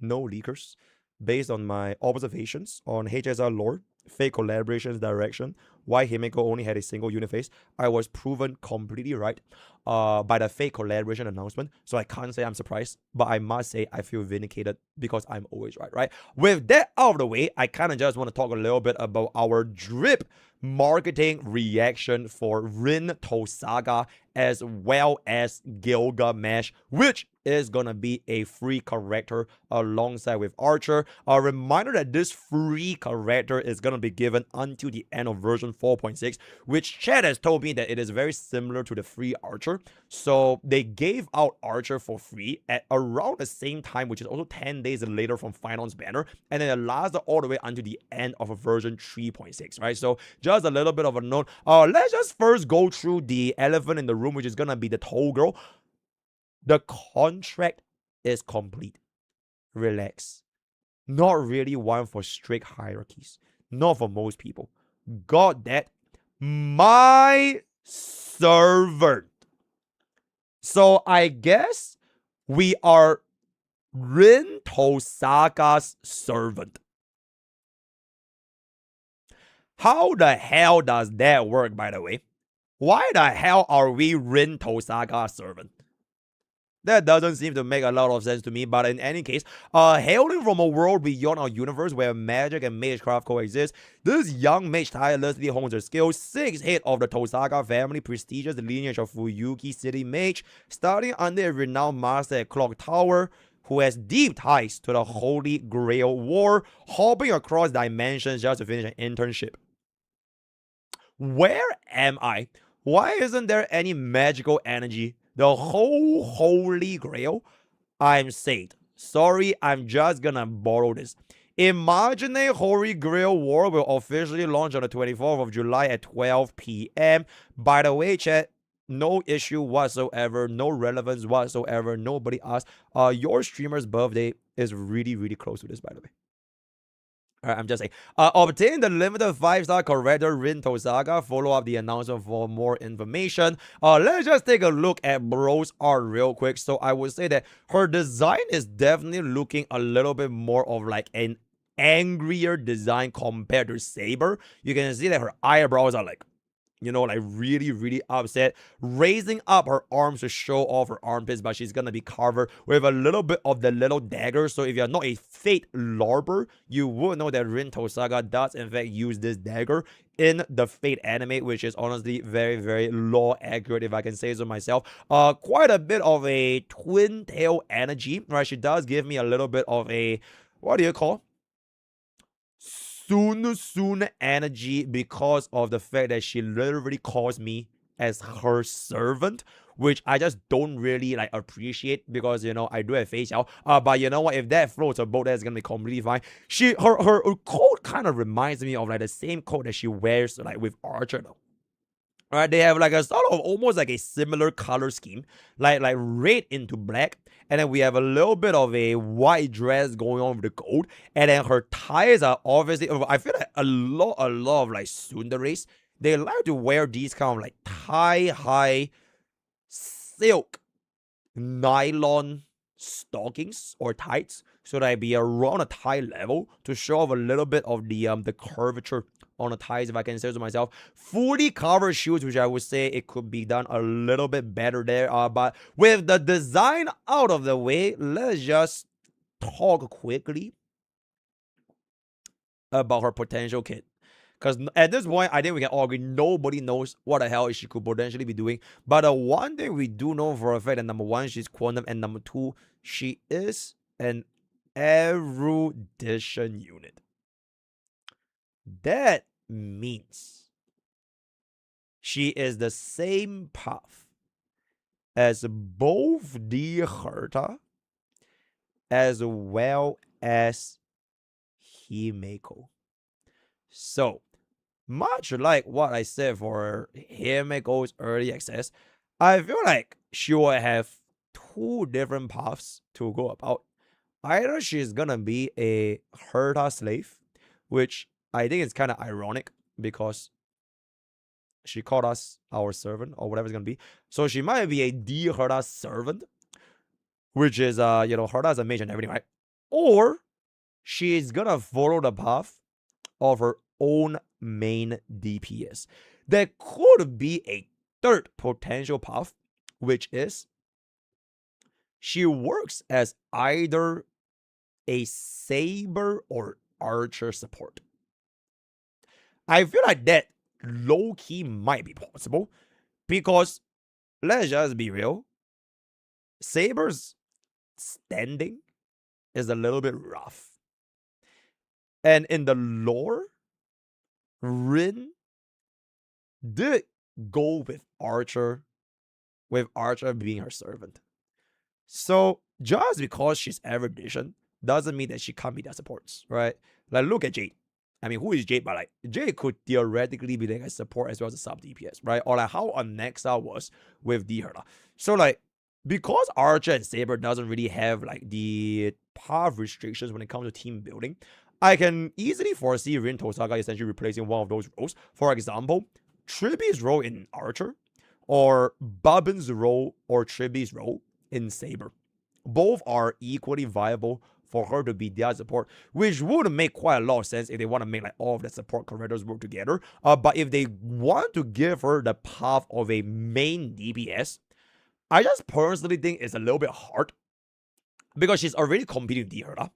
no leakers, based on my observations on HSR lore, fake collaborations direction, why Himeko only had a single unit phase. I was proven completely right by the fake collaboration announcement. So I can't say I'm surprised, but I must say I feel vindicated because I'm always right, right? With that out of the way, I kind of just want to talk a little bit about our drip marketing reaction for Rin Tosaga as well as Gilgamesh, which is gonna be a free character alongside with Archer. A reminder that this free character is gonna be given until the end of version 4.6, which chat has told me that it is very similar to the free Archer. So they gave out Archer for free at around the same time, which is also 10 days later from Finance banner, and then it lasted all the way until the end of version 3.6, right? So just a little bit of a note. Let's just first go through the elephant in the room, which is gonna be the Toll Girl. The contract is complete. Relax. Not really one for strict hierarchies. Not for most people. Got that? My servant. So I guess we are Rin Tosaga's servant. How the hell does that work, by the way? Why the hell are we Rin Tosaga's servant? That doesn't seem to make a lot of sense to me, but in any case, hailing from a world beyond our universe where magic and magecraft coexist, this young mage tirelessly hones her skills, 6th head of the Tosaga family, prestigious lineage of Fuyuki City Mage, starting under a renowned master at Clock Tower, who has deep ties to the Holy Grail War, hopping across dimensions just to finish an internship. Where am I? Why isn't there any magical energy? The whole Holy Grail? I'm saved. Sorry, I'm just gonna borrow this. Imagine a Holy Grail War will officially launch on the 24th of July at 12 p.m. By the way, chat, No issue whatsoever, no relevance whatsoever. Nobody asked. Your streamer's birthday is really, really close to this, by the way. Alright, I'm just saying. Obtain the limited 5-star corrector Rinto Saga. Follow up the announcement for more information. Let's just take a look at Brawl's art real quick. So I would say that her design is definitely looking a little bit more of like an angrier design compared to Saber. You can see that her eyebrows are like, you know, like really, really upset, raising up her arms to show off her armpits, but she's gonna be covered with a little bit of the little dagger. So if you're not a Fate LARPer, you will know that Rinto Saga does in fact use this dagger in the Fate anime, which is honestly very, very lore accurate, if I can say so myself. Quite a bit of a twin tail energy, right? She does give me a little bit of a, what do you call? Soon energy, because of the fact that she literally calls me as her servant, which I just don't really like appreciate, because you know I do have facial. But you know what, if that floats her boat, that's gonna be completely fine. Her coat kind of reminds me of like the same coat that she wears like with Archer though. Alright, they have like a sort of almost like a similar color scheme, like red into black, and then we have a little bit of a white dress going on with the gold, and then her ties are obviously, I feel like a lot of like tsunderes, they like to wear these kind of like thigh-high silk nylon stockings or tights, so that it be around a thigh level to show off a little bit of the curvature on the thighs, if I can say so myself. Fully covered shoes, which I would say it could be done a little bit better there. But with the design out of the way, let's just talk quickly about her potential kit. Because at this point, I think we can all agree nobody knows what the hell she could potentially be doing. But the one thing we do know for a fact that number one, she's quantum, and number two, she is an erudition unit. That means she is the same path as both the Herta as well as Himeko. So, much like what I said for Himeko's early access, I feel like she will have two different paths to go about. Either she's gonna be a Herta slave, which I think it's kind of ironic because she called us our servant or whatever it's going to be. So she might be a Herta servant, which is, you know, Herta is a mage and everything, right? Or she's going to follow the path of her own main DPS. There could be a third potential path, which is she works as either a Saber or Archer support. I feel like that low-key might be possible because, let's just be real, Saber's standing is a little bit rough. And in the lore, Rin did go with Archer being her servant. So, just because she's erudition doesn't mean that she can't be their supports, right? Like, look at Jade. I mean, who is Jade? But like, Jade could theoretically be like a support as well as a sub DPS, right? Or like how Anexa was with Herta. So like, because Archer and Saber doesn't really have like the path restrictions when it comes to team building, I can easily foresee Rinto Saga essentially replacing one of those roles. For example, Triby's role in Archer, or Babin's role or Triby's role in Saber. Both are equally viable for her to be their support, which would make quite a lot of sense if they want to make like all of the support characters work together. But if they want to give her the path of a main DPS, I just personally think it's a little bit hard because she's already competing with Herta.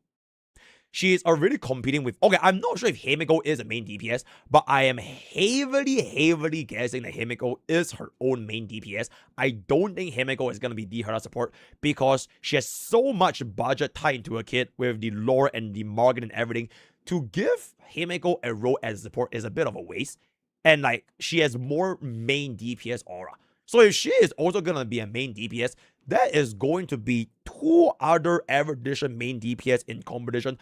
She's already competing with... Okay, I'm not sure if Himeko is a main DPS, but I am heavily guessing that Himeko is her own main DPS. I don't think Himeko is going to be Herta support because she has so much budget tied into her kit with the lore and the marketing and everything. To give Himeko a role as support is a bit of a waste. And like, she has more main DPS aura. So if she is also going to be a main DPS, that is going to be two other erudition main DPS in competition.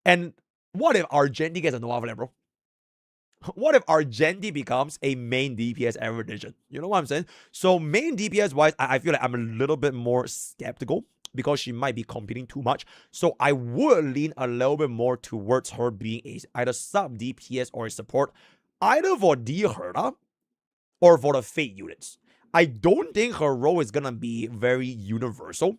And what if Argenti gets a Nova, bro? What if Argenti becomes a main DPS every edition? You know what I'm saying? So main DPS wise, I feel like I'm a little bit more skeptical because she might be competing too much. So I would lean a little bit more towards her being either sub DPS or a support, either for D Herda or for the Fate units. I don't think her role is gonna be very universal.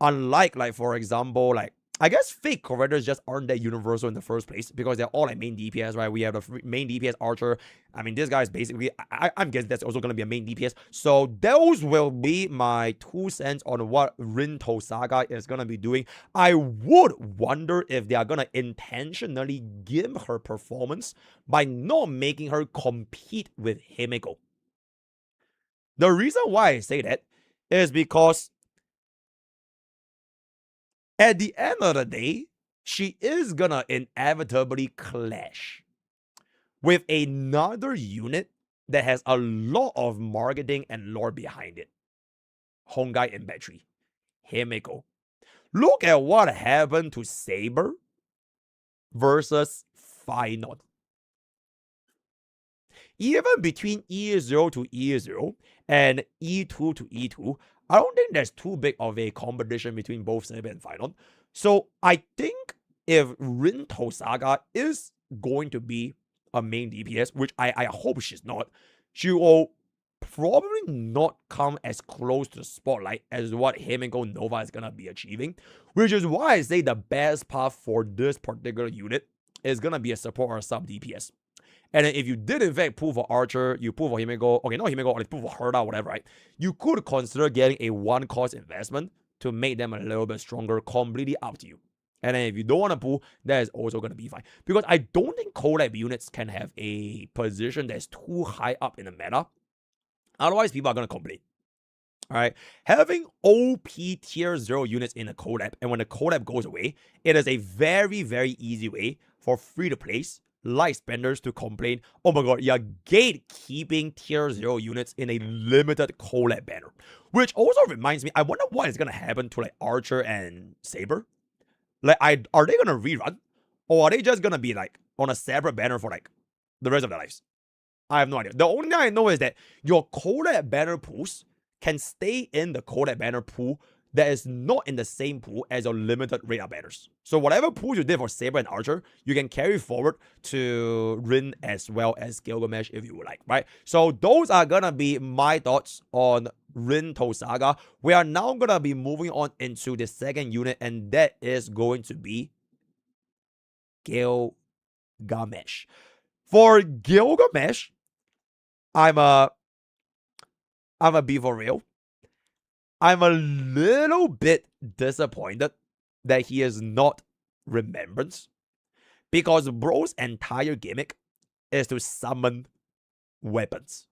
Unlike, like, for example, like, I guess Fate correctors just aren't that universal in the first place because they're all like main DPS, right? We have the main DPS Archer. I mean, this guy is basically, I'm guessing that's also going to be a main DPS. So those will be my 2 cents on what Rinto Saga is going to be doing. I would wonder if they are going to intentionally give her performance by not making her compete with Himeko. The reason why I say that is because at the end of the day, she is gonna inevitably clash with another unit that has a lot of marketing and lore behind it. Hongai and Battery. Himeko. Look at what happened to Saber versus Final. Even between E0 to E0 and E2 to E2, I don't think there's too big of a competition between both Saber and Final. So I think if Rinto Saga is going to be a main DPS, which I hope she's not, she will probably not come as close to the spotlight as what Himeko Nova is going to be achieving, which is why I say the best path for this particular unit is going to be a support or a sub DPS. And then if you did in fact pull for Archer, you pull for Himeko, okay, not Himeko, or you pull for Herda, whatever, right? You could consider getting a one-cost investment to make them a little bit stronger, completely up to you. And then if you don't want to pull, that is also going to be fine. Because I don't think collab units can have a position that's too high up in the meta. Otherwise, people are going to complain. Alright, having OP tier 0 units in a collab, and when the collab goes away, it is a very, very easy way for free-to-plays light spenders to complain, oh my god, you're gatekeeping tier 0 units in a limited collab banner. Which also reminds me, I wonder what is going to happen to like Archer and Saber. Like, are they going to rerun? Or are they just going to be like on a separate banner for like the rest of their lives? I have no idea. The only thing I know is that your collab banner pools can stay in the collab banner pool that is not in the same pool as your limited radar banners. So whatever pools you did for Saber and Archer, you can carry forward to Rin as well as Gilgamesh if you would like, right? So those are gonna be my thoughts on Rinto Saga. We are now gonna be moving on into the second unit, and that is going to be Gilgamesh. For Gilgamesh, I'm a be for real. I'm a little bit disappointed that he is not Remembrance, because bro's entire gimmick is to summon weapons.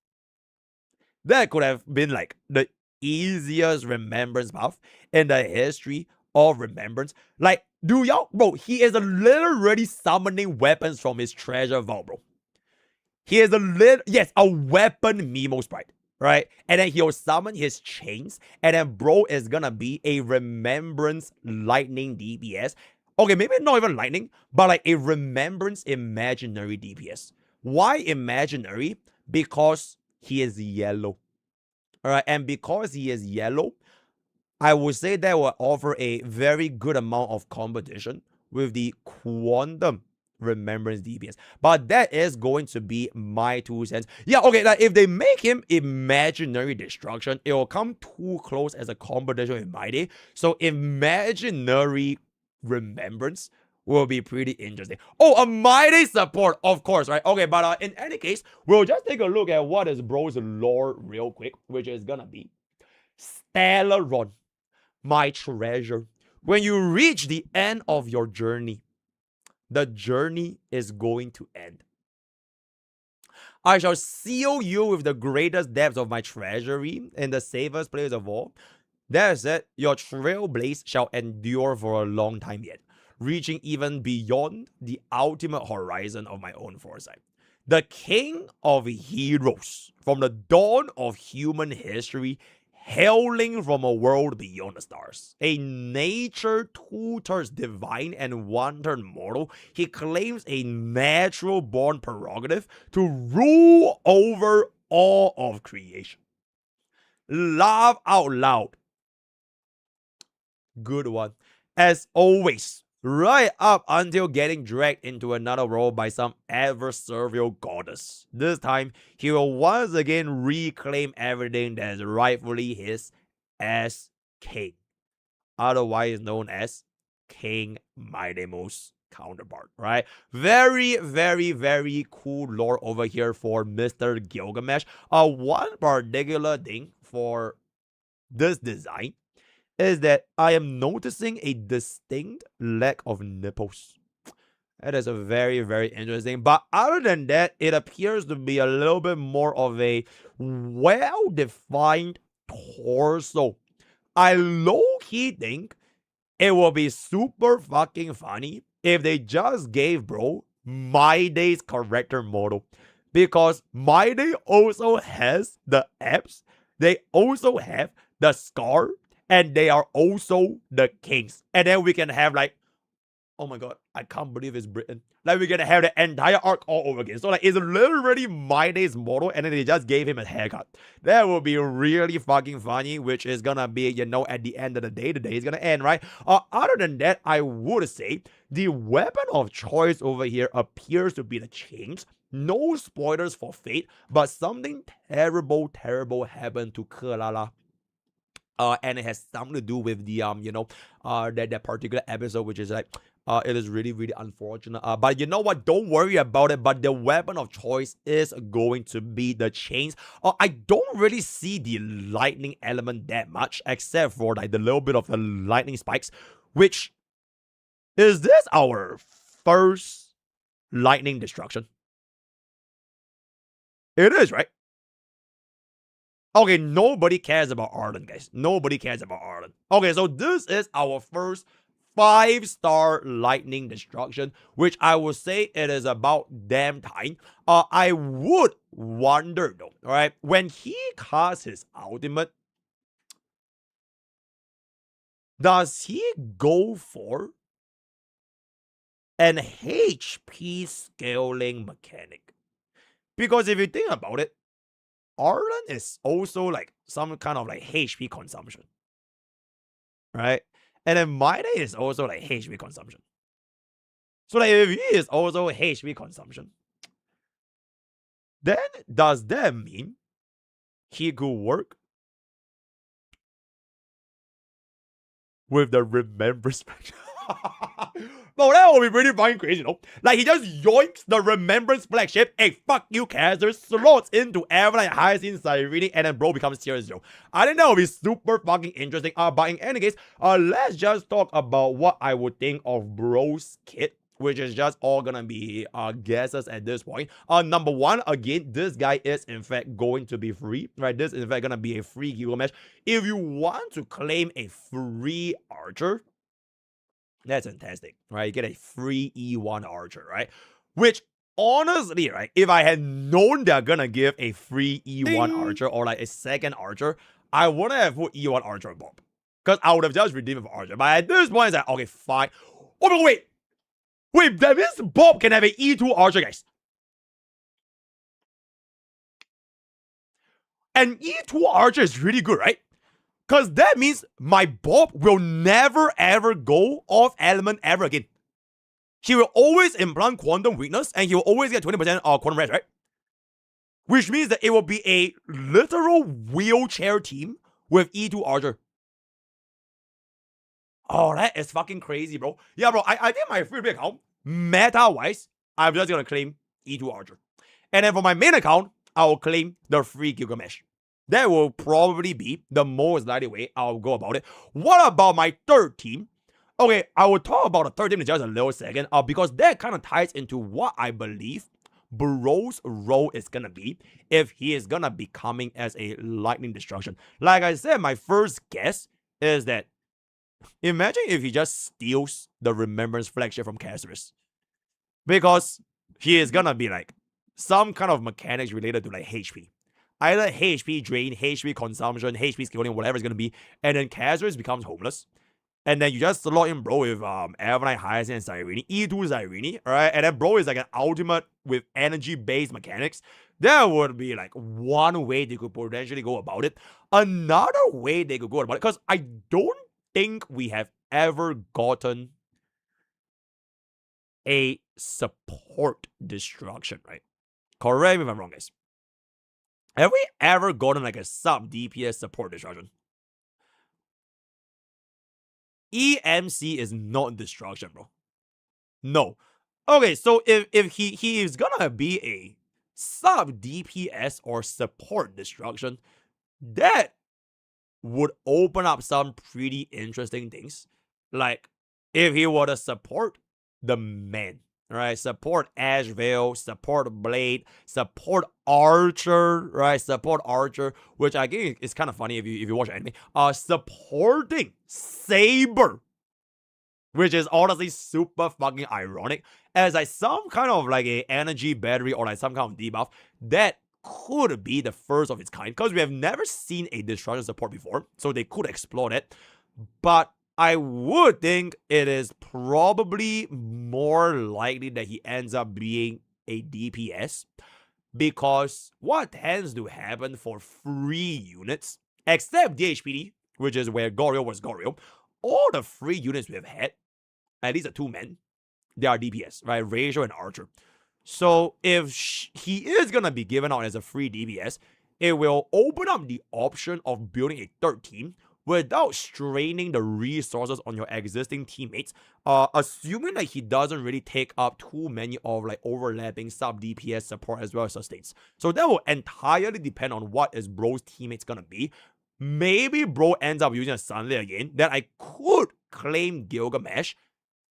That could have been like the easiest Remembrance buff in the history of Remembrance. Like, do y'all, bro, he is literally summoning weapons from his treasure vault, bro. He is a weapon Mimo sprite. Right? And then he'll summon his chains. And then bro is gonna be a Remembrance Lightning DPS. Okay, maybe not even Lightning, but like a Remembrance Imaginary DPS. Why imaginary? Because he is yellow. Alright, and because he is yellow, I would say that will offer a very good amount of competition with the Quantum Remembrance DPS. But that is going to be my 2 cents. Yeah, okay, like if they make him Imaginary Destruction, it will come too close as a competition in my day. So Imaginary Remembrance will be pretty interesting. Oh, a mighty support, of course, right? Okay, but in any case, we'll just take a look at what is bro's lore real quick, which is gonna be Stellaron, my treasure. When you reach the end of your journey, the journey is going to end. I shall seal you with the greatest depths of my treasury in the safest place of all. That said, your trailblaze shall endure for a long time yet, reaching even beyond the ultimate horizon of my own foresight. The king of heroes from the dawn of human history hailing from a world beyond the stars, a nature 2/3 divine and 1/3 mortal, he claims a natural-born prerogative to rule over all of creation. Laugh out loud. Good one. As always, right up until getting dragged into another world by some adversarial goddess. This time, he will once again reclaim everything that is rightfully his as king, otherwise known as King Mightymo's counterpart, right? Very, very, very cool lore over here for Mr. Gilgamesh. One particular thing for this design is that I am noticing a distinct lack of nipples. That is a very, very interesting. But other than that, it appears to be a little bit more of a well-defined torso. I low-key think it will be super fucking funny if they just gave bro Maide's character model. Because Maide also has the abs, they also have the scar, and they are also the kings. And then we can have like, oh my god, I can't believe it's Britain. Like we're gonna have the entire arc all over again. So like it's literally Maide's model and then they just gave him a haircut. That will be really fucking funny, which is gonna be, you know, at the end of the day is gonna end, right? Other than that, I would say the weapon of choice over here appears to be the chains. No spoilers for Fate, but something terrible happened to Kerala. And it has something to do with the that particular episode, which is like it is really, really unfortunate. But you know what? Don't worry about it. But the weapon of choice is going to be the chains. I don't really see the lightning element that much, except for like the little bit of the lightning spikes. Which is this our first lightning destruction? It is, right? Okay, nobody cares about Arden, guys. Nobody cares about Arden. Okay, so this is our first 5-star lightning destruction, which I would say it is about damn time. I would wonder though, right? When he casts his ultimate, does he go for an HP scaling mechanic? Because if you think about it, Arlen is also like some kind of like HP consumption, right? And then Maide is also like HP consumption. So like if he is also HP consumption, then does that mean he could work with the remembrance? Bro, that would be pretty fucking crazy, though. Like, he just yoinks the remembrance flagship. Hey, fuck you, casters. Slots into every like Hyacinth Cyrene, and then bro becomes tier 0. I think that would be super fucking interesting. But in any case, let's just talk about what I would think of bro's kit, which is just all gonna be guesses at this point. Number one, again, this guy is in fact going to be free, right? This is in fact gonna be a free Gilgamesh. If you want to claim a free archer, that's fantastic, right? You get a free E1 archer, right? Which, honestly, right, if I had known they're gonna give a free E1 archer or like a second archer, I wouldn't have put E1 archer on Bob. Because I would have just redeemed it for archer. But at this point, it's like, okay, fine. Oh, but wait! Wait, that means Bob can have an E2 archer, guys. And E2 archer is really good, right? Because that means my Bob will never ever go off element ever again. He will always implant quantum weakness and he will always get 20% quantum rest, right? Which means that it will be a literal wheelchair team with E2 archer. Oh, that is fucking crazy, bro. Yeah, bro, I think my free account, meta-wise, I'm just gonna claim E2 archer. And then for my main account, I will claim the free Gilgamesh. That will probably be the most likely way I'll go about it. What about my third team? Okay, I will talk about the third team in just a little second because that kind of ties into what I believe Bro's role is gonna be if he is gonna be coming as a lightning destruction. Like I said, my first guess is that imagine if he just steals the remembrance flagship from Caceres. Because he is gonna be like some kind of mechanics related to like HP. either HP drain, HP consumption, HP scaling, whatever it's gonna be, and then Kazris becomes homeless. And then you just slot in Bro with Evernight, Hyacinth, and Cyrene, E2 Cyrene, alright? And then Bro is like an ultimate with energy-based mechanics. That would be like one way they could potentially go about it. Another way they could go about it, because I don't think we have ever gotten a support destruction, right? Correct me if I'm wrong, guys. Have we ever gotten like a sub DPS support destruction? EMC is not destruction, bro. No. Okay, so if he is gonna be a sub DPS or support destruction, that would open up some pretty interesting things. Like, if he were to support the man, right? Support Ashvale, support Blade, support Archer, right? Support Archer, which I think is kind of funny if you watch anime. Supporting Saber, which is honestly super fucking ironic, as like some kind of like a energy battery or like some kind of debuff that could be the first of its kind, because we have never seen a destruction support before, so they could explore it. But I would think it is probably more likely that he ends up being a DPS, because what tends to happen for free units, except DHPD, which is where Goryo was Goryo, all the free units we've had, at least the 2 men, they are DPS, right? Ratio and Archer. So if he is going to be given out as a free DPS, it will open up the option of building a third team without straining the resources on your existing teammates, assuming that he doesn't really take up too many of like overlapping sub DPS support as well as sustains. So that will entirely depend on what is Bro's teammates gonna be. Maybe Bro ends up using a Sunday again, then I could claim Gilgamesh,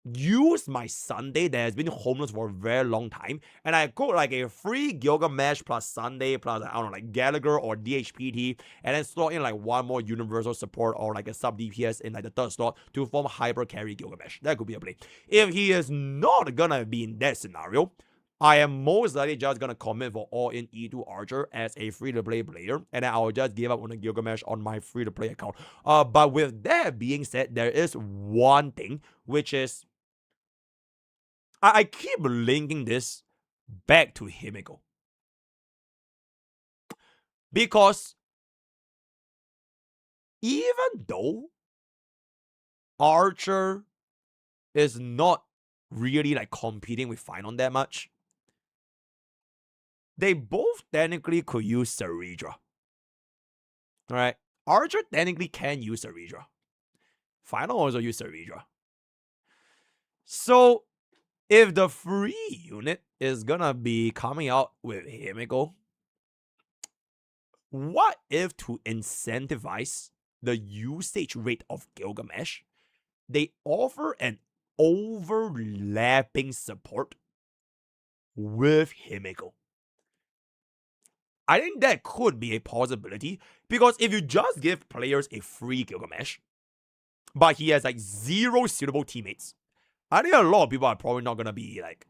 use my Sunday that has been homeless for a very long time, and I could like a free Gilgamesh plus Sunday plus, I don't know, like Gallagher or DHPT, and then slot in like one more universal support or like a sub DPS in like the third slot to form hyper carry Gilgamesh. That could be a play. If he is not gonna be in that scenario, I am most likely just gonna commit for all in E2 Archer as a free-to-play player, and then I'll just give up on the Gilgamesh on my free-to-play account. But with that being said, there is one thing, which is I keep linking this back to Himiko. Because even though Archer is not really like competing with Finon that much, they both technically could use Ceridra. Alright? Archer technically can use Ceridra. Finon also use Ceridra. So if the free unit is gonna be coming out with Himiko, what if to incentivize the usage rate of Gilgamesh, they offer an overlapping support with Himiko? I think that could be a possibility, because if you just give players a free Gilgamesh, but he has like 0 suitable teammates, I think a lot of people are probably not gonna be like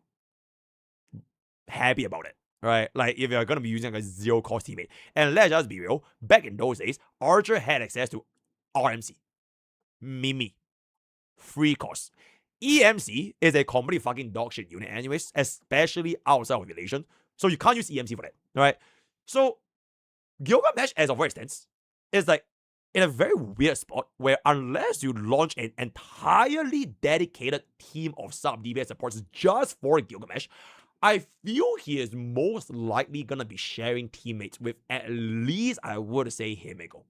happy about it, right? Like if you're gonna be using like a 0 cost teammate. And let's just be real, back in those days, Archer had access to RMC, Mimi, free cost. EMC is a completely fucking dogshit unit anyways, especially outside of relation. So you can't use EMC for that, right? So Gilgamesh, as of where it stands, is like in a very weird spot where unless you launch an entirely dedicated team of sub DPS supports just for Gilgamesh, I feel he is most likely gonna be sharing teammates with at least, I would say, Himiko.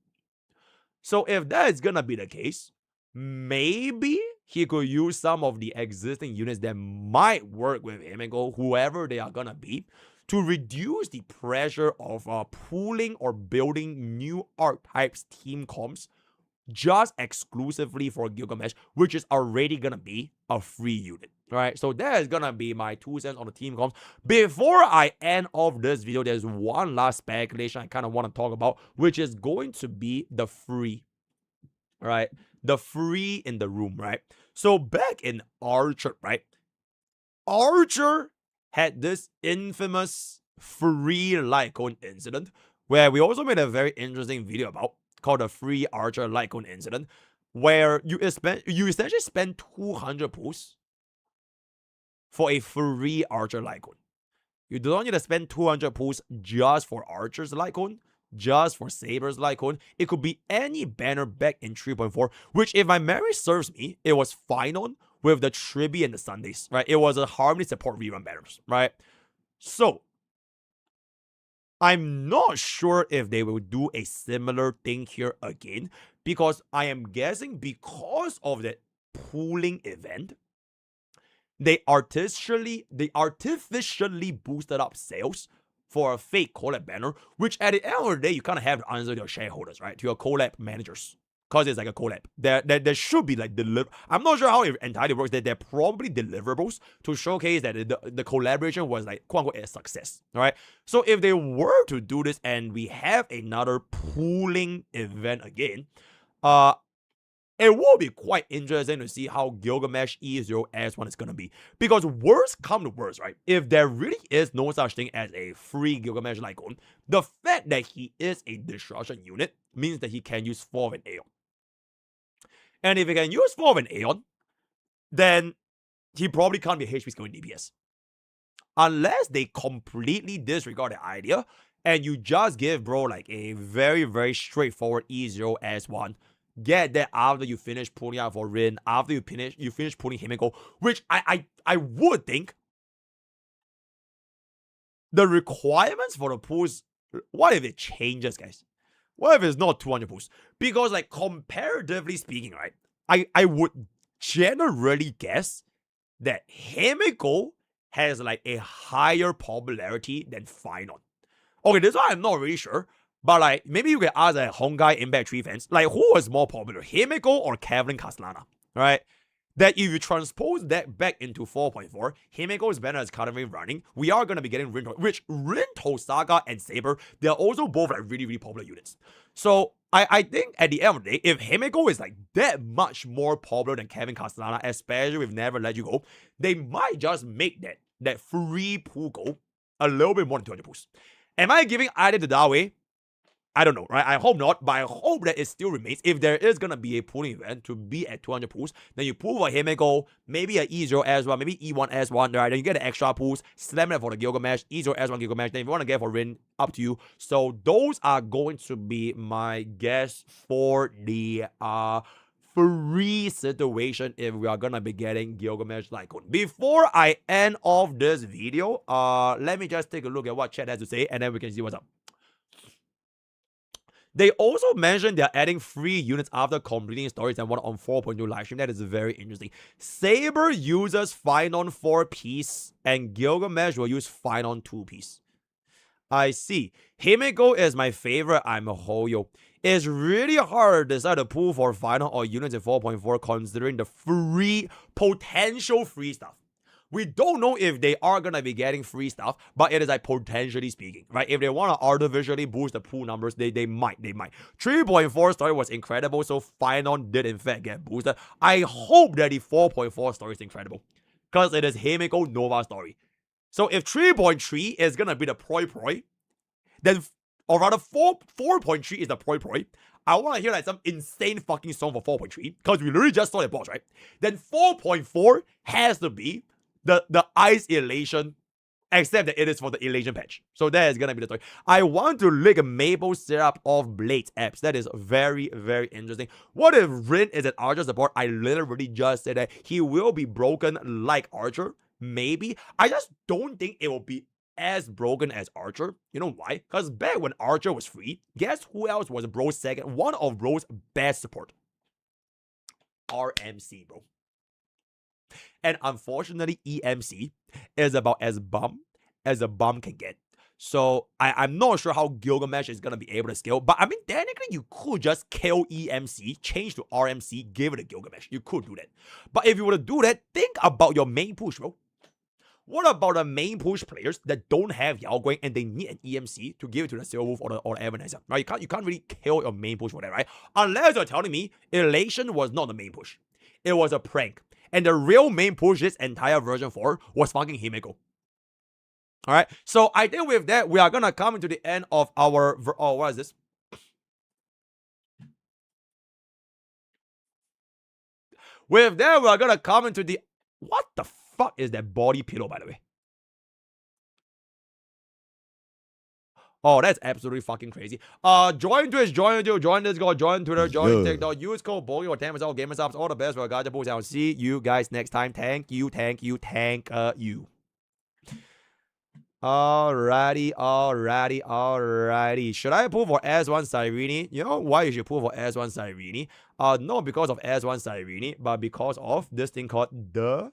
So if that is gonna be the case, maybe he could use some of the existing units that might work with Himiko, whoever they are gonna be, to reduce the pressure of pooling or building new archetypes team comps just exclusively for Gilgamesh, which is already gonna be a free unit, right? So that is gonna be my 2 cents on the team comps. Before I end off this video, there's one last speculation I kind of want to talk about, which is going to be the free, right? The free in the room, right? So back in Archer, right? Archer had this infamous free Lycone incident where we also made a very interesting video about, called the free Archer Lycone incident, where you essentially spend 200 pools for a free Archer Lycone. You don't need to spend 200 pools just for Archer's Lycone, just for Saber's Lycone. It could be any banner back in 3.4, which, if my memory serves me, it was fine on with the Tribby and the Sundays, right? It was a Harmony support rerun banners, right? So, I'm not sure if they will do a similar thing here again, because I am guessing because of that pooling event, they artificially boosted up sales for a fake collab banner, which at the end of the day, you kind of have to answer to your shareholders, right? To your collab managers. Because it's like a collab. There should be like I'm not sure how it entirely works. There are probably deliverables to showcase that the collaboration was like quote unquote a success. Alright. So if they were to do this and we have another pooling event again, it will be quite interesting to see how Gilgamesh E0S1 is gonna be. Because worst come to worst, right? If there really is no such thing as a free Gilgamesh Lycone, the fact that he is a destruction unit means that he can use 4 of an Aeon. And if he can use 4 of an Aeon, then he probably can't be HP scaling DPS. Unless they completely disregard the idea and you just give bro like a very, very straightforward E0S1. Get that after you finish pulling out for Rin, after you finish pulling Himeko, which I would think the requirements for the pulls, what if it changes, guys? What if it's not 200 pulls? Because like comparatively speaking, right, I would generally guess that Himeko has like a higher popularity than Final. Okay, this one I'm not really sure. But like, maybe you can ask a Hongai Impact 3 fans, like, who was more popular, Himeko or Kevin Castellana, right? That if you transpose that back into 4.4, Himeko's banner is currently running. We are going to be getting Rinto, which Rinto, Saga, and Saber, they're also both like really, really popular units. So I think at the end of the day, if Himeko is like that much more popular than Kevin Castellana, especially with Never Let You Go, they might just make that free pool go a little bit more than 200 pools. Am I giving either to that way? I don't know, right? I hope not, but I hope that it still remains. If there is going to be a pooling event to be at 200 pools, then you pool for Himeko, maybe an E0S1, maybe E1S1, right? Then you get the extra pools, slam it for the Gilgamesh, E0S1 Gilgamesh. Then if you want to get for Rin, up to you. So those are going to be my guess for the free situation if we are going to be getting Gilgamesh Lycone. Before I end off this video, let me just take a look at what chat has to say, and then we can see what's up. They also mentioned they're adding free units after completing stories and one on 4.2 livestream. That is very interesting. Saber uses Finon 4-piece and Gilgamesh will use Finon 2-piece. I see. Himeko is my favorite. I'm a Hoyo. It's really hard to decide to pull for Finon or units in 4.4 considering the potential free stuff. We don't know if they are going to be getting free stuff, but it is like potentially speaking, right? If they want to artificially boost the pool numbers, they might. 3.4 story was incredible, so Finon did in fact get boosted. I hope that the 4.4 story is incredible, because it is Himeko Nova story. So if 3.3 is going to be the Proi, then, or rather 4.3 is the Proi, I want to hear like some insane fucking song for 4.3, because we literally just saw the boss, right? Then 4.4 has to be the Ice Elation, except that it is for the Elation patch. So that is gonna be the story. I want to lick a maple syrup of Blade's apps. That is very, very interesting. What if Rin is an Archer support? I literally just said that he will be broken like Archer. Maybe. I just don't think it will be as broken as Archer. You know why? Because back when Archer was free, guess who else was Bro's second? One of Bro's best support. RMC, bro. And unfortunately, EMC is about as bum as a bum can get. So I'm not sure how Gilgamesh is going to be able to scale. But I mean, technically, you could just kill EMC, change to RMC, give it a Gilgamesh. You could do that. But if you were to do that, think about your main push, bro. What about the main push players that don't have Yao Guang and they need an EMC to give it to the Silver Wolf or the Ebenezer? Right? You can't really kill your main push for that, right? Unless you're telling me Elation was not the main push. It was a prank. And the real main push this entire version 4 was fucking Himeko. All right. So I think with that, we are gonna come to the end of our. Oh, what is this? With that, we are gonna come into the. What the fuck is that body pillow, by the way? Oh, that's absolutely fucking crazy. Join Twitch, join YouTube, join Discord, join Twitter, join TikTok. Use code Pokke or 10% off gamers subs. All the best for guys. I'll see you guys next time. Thank you. Alrighty. Should I pull for S1 Cyrene? You know why you should pull for S1 Cyrene? Not because of S1 Cyrene, but because of this thing called the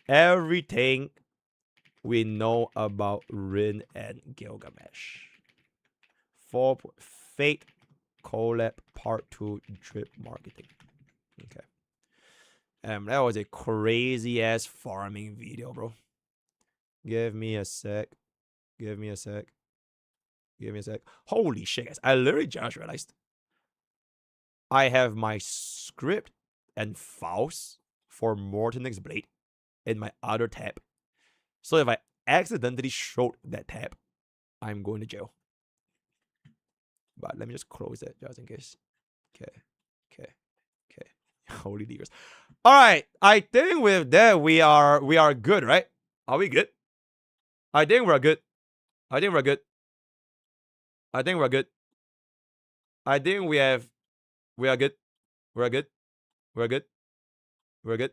everything we know about Rin and Gilgamesh. Fate collab part 2 drip marketing. Okay. That was a crazy ass farming video, bro. Give me a sec. Holy shit, guys. I literally just realized I have my script and files for Mortonix Blade in my other tab. So if I accidentally showed that tab, I'm going to jail. But let me just close it just in case. Okay. Holy leaders. Alright, I think with that we are good, right? Are we good? I think we're good. I think we are good. We're good.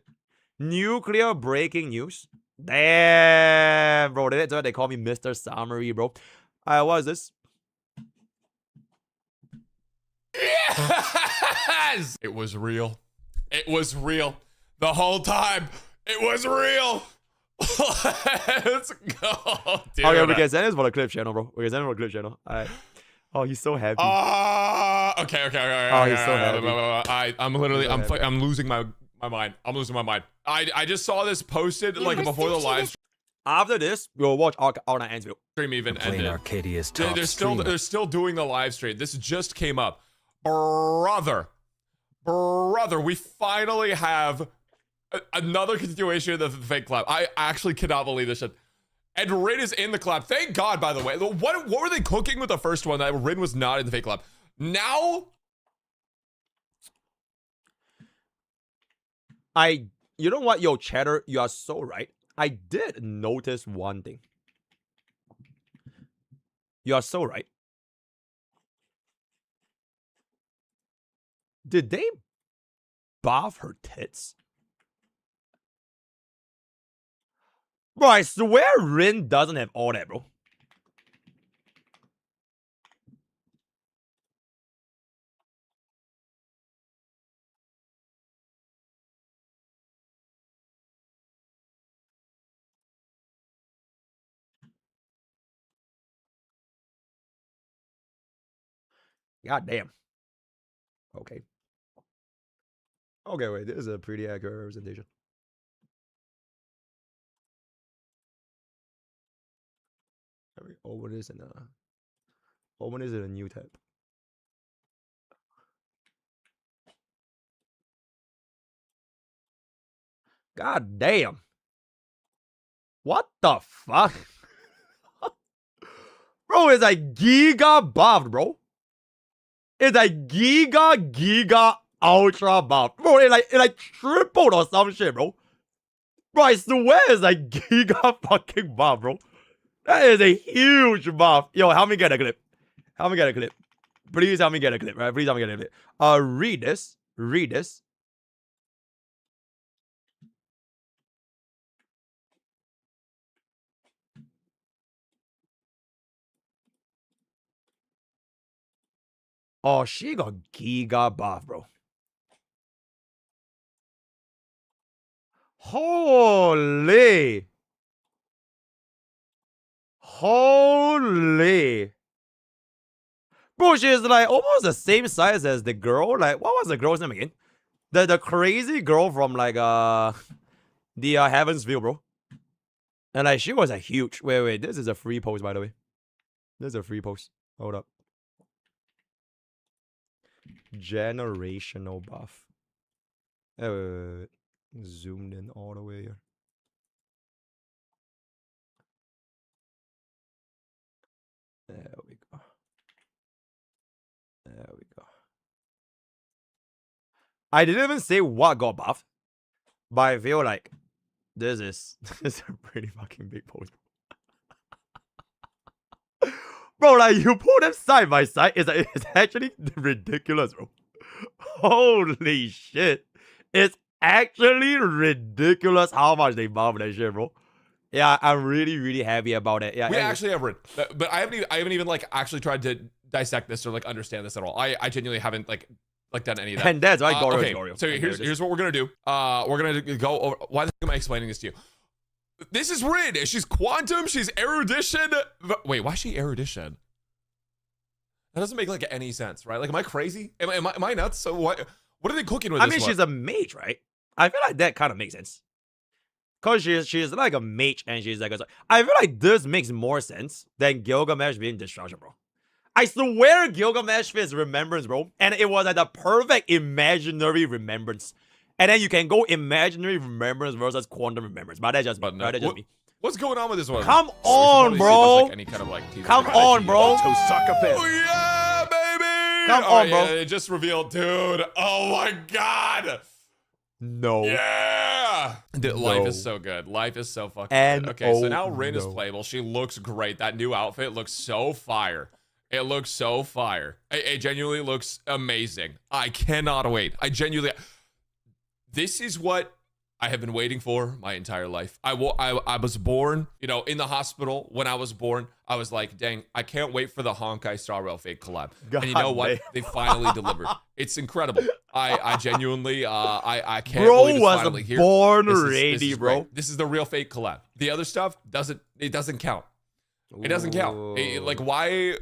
Nuclear breaking news. Damn, bro. That's why they call me Mr. Summary, bro. What is this? Yes! It was real. The whole time. It was real. Let's go, dude. Okay, we can send this for the clip channel, bro. Alright. Oh, he's so happy. Okay. Oh, he's so happy. I'm losing my mind. I just saw this posted like before the live stream. After this, we'll watch our Night Ends video. Stream even ended. Arcadia's top They're still doing the live stream. This just came up. Brother, we finally have another continuation of the fake collab. I actually cannot believe this shit. And Rin is in the collab. Thank God, by the way. What were they cooking with the first one that Rin was not in the fake collab? Now, you know what, yo, Chatter, you are so right. I did notice one thing. You are so right. Did they buff her tits? Bro, I swear Rin doesn't have all that, bro. God damn. Okay. Okay, wait. This is a pretty accurate representation. Let me open this in a new tab. God damn. What the fuck? Bro, it's like giga buffed, bro. It's like giga ultra buffed. Bro, it like tripled or some shit, bro. Bro, I swear it's like giga fucking buff, bro. That is a huge buff. Yo, help me get a clip. Please help me get a clip, right? Please help me get a clip. Read this. Oh, she got giga buff, bro. Holy. Bro, she's like almost the same size as the girl. Like, what was the girl's name again? The crazy girl from like the Heavensville, bro. And like she was a huge. Wait. This is a free post, by the way. This is a free post. Hold up. Generational buff. Wait. Zoomed in all the way here. I didn't even say what got buffed, but I feel like this is a pretty fucking big post. Bro, like you put them side by side, it's actually ridiculous, bro. Holy shit. It's actually ridiculous how much they buff that shit, bro. Yeah, I'm really, really happy about it. Yeah, we actually have but I haven't even like actually tried to dissect this or like understand this at all. I genuinely haven't like done any of that. And that's why okay, so here's what we're gonna do. We're gonna go over. Why the heck am I explaining this to you? This is Rin. She's quantum. She's erudition. Wait, why is she erudition? That doesn't make like any sense, right? Like, am I crazy? Am I nuts? So what are they cooking with? I mean, she's a mage, right? I feel like that kind of makes sense. Cause she's like a mage and she's like I feel like this makes more sense than Gilgamesh being destruction, bro. I swear Gilgamesh is remembrance, bro. And it was like the perfect imaginary remembrance. And then you can go imaginary remembrance versus quantum remembrance. But that's just me. That's just me. What's going on with this one? Come on, bro. Like any kind of like come on, bro. Oh yeah, baby. Come on, bro. Yeah, it just revealed, dude. Oh my god. No. Yeah. Dude, life is so good. Life is so fucking good. Okay, so now Rin is playable. She looks great. That new outfit looks so fire. It looks so fire. It genuinely looks amazing. I cannot wait. This is what I have been waiting for my entire life. I was born, you know, in the hospital. When I was born, I was like, dang, I can't wait for the Honkai Star Rail Fake collab. And you know what? They finally delivered. It's incredible. I genuinely, I can't believe it's finally here. Born ready, bro. This is the real Fake collab. The other stuff doesn't count. It doesn't count. Like, why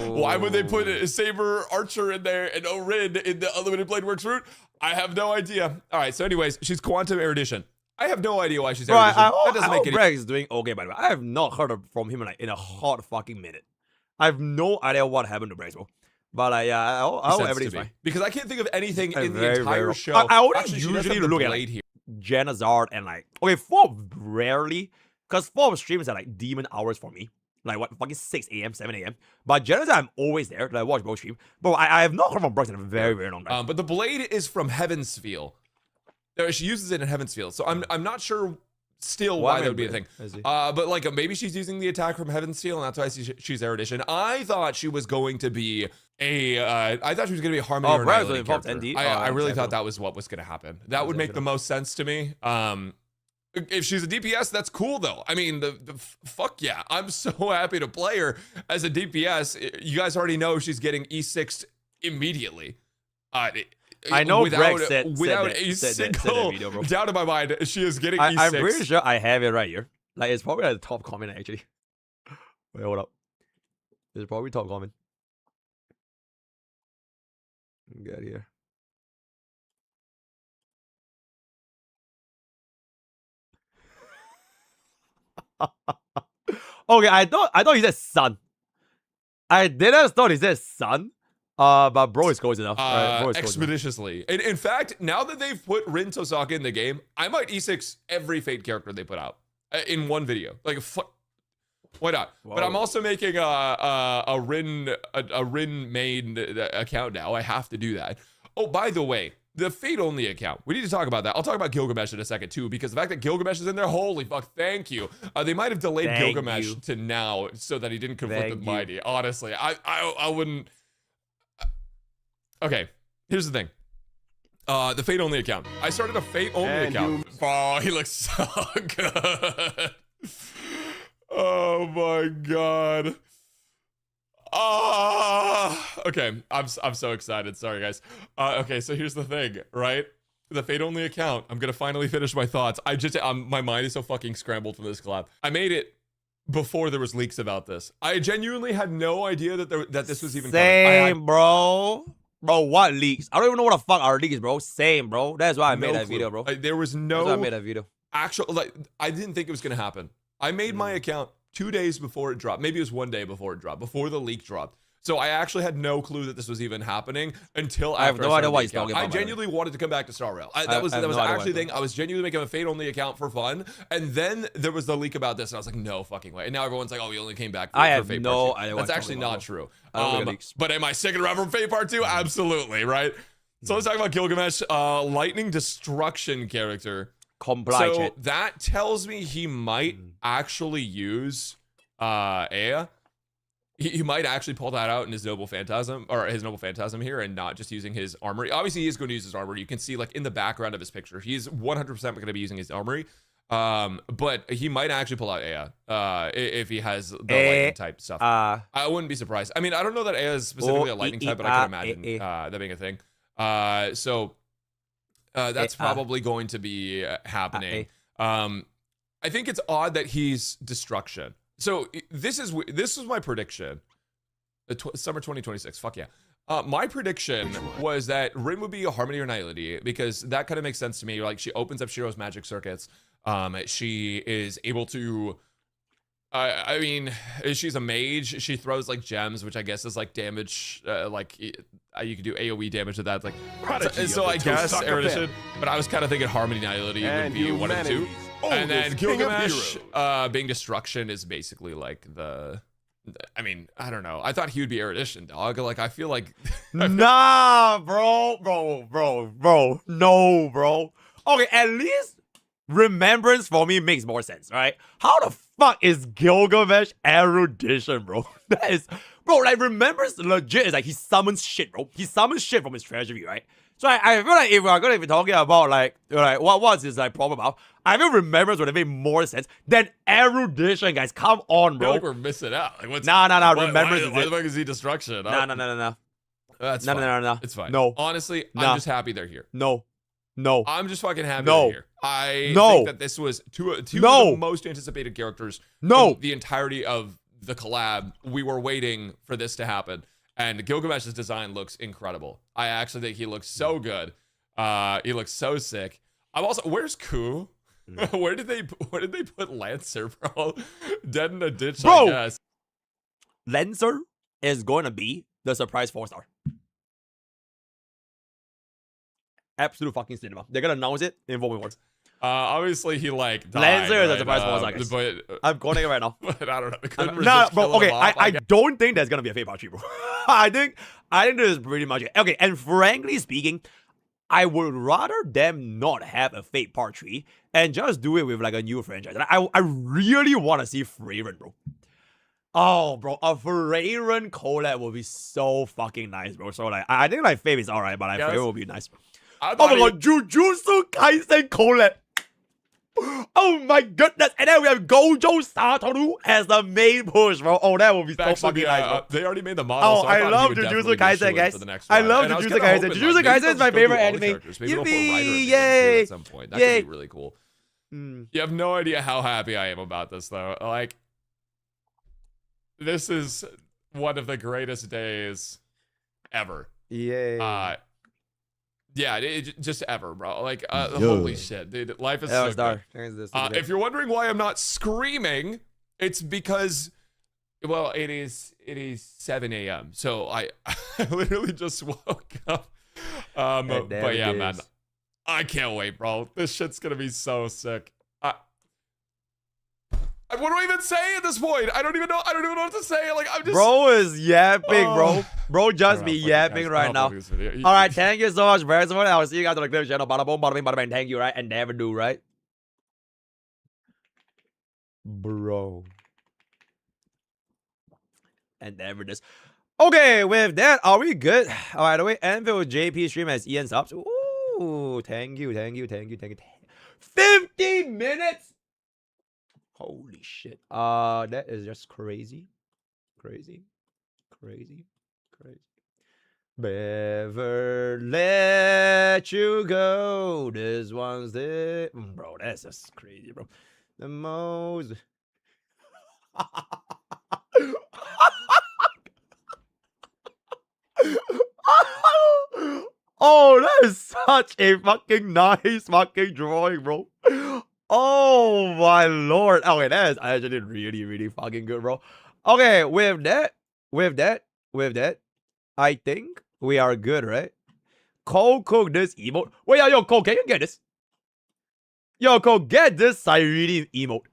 why would they put a Saber Archer in there and no Rin in the Unlimited Blade Works route? I have no idea. All right, so anyways, she's quantum erudition. I have no idea why she's erudition. That doesn't make any sense. Bragg is doing okay, by the way. I have not heard from him like in a hot fucking minute. I have no idea what happened to Bragg, bro. But yeah, I hope everything's fine. Because I can't think of anything in the entire show. I only usually look at like Janazard and like, okay, Fob rarely, because Fob streams at like demon hours for me. Like what, fucking 6 a.m., 7 a.m. But generally, I'm always there. Like, watch both stream. But I have not heard from Brooks in a very, very long time. But the blade is from Heaven's Feel. She uses it in Heaven's Feel. So I'm not sure still why that would be a thing. But like maybe she's using the attack from Heaven's Feel, and that's why she's erudition. I thought she was going to be a Harmony or Annihilate character. I really thought that was what was going to happen. That would make the most sense to me. If she's a DPS, that's cool though. I mean, the fuck yeah. I'm so happy to play her as a DPS. You guys already know she's getting E6 immediately. I know Greg said without that, a said single video, bro. doubt in my mind, she is getting E6. I'm pretty sure I have it right here. Like, it's probably like the top comment actually. Wait, hold up. It's probably top comment. Get here. Okay, I thought he said son. I didn't thought he said son. But bro is close enough. Expeditiously. In fact, now that they've put Rin Tosaka in the game, I might E6 every Fate character they put out in one video. Like, why not? Whoa. But I'm also making a Rin main account now. I have to do that. Oh, by the way, the Fate only account. We need to talk about that. I'll talk about Gilgamesh in a second too, because the fact that Gilgamesh is in there, holy fuck, thank you. They might have delayed Gilgamesh to now so that he didn't conflict with Mighty. Honestly, I wouldn't. Okay, here's the thing. The Fate only account. I started a Fate only account. Oh, he looks so good. Oh my god. Okay, I'm so excited. Sorry, guys. Okay, so here's the thing, right? The Fate only account. I'm gonna finally finish my thoughts. My mind is so fucking scrambled from this collab. I made it before there was leaks about this. I genuinely had no idea that this was even coming. Same, bro. Bro, what leaks? I don't even know what the fuck are leaks, bro. Same, bro. That's why I made that video, bro. There was no. That's why I made that video. Actual, like, I didn't think it was gonna happen. I made my account 2 days before it dropped. Maybe it was 1 day before it dropped, before the leak dropped. So I actually had no clue that this was even happening until after I have no idea why he's talking about. I genuinely wanted to come back to Star Rail. That was actually the thing. I was genuinely making a Fate only account for fun, and then there was the leak about this, and I was like, no fucking way. And now everyone's like, oh, he only came back for Fate Part 2. That's actually not true. But am I sticking around for Fate Part 2? Absolutely, right? So let's talk about Gilgamesh, lightning destruction character. So that tells me he might actually use Aya. He might actually pull that out in his Noble Phantasm, or his Noble Phantasm here, and not just using his armory. Obviously, he is going to use his armory. You can see, like, in the background of his picture, he's 100% going to be using his armory. But he might actually pull out Aya if he has the lightning type stuff. I wouldn't be surprised. I mean, I don't know that Aya is specifically a lightning type, but I can imagine that being a thing. So that's probably going to be happening. I think it's odd that he's destruction. So this is my prediction. Summer 2026. Fuck yeah. My prediction was that Rin would be a Harmony or Annihility because that kind of makes sense to me. Like, she opens up Shiro's magic circuits. She is able to. I mean, she's a mage. She throws like gems, which I guess is like damage. Like you can do AOE damage with that. Like, so I guess erudition. But I was kind of thinking Harmony Annihility would be one of the two. And then Gilgamesh being destruction is basically like the. I mean, I don't know. I thought he would be erudition, dog. Like, I feel like. Nah, bro. No, bro. Okay, at least remembrance for me makes more sense, right? How the fuck is Gilgamesh erudition, bro? That is, bro, like, remembrance legit is like he summons shit, bro. He summons shit from his treasury, right? So I feel like if we're gonna be talking about like what's his like problem about, I feel remembrance would have made more sense than erudition, guys. Come on, bro. I feel like we're missing out. Like, what's, nah. Remembrance why the fuck is he destruction? No. That's fine. No. It's fine. No. Honestly, I'm just happy they're here. No. I'm just fucking happy they're here. I think that this was two of the most anticipated characters. From the entirety of the collab. We were waiting for this to happen. And Gilgamesh's design looks incredible. I actually think he looks so good. He looks so sick. I'm also, where's Ku? Where did they put Lancer, bro? Dead in a ditch, bro, I guess. Lancer is going to be the surprise 4-star. Absolute fucking cinema. They're gonna announce it in 4 words. Obviously he like died, Lancer is right? a surprise 4-star, guys. But I'm calling it right now. But I don't know. Nah, bro. Okay, I don't think there's gonna be a fate part 3, bro. I think this is pretty much it. Okay, and frankly speaking, I would rather them not have a fate part 3 and just do it with like a new franchise. I really want to see Freyren, bro. Oh, bro, a Freyren collab would be so fucking nice, bro. So like, I think like fate is alright, but like Freyren will be nice. Oh my god, Jujutsu Kaisen collab. Oh my goodness. And then we have Gojo Satoru as the main push, bro. Oh, that would be so fucking nice, bro. They already made the model. Oh, so I love Jujutsu Kaisen, guys. I love Jujutsu Kaisen. Jujutsu Kaisen is my favorite anime. Yippee! Yay! At some point. That could be really cool. You have no idea how happy I am about this, though. Like, this is one of the greatest days ever. Yeah. Yeah, just ever, bro. Like, holy shit, dude. Life is so good. If you're wondering why I'm not screaming, it's because, well, it is 7 a.m. So I literally just woke up. But yeah, man, I can't wait, bro. This shit's gonna be so sick. What do I even say at this point? I don't even know what to say. Like, I'm just. Bro is yapping, bro. Bro just be yapping right now. All right, thank you so much, very much. I will see you guys on the clip channel. Bada boom, bada bing, bada bang. Thank you, right? And never do, right? Bro. And never this. Okay, with that, are we good? By the way, Anvil JP stream as Ian subs. Ooh, thank you. 50 minutes. Holy shit. That is just crazy. Never let you go. This one's the bro. That's just crazy, bro. The most. Oh, that is such a fucking nice fucking drawing, bro. Oh my lord. Okay, that is actually really fucking good, bro. Okay, with that, I think we are good, right? Cole cook this emote. Wait, yo, Cole, can you get this? Yo, Cole, get this Cyrene emote.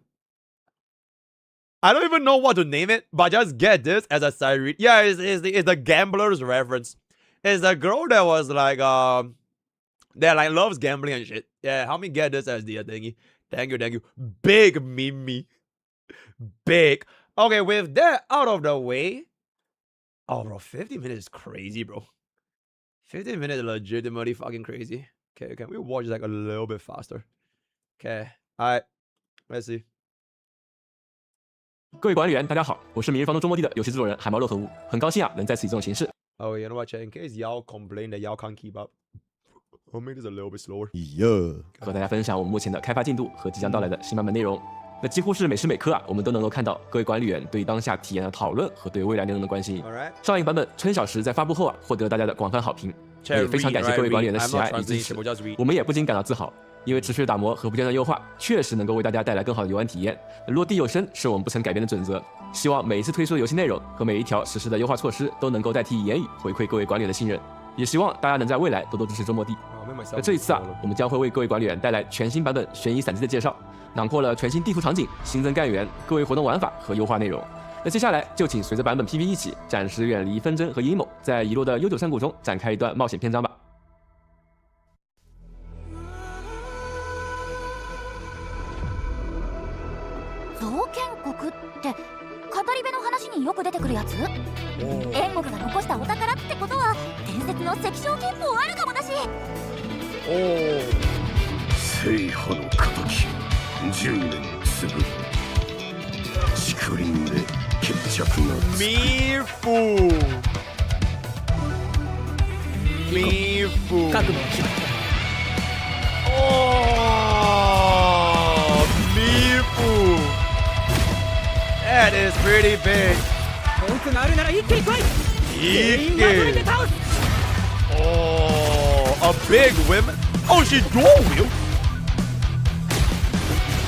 I don't even know what to name it, but just get this as a Cyrene. Yeah, it's the gambler's reference. It's a girl that was like that like loves gambling and shit. Yeah, help me get this as the thingy. Thank you. Big Mimi. Big. Okay, with that out of the way. Oh, bro, 50 minutes is crazy, bro. 50 minutes is legitimately fucking crazy. Okay, can we watch like a little bit faster? Okay, alright, let's see. 各位管理员，大家好，我是《明日方舟》周末地的游戏制作人海猫肉和物，很高兴啊，能再次以这种形式。Oh, you know what, chat? In case y'all complain that y'all can't keep up, I'll make this a little bit slower. Yeah. 和大家分享我们目前的开发进度和即将到来的新版本内容。那几乎是每时每刻啊，我们都能够看到各位管理员对当下体验的讨论和对未来内容的关心。上一个版本《春小时》在发布后啊，获得了大家的广泛好评，也非常感谢各位管理员的喜爱与支持。我们也不禁感到自豪，因为持续的打磨和不断的优化，确实能够为大家带来更好的游玩体验。落地有声是我们不曾改变的准则。希望每一次推出的游戏内容和每一条实施的优化措施都能够代替言语回馈各位管理员的信任。也希望大家能在未来多多支持周末地。那这一次啊，我们将会为各位管理员带来全新版本悬疑散记的介绍，囊括了全新地图场景、新增干员、各位活动玩法和优化内容。那接下来就请随着版本 PV 一起，暂时远离纷争和阴谋，在遗落的悠久山谷中展开一段冒险篇章吧。造建国って語り部の話によく出てくるやつ？燕国が残したお宝ってことは伝説の石章憲法あるかもだし。聖破の敵10年つぶ竹林で決着がつく。ミーフ覚悟は決まった。ミーフ That is pretty big. 文句があるなら一気に来い。一気。A big woman. Oh, she dual wield.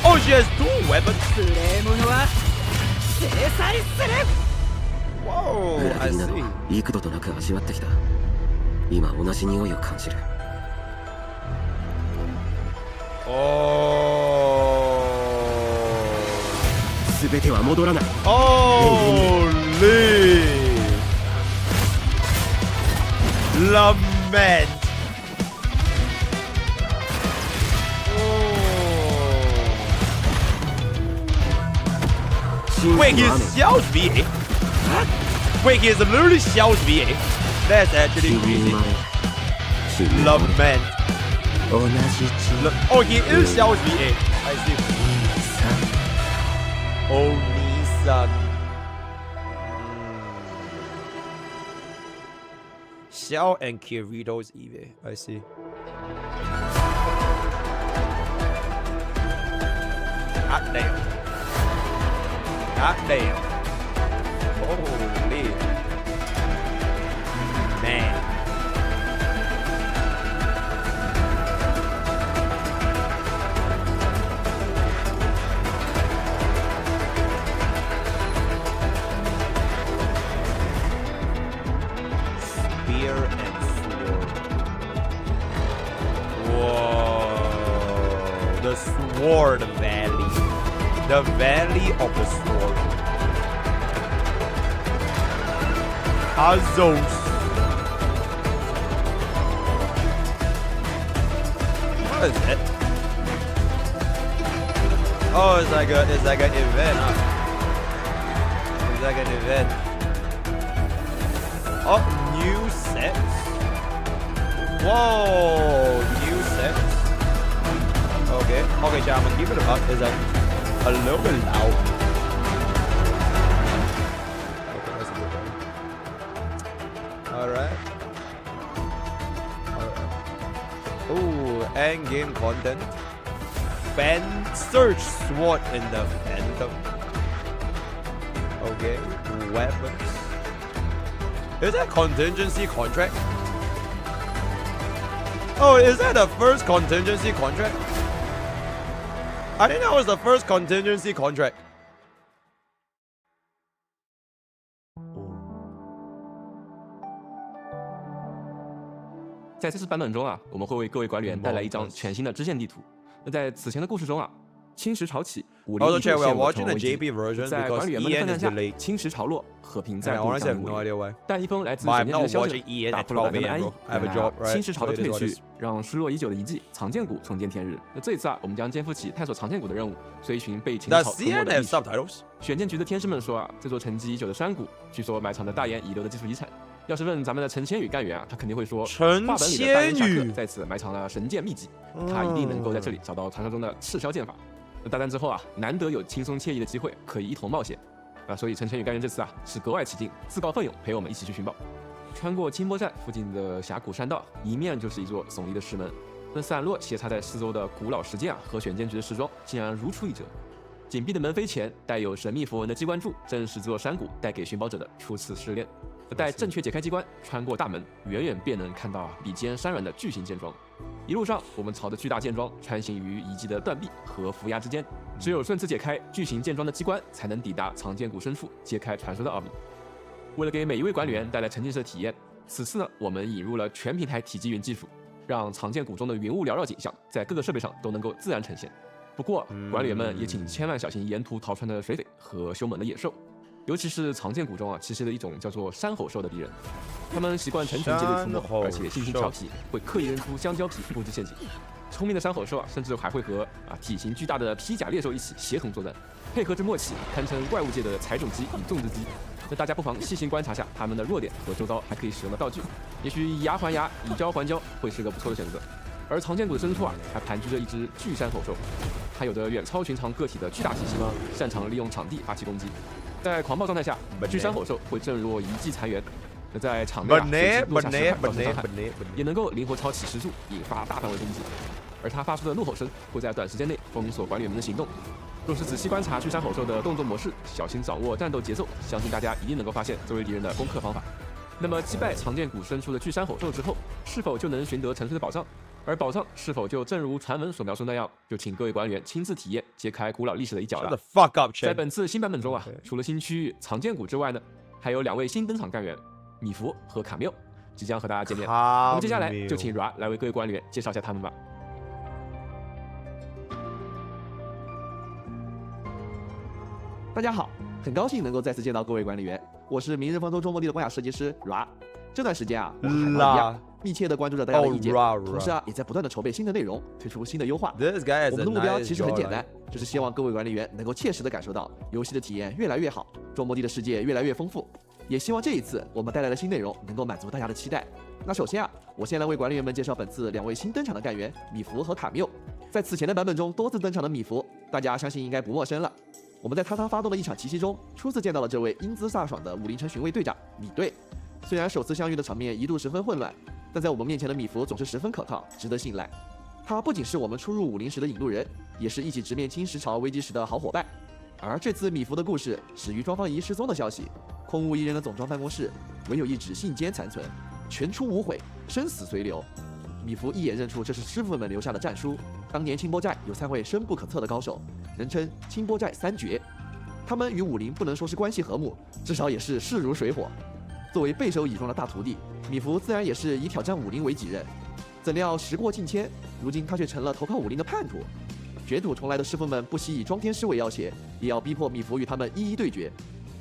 Oh, she has dual weapons. 無礼者は制裁する。Whoa, I see. 幾度となく味わってきた。今同じ匂いを感じる。全ては戻らない。Holy lament. Wait, he is Xiao's VA? Wait, he is literally Xiao's VA? That's actually crazy. Lament. Oh, he is Xiao's VA. I see. Oh, Nissan. Xiao and Kirito's EVA. I see. God damn. God damn. Holy. Man. Spear and sword. Whoa. The Sword Valley. The Valley of the Sword. Azos. What is it? Oh, it's like an event, huh? It's like an event. Oh, new sets. Whoa, new sets. Okay, chat, I'm gonna give it a buck. It's like a little bit loud. Okay, that's a good one. Alright. Ooh, end game content. Search sword in the Phantom. Okay, weapons. Is that contingency contract? Oh, is that the first contingency contract? I think that was the first contingency contract. 在这次版本中啊，我们会为各位管理员带来一张全新的支线地图。那在此前的故事中啊，侵蚀潮起，武林依旧陷入了重危机。在管理员们的奋战下，侵蚀潮落，和平再度降临武林。但一封来自神剑局的消息打破了大家的安逸。侵蚀潮的退去，让失落已久的遗迹藏剑谷重见天日。那这一次啊，我们将肩负起探索藏剑谷的任务，追寻被秦朝吞没的历史。选剑局的天师们说啊，这座沉寂已久的山谷，据说埋藏着大燕遗留的技术遗产。要是问咱们的陈千羽干员啊，他肯定会说，话本里的大燕侠客在此埋藏了神剑秘籍，他一定能够在这里找到传说中的赤霄剑法。大战之后啊，难得有轻松惬意的机会可以一同冒险啊，所以陈千羽干员这次啊是格外起劲，自告奋勇陪我们一起去寻宝。穿过清波寨附近的峡谷山道，一面就是一座耸立的石门，那散落斜插在四周的古老石剑啊和选剑局的时装竟然如出一辙。紧闭的门扉前带有神秘符文的机关柱，正是这座山谷带给寻宝者的初次试炼。待正确解开机关，穿过大门，远远便能看到比肩山峦的巨型剑庄。一路上，我们朝着巨大剑庄穿行于遗迹的断壁和浮崖之间，只有顺次解开巨型剑庄的机关，才能抵达藏剑谷深处，揭开传说的奥秘。为了给每一位管理员带来沉浸式的体验，此次呢，我们引入了全平台体积云技术，让藏剑谷中的云雾缭绕景象在各个设备上都能够自然呈现。不过，管理员们也请千万小心沿途逃窜的水匪和凶猛的野兽。尤其是藏剑谷中啊，栖息了一种叫做山吼兽的敌人，他们习惯成群结队出没，而且性情调皮，会刻意扔出香蕉皮布置陷阱。聪明的山吼兽啊，甚至还会和体型巨大的披甲猎兽一起协同作战，配合之默契，堪称怪物界的踩种机与种植机。那大家不妨细心观察下他们的弱点和周遭还可以使用的道具，也许以牙还牙，以招还招，会是个不错的选择。而藏剑谷的深处啊，还盘踞着一只巨山吼兽，它有着远超寻常个体的巨大体型，擅长利用场地发起攻击。在狂暴状态下，巨山吼兽会震若遗迹残垣。那在场内落下石块造成伤害，也能够灵活抄起石柱，引发大范围攻击。而它发出的怒吼声会在短时间内封锁管理员们的行动。若是仔细观察巨山吼兽的动作模式，小心掌握战斗节奏，相信大家一定能够发现作为敌人的攻克方法。那么击败藏剑谷深处的巨山吼兽之后，是否就能寻得沉睡的宝藏？而宝藏是否就正如传闻所描述那样，就请各位管理员亲自体验揭开古老历史的一角了。在本次新版本中啊，除了新区域藏剑谷之外呢，还有2位新登场干员米芾和卡缪即将和大家见面。那么接下来就请 Ra 来为各位管理员介绍一下他们吧。大家好，很高兴能够再次见到各位管理员，我是明日方舟周末地的关卡设计师 Ra。这段时间啊，我和海猫一样，密切地关注着大家的意见，同时啊，也在不断地筹备新的内容，推出新的优化。我们的目标其实很简单，就是希望各位管理员能够切实地感受到游戏的体验越来越好，周末地的世界越来越丰富。也希望这一次我们带来的新内容能够满足大家的期待。那首先啊，我先来为管理员们介绍本次2位新登场的干员米芾和卡缪。在此前的版本中多次登场的米芾，大家相信应该不陌生了。我们在他发动的一场奇袭中，初次见到了这位英姿飒爽的武林城巡卫队长米队。虽然首次相遇的场面一度十分混乱，但在我们面前的米芾总是十分可靠，值得信赖。他不仅是我们初入武林时的引路人，也是一起直面侵蚀潮危机时的好伙伴。而这次米芾的故事始于庄方仪失踪的消息，空无一人的总庄办公室，唯有一纸信笺残存，全出无悔，生死随流。米芾一眼认出这是师傅们留下的战书。当年清波寨有3位深不可测的高手，人称清波寨3绝。他们与武林不能说是关系和睦，至少也是势如水火。作为备受倚重的大徒弟，米芾自然也是以挑战武林为己任。怎料时过境迁，如今他却成了投靠武林的叛徒。卷土重来的师傅们不惜以庄天师为要挟，也要逼迫米芾与他们一一对决。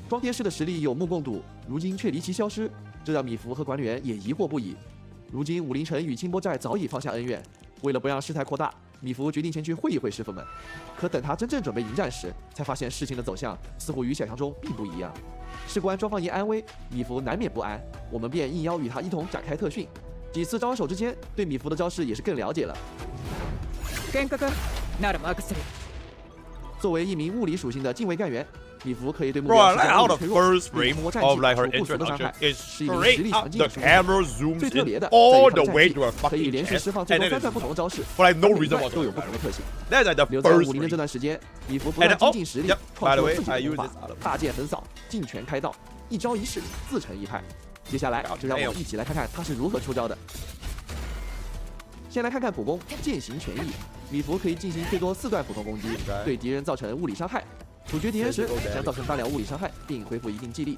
庄天师的实力有目共睹，如今却离奇消失，这让米芾和管理员也疑惑不已。如今武林城与清波寨早已放下恩怨，为了不让事态扩大，米芾决定前去会一会师傅们。可等他真正准备迎战时，才发现事情的走向似乎与想象中并不一样。事关庄方仪安危，米芾难免不安，我们便应邀与他一同展开特训。几次招手之间，对米芾的招式也是更了解了。作为一名物理属性的近卫干员，米芾可以对目标实现物理脆弱，并通过战技除不俗的伤害，是一名实力强劲的属性。最特别的在于他的战技可以连续释放最多3段不同的招式，每段都有不同的特性。留在武林的这段时间，米芾不断精进实力，创作自己的功法，大剑横扫，劲拳开道，一招一式自成一派。接下来就让我们一起来看看他是如何出招的。先来看看普攻，剑行权益。米芾可以进行最多4段普通攻击，对敌人造成物理伤害。处决敌人时将造成大量物理伤害，并恢复一定技力。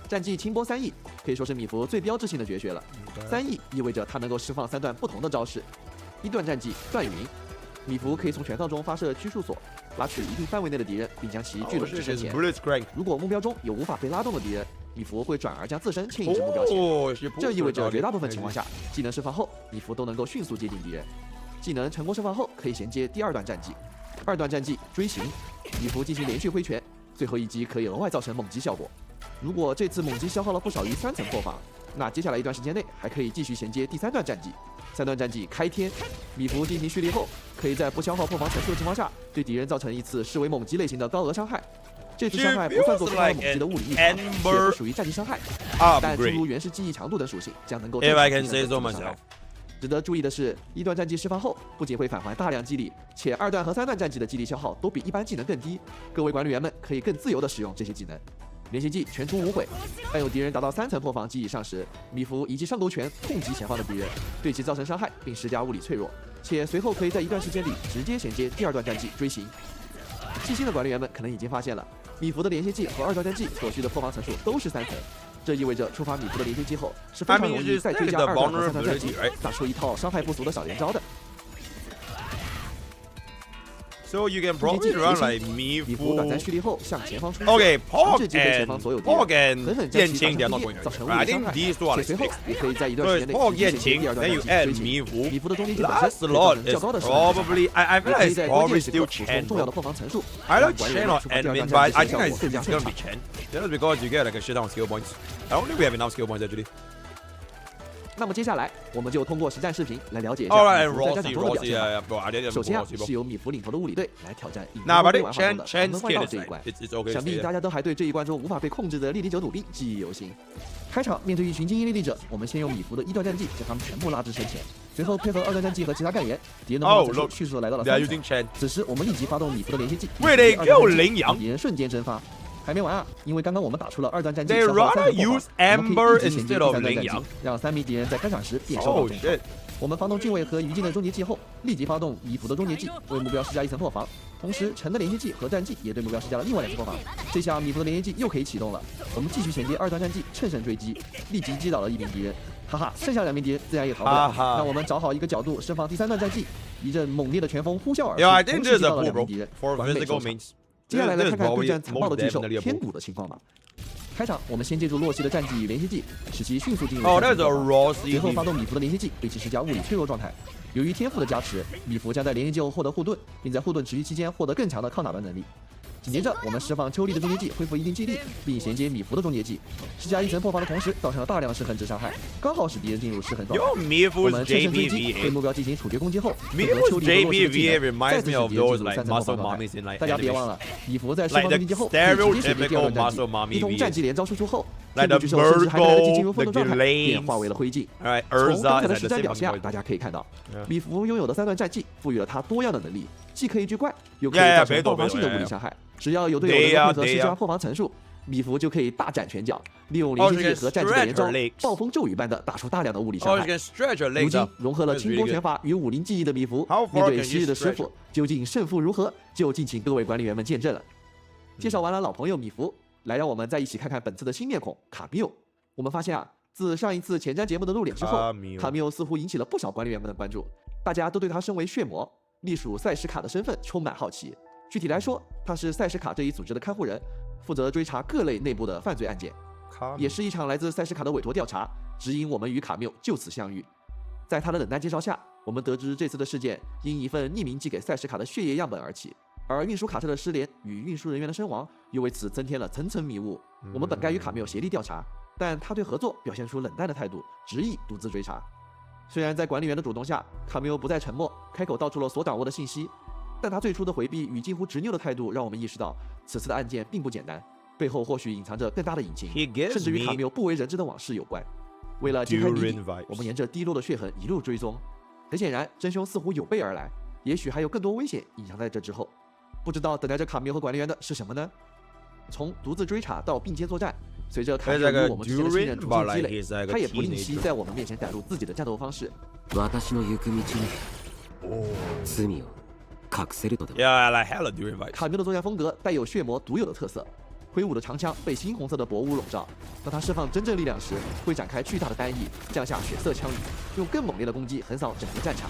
战技清波3翼可以说是米芾最标志性的绝学了。3翼意味着他能够释放3段不同的招式。1段战技断云，米芾可以从权杖中发射拘束索，拉取一定范围内的敌人，并将其聚拢至身前。如果目标中有无法被拉动的敌人，米芾会转而将自身牵引至目标前。这意味着绝大部分情况下，技能释放后，米芾都能够迅速接近敌人。技能成功释放后，可以衔接第2段战绩。2段战绩追形，米芾进行连续挥拳，最后一击可以额外造成猛击效果。如果这次猛击消耗了不少于3层破防，那接下来一段时间内还可以继续衔接第3段战绩。3段战绩开天，米芾进行蓄力后，可以在不消耗破防层数的情况下，对敌人造成一次视为猛击类型的高额伤害。这次伤害不算作触发猛击的物理异常，也不属于战绩伤害，但诸如原始记忆强度等属性将能够正常进行伤害。值得注意的是，1段战绩释放后，不仅会返还大量激励，且2段和3段战绩的激励消耗都比一般技能更低。各位管理员们可以更自由地使用这些技能。连续技全出无悔，当有敌人达到3层破防及以上时，米芾一记上勾拳痛击前方的敌人，对其造成伤害，并施加物理脆弱，且随后可以在一段时间里直接衔接第2段战绩追形。细心的管理员们可能已经发现了，米芾的连续技和2段战绩所需的破防层数都是3层。这意味着触发米芾的连续技后，是非常容易再追加2段和3段战绩，打出一套伤害不俗的小连招的。So you can probably run like 米芾短暂蓄力后向前方冲刺， Pokke 击溃前方所有敌人，狠狠将其打成一造成物理伤害，且随后也可以在一段时间内衔接第2段战绩追击。米芾的中间技本身可以造成较高的伤害，也可以在关键时刻补充重要的破防层数，让管理员触发第2段战绩的效果更加顺畅。Just because you get like a shit ton of skill points. I don't think we have enough skill points actually. 那么接下来，我们就通过实战视频来了解一下米芾在战场中的表现。首先是由米芾领头的物理队来挑战隐藏被玩好中的长门外道这一关。想必大家都还对这一关中无法被控制的莉莉者努力记忆犹新。开场面对一群精英莉莉者，我们先用米芾的1段战绩将他们全部拉至身前，随后配合2段战绩和其他干员，敌人的破防层数迅速地来到了3层。此时我们立即发动米芾的连续技，敌人瞬间蒸发。还没完啊！因为刚刚我们打出了2段战绩，消耗3层破防，我们可以一直衔接第3段战绩，让3名敌人在开场时便受到重创。我们发动敬畏和余烬的终结技后，立即发动米芾的终结技，为目标施加1层破防。同时，陈的连续技和战技也对目标施加了另外2层破防。这下米芾的连续技又可以启动了。我们继续衔接2段战绩，乘胜追击，立即击倒了1名敌人。哈哈，剩下2名敌人自然也逃不了。让我们找好一个角度，释放第3段战绩，一阵猛烈的拳风呼啸而出，同时击倒了2名敌人，完美收场。接下来看看对战残暴的巨兽天谷的情况吧。开场，我们先借助洛希的战技与连续技，使其迅速进入随后发动米芾的连续技，对其施加物理脆弱状态。由于天赋的加持，米芾将在连续技后获得护盾，并在护盾持续期间获得更强的抗打断能力。紧接着，我们释放秋丽的终结技，恢复一定技力，并衔接米芾的终结技，施加1层破防的同时，造成了大量失衡值伤害，刚好使敌人进入失衡状态。我们乘胜追击，对目标进行处决攻击后，配合秋丽和洛希的技能，再次使敌人进入3层破防状态。大家别忘了，米芾在释放攻击后，可以直接衔接第2段战绩，一通战绩连招输出后，天谷巨兽甚至还没来得及进入风盾状态，便化为了灰烬。从刚才的实战表现，大家可以看到，米芾拥有的3段战绩赋予了他多样的能力，既可以拒怪，又可以造成爆发性的物理伤害。只要有队友能够配合施加破防层数，米芾就可以大展拳脚，利用连续技和战技的连招，暴风骤雨般的打出大量的物理伤害。如今融合了轻功拳法与武林技艺的米芾，面对昔日的师傅，究竟胜负如何，就敬请各位管理员们见证了。介绍完了老朋友米芾，来让我们再一起看看本次的新面孔卡缪。我们发现啊，自上一次前瞻节目的露脸之后，卡缪似乎引起了不少管理员们的关注，大家都对他身为血魔，隶属赛什卡的身份充满好奇。具体来说，他是赛什卡这一组织的看护人，负责追查各类内部的犯罪案件，也是一场来自赛什卡的委托调查，指引我们与卡缪就此相遇。在他的冷淡介绍下，我们得知这次的事件因一份匿名寄给赛什卡的血液样本而起，而运输卡车的失联与运输人员的身亡又为此增添了层层迷雾。我们本该与卡缪协力调查，但他对合作表现出冷淡的态度，执意独自追查。虽然在管理员的主动下，卡缪不再沉默，开口道出了所掌握的信息，但他最初的回避与近乎执拗的态度，让我们意识到此次的案件并不简单，背后或许隐藏着更大的隐情，甚至与卡缪不为人知的往事有关。为了揭开谜底，我们沿着滴落的血痕一路追踪。很显然，真凶似乎有备而来，也许还有更多危险隐藏在这之后。不知道等待着卡缪和管理员的是什么呢？从独自追查到并肩作战，随着卡缪与我们之间的信任逐渐积累，他也不吝惜在我们面前展露自己的战斗方式。卡缪的作战风格带有血魔独有的特色，挥舞的长枪被猩红色的薄雾笼罩，当他释放真正力量时，会展开巨大的单翼，降下血色枪雨，用更猛烈的攻击横扫整个战场。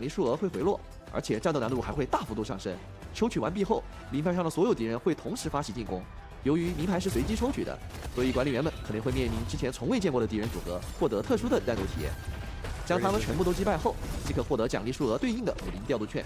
奖励数额会回落，而且战斗难度还会大幅度上升。抽取完毕后，名牌上的所有敌人会同时发起进攻。由于名牌是随机抽取的，所以管理员们可能会面临之前从未见过的敌人组合，获得特殊的战斗体验。将他们全部都击败后，即可获得奖励数额对应的武林调度券。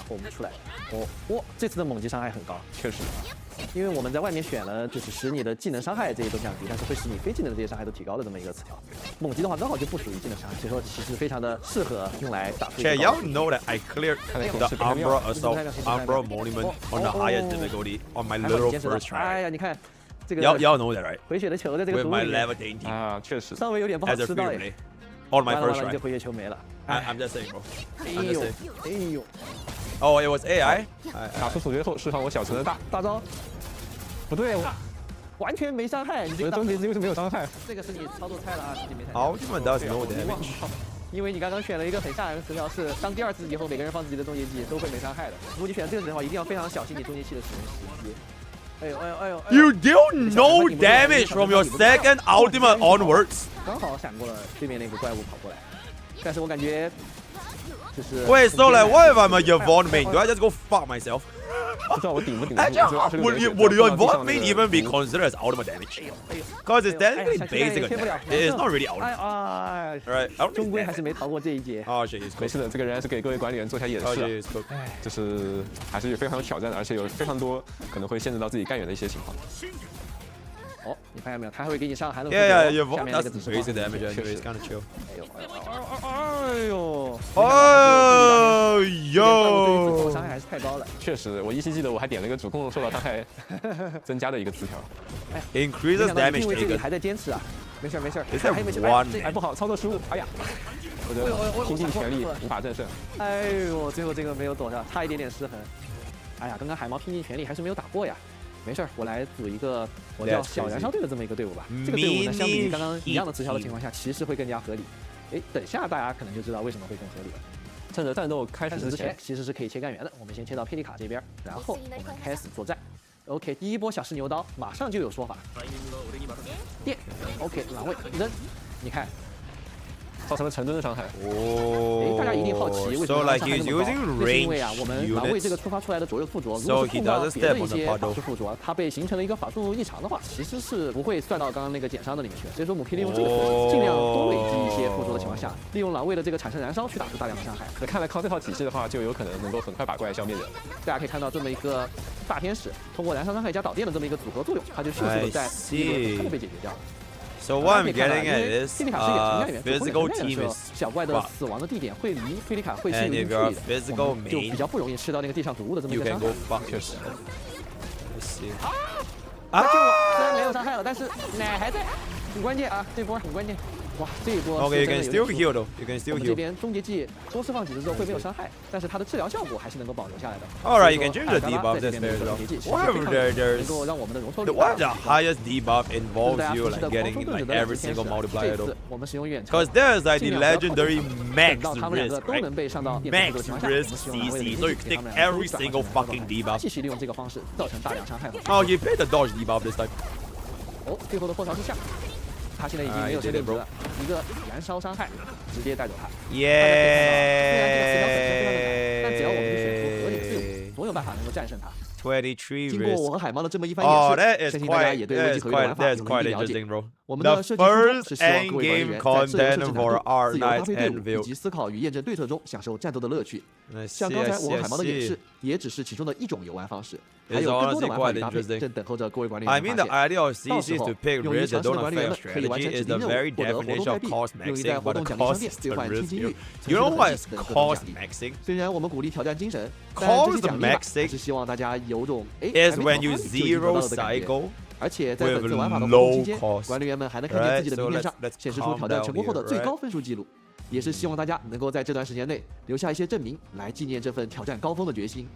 然后我们出来，哇，这次的猛击伤害很高，确实。因为我们在外面选了就是使你的技能伤害这些都降低，但是会使你非技能的这些伤害都提高的这么一个词条。猛击的话刚好就不属于技能伤害，所以说其实非常的适合用来打出。Y'all know that I cleared the Umbra Assault, Umbra Monument on the highest difficulty on my literal first try. 哎呀，你看这个 y'all know that right? 回血的球在这个 With 组 my 里面 level 18啊，确实稍微有点不好吃到哎。 On my first 完了 try. 这回血球没了。I'm just saying, bro. 哎 I'm just 呦 saying. 哎呦。Oh, it was AI. 打出主角后释放我小陈的大招。不对，完全没伤害。我的终结技为什么没有伤害？这个是你操作菜了啊，自己没猜。Ultimate does no damage. 因为你刚刚选了一个很吓人的词条，是当第二次以后，每个人放自己的终结技都会没伤害的。如果你选这个词的话，一定要非常小心你终结器的使用时机。哎呦哎呦哎呦 You deal no damage from your second ultimate onwards. 刚好闪过了对面那个怪物跑过来，但是我感觉就是。Wait, so like, what if I'm a Yvonne main? Do I just go fuck myself? 不知道我顶不顶。 Would your Yvonne main even be considered as ultimate damage? Because it's technically basic attack. It is not really ultimate. Right? 终归还是没逃过这一劫。Oh shit, 没事的，这个人是给各位管理员做一下演示。就是还是非常有挑战的，而且有非常多可能会限制到自己干员的一些情况。哦，你发现没有？他还会给你上寒冷。Yeah, Yvonne does basic damage anyway. It's kind of chill. 哎呦！伤害还是太高了。确实，我依稀记得我还点了一个主控受到伤害增加的一个词条。Increases damage taken. 还在坚持啊！没事没事，还没事。哎，不好，操作失误！哎呀，我的拼尽全力无法战胜。哎呦，最后这个没有躲上，差一点点失衡。哎呀，刚刚海猫拼尽全力还是没有打过呀。没事，我来组一个我叫小燃烧队的这么一个队伍吧。这个队伍呢，相比于刚刚一样的词条的情况下，其实会更加合理。哎，等下大家可能就知道为什么会更合理了。趁着战斗开始之前，其实是可以切干员的。我们先切到佩丽卡这边，然后我们开始作战。OK， 第一波小试牛刀马上就有说法。电 ，OK， 狼位扔，你看。造成了成吨的伤害。哦，大家一定好奇为什么伤害那么高？就是因为啊，我们狼卫这个触发出来的左右附着，如果是碰到别的一些法术附着，它被形成了一个法术异常的话，其实是不会算到刚刚那个减伤的里面去。所以说母 P 利用这个特性，尽量多累积一些附着的情况下，利用狼卫的这个产生燃烧去打出大量的伤害。那看来靠这套体系的话，就有可能能够很快把怪消灭掉。大家可以看到这么一个大天使，通过燃烧伤害加导电的这么一个组合作用，它就迅速的在第一轮很快就被解决掉了。So what I'm getting at is physical team is 小怪的死亡的地点会离菲利卡会是有一定距离的，我们就比较不容易吃到那个地上毒物的这么一个伤害。确实。啊！虽然没有伤害了，但是奶还在，很关键啊！这波很关键。哇，这一波 OK, you can still heal though. You can still heal. 这边终结技多释放几次之后会没有伤害，但是它的治疗效果还是能够保留下来的。Alright, you can change the debuff this phase though. Whatever there's 能够让我们的容错率。 What the highest debuff involves you like getting like every single multiplier though? 我们使用远程 Because there's like the legendary max 他们两个 risk, 都 right? 能被上到 Max risk CC, so you can take every single fucking debuff. 继续利用这个方式造成大量伤害。Oh, you played the dodge debuff this time. 哦，最后的破巢之下。他现在已经没有生命值了，一个燃烧伤害直接带走他。耶！虽然这个词条本身非常的难，但只要我们选出合理的队伍，总有办法能够战胜他。经过我和海猫的这么一番演示，相信大家也对危机合约玩法有了一定了解。我们的设计初衷是希望各位管理员在自由设置难度、自由搭配队伍以及思考与验证对策中享受战斗的乐趣。像刚才我和海猫的演示，也只是其中的一种游玩方式，还有更多的玩法与搭配正等候着各位管理员发现。到时候，用于尝试的管理员们可以完成指定任务，获得活动代币，用于在活动奖励商店兑换金金玉、城市的等活动奖励。虽然我们鼓励挑战精神，但这些奖励吧，是希望大家有种is when you zero cycle 而且在本次玩法的活动期间，管理员们还能看见自己的名片上显示出挑战成功后的最高分数记录，也是希望大家能够在这段时间内留下一些证明，来纪念这份挑战高峰的决心。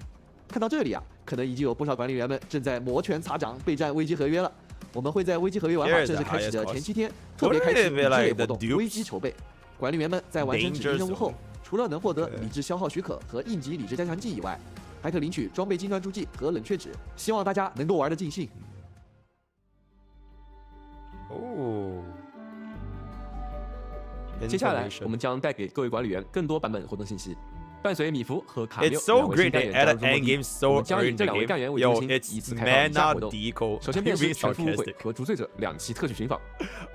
看到这里啊，可能已经有不少管理员们正在摩拳擦掌备战危机合约了。我们会在危机合约玩法正式开始的前7天，特别开启这类活动危机筹备。管理员们在完成指定任务后，除了能获得理智消耗许可和应急理智加强剂以外，还可领取装备金砖助记和冷却纸，希望大家能够玩得尽兴。哦，接下来我们将带给各位管理员更多版本活动信息。伴随米芙和卡缪 It's so great they added endgame so early in the game. Yo, it's mana deco. 首先便是全副误会和逐罪者2期特许寻访。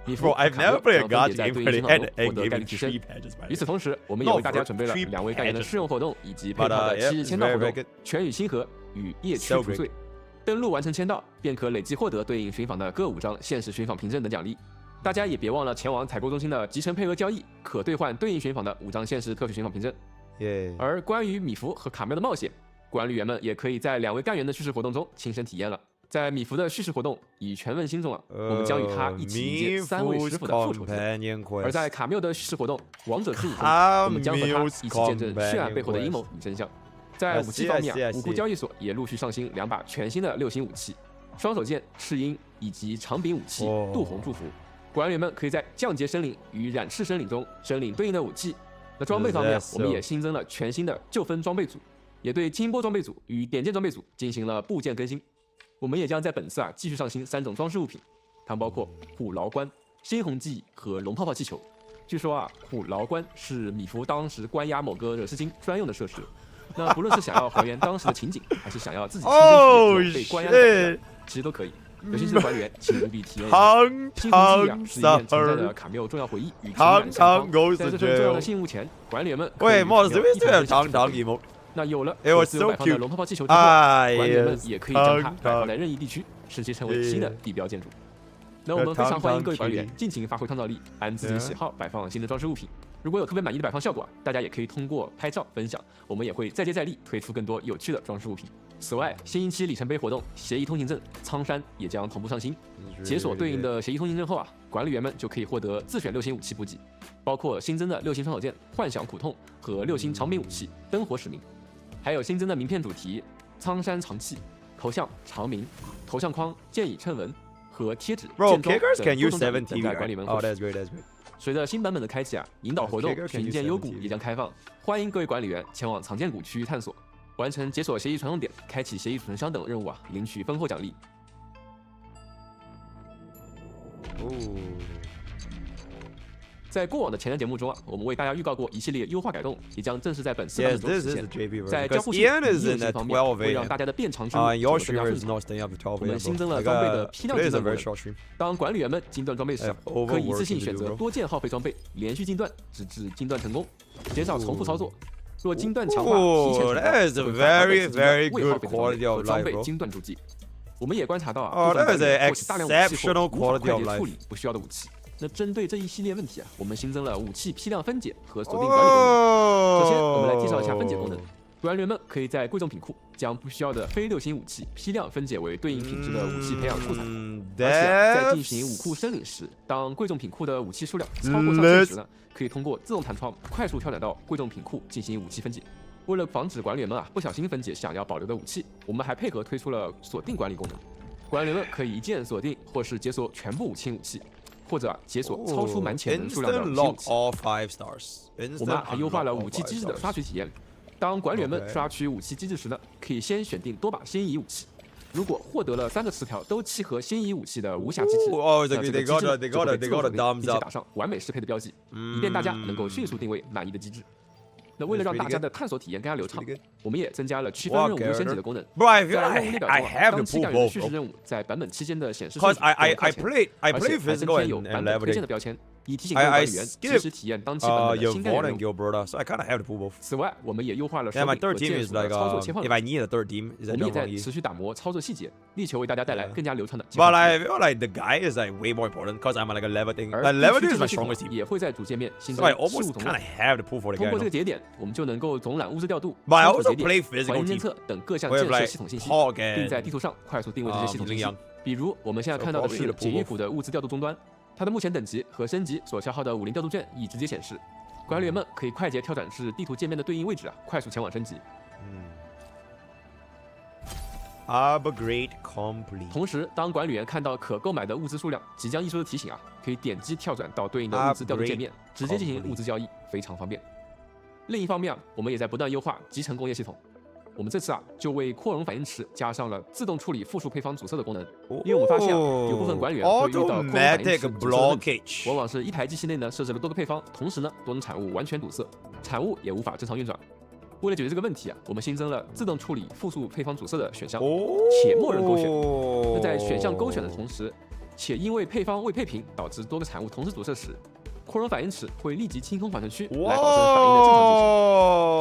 Bro, I've never played a god game where they added 获得 endgame 概 in 率提升。 3 patches. 与此同时，我们也为大家准备了2位干员的试用活动，以及配套的7日签到活动：全与星河与夜区逐罪。登录完成签到，便可累计获得对应巡访的各5张限时巡访凭证等奖励。大家也别忘了前往采购中心的集成配额交易，可兑换对应巡访的5张限时特许巡访凭证。而关于米芾和卡缪的冒险，管理员们也可以在2位干员的叙事活动中亲身体验了。在米芾的叙事活动以全问心中啊，我们将与他一起迎接3位师傅的复仇之战；而在卡缪的叙事活动王者之舞中，我们将和他一起见证血案背后的阴谋与真相。在武器方面啊，五库交易所也陆续上新2把全新的6星武器，双手剑赤鹰以及长柄武器杜红祝福。管理员们可以在降阶申领与染赤申领中申领对应的武器。那装备方面，我们也新增了全新的旧分装备组，也对清波装备组与点剑装备组进行了部件更新。我们也将在本次啊继续上新3种装饰物品，它们包括虎牢关、猩红记忆和龙泡泡气球。据说啊，虎牢关是米芾当时关押某个惹事精专用的设施。那不论是想要还原当时的情景，还是想要自己亲身体验被关押的感觉，其实都可以。有兴趣的管理员，请务必体验一下。猩红记忆啊，是一件存在的卡缪重要回忆与情感的相框。在这份重要的信物前，管理员们可以那有了自由摆放的龙泡泡气球之后，管理员们也可以将它摆放在任意地区，使其成为新的地标建筑。那我们非常欢迎各位管理员尽情发挥创造力，按自己的喜好摆放新的装饰物品。如果有特别满意的摆放效果，大家也可以通过拍照分享，我们也会再接再厉，推出更多有趣的装饰物品。此外，新一期里程碑活动协议通行证苍山也将同步上新。解锁对应的协议通行证后啊，管理员们就可以获得自选6星武器补给，包括新增的6星双手剑幻想苦痛和6星长柄武器灯火使命，还有新增的名片主题苍山长气、头像长鸣、头像框剑以衬纹和贴纸、剑装等多种奖励等待管理员获取。随着新版本的开启啊，引导活动寻剑幽谷也将开放，欢迎各位管理员前往藏剑谷区域探索，完成解锁协议传送点、开启协议储存箱等任务啊，领取丰厚奖励。在过往的前瞻节目中啊，我们为大家预告过一系列优化改动，也将正式在本次版本中实现。在交互性方面，会让大家的变长之路更加顺畅。我们新增了装备的批量计算功能，当管理员们精断装备时，可以一次性选择多件耗费装备，连续精断，直至精断成功，减少重复操作。若精断强化提前成功，会发挥未耗费的装备精断注记。我们也观察到啊，部分管理员获取大量武器后无法快捷处理不需要的武器。那针对这一系列问题啊，我们新增了武器批量分解和锁定管理功能。首先，我们来介绍一下分解功能。管理员们可以在贵重品库将不需要的非6星武器批量分解为对应品质的武器培养素材。而且在进行武库申领时，当贵重品库的武器数量超过上限时呢，可以通过自动弹窗快速跳转到贵重品库进行武器分解。为了防止管理员们啊不小心分解想要保留的武器，我们还配合推出了锁定管理功能。管理员们可以一键锁定或是解锁全部武器，或者解锁超出满潜能数量的新武器。我们还优化了武器机制的刷取体验。当管理员们刷取武器机制时呢，可以先选定多把心仪武器。如果获得了3个词条都契合心仪武器的无瑕机制，那这个机制就会被自动锁定，并且打上完美适配的标记，以便大家能够迅速定位满意的机制。那为了让大家的探索体验更加流畅，我们也增加了区分任务优先级的功能。在任务列表中啊，当期干员的叙事任务在版本期间的显示顺序而且还增添有版本推荐的标签，以提醒各位管理员及时体验当期版本的新干员任务。此外，我们也优化了手柄和键鼠的操作切换。我们也在持续打磨操作细节，力求为大家带来更加流畅的切换。而地区系统也会在主界面新增事务总览。通过这个节点，我们就能够总览物资调度、仓储节点、环境监测等各项建设系统信息，并在地图上快速定位这些系统信息。比如，我们现在看到的是解玉谷的物资调度终端，它的目前等级和升级所消耗的武林调度券已直接显示。管理员们可以快捷跳转至地图界面的对应位置啊，快速前往升级。Upgrade complete。同时，当管理员看到可购买的物资数量即将溢出的提醒啊，可以点击跳转到对应的物资调度界面，直接进行物资交易，非常方便。另一方面啊，我们也在不断优化集成工业系统。我们这次啊，就为扩容反应池加上了自动处理复数配方阻塞的功能，因为我们发现啊，有部分管理员会遇到扩容反应池阻塞的问题，往往是一台机器内呢设置了多个配方，同时呢多种产物完全堵塞，产物也无法正常运转。为了解决这个问题啊，我们新增了自动处理复数配方阻塞的选项，且默认勾选。那在选项勾选的同时，且因为配方未配平导致多个产物同时阻塞时，扩容反应池会立即清空缓存区，来保证反应的正常进行。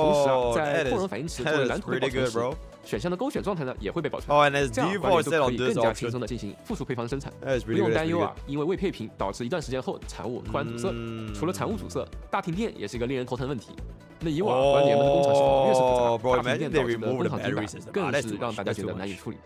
同时啊，在扩容反应池作为蓝图的保存时，选项的勾选状态呢也会被保存。Oh, and as 这样 default 就 set 可 on 以 this 更加 option. 轻松的进行附属配方的生产， That's pretty 不用 good, 担忧 that's 啊，因为未配平导致一段时间后产物突然阻塞。除了产物阻塞，大停电也是一个令人头疼的问题。那以往管理员们的工厂系统越是复杂，大停电导致的工厂停摆更是让大家觉得难以处理。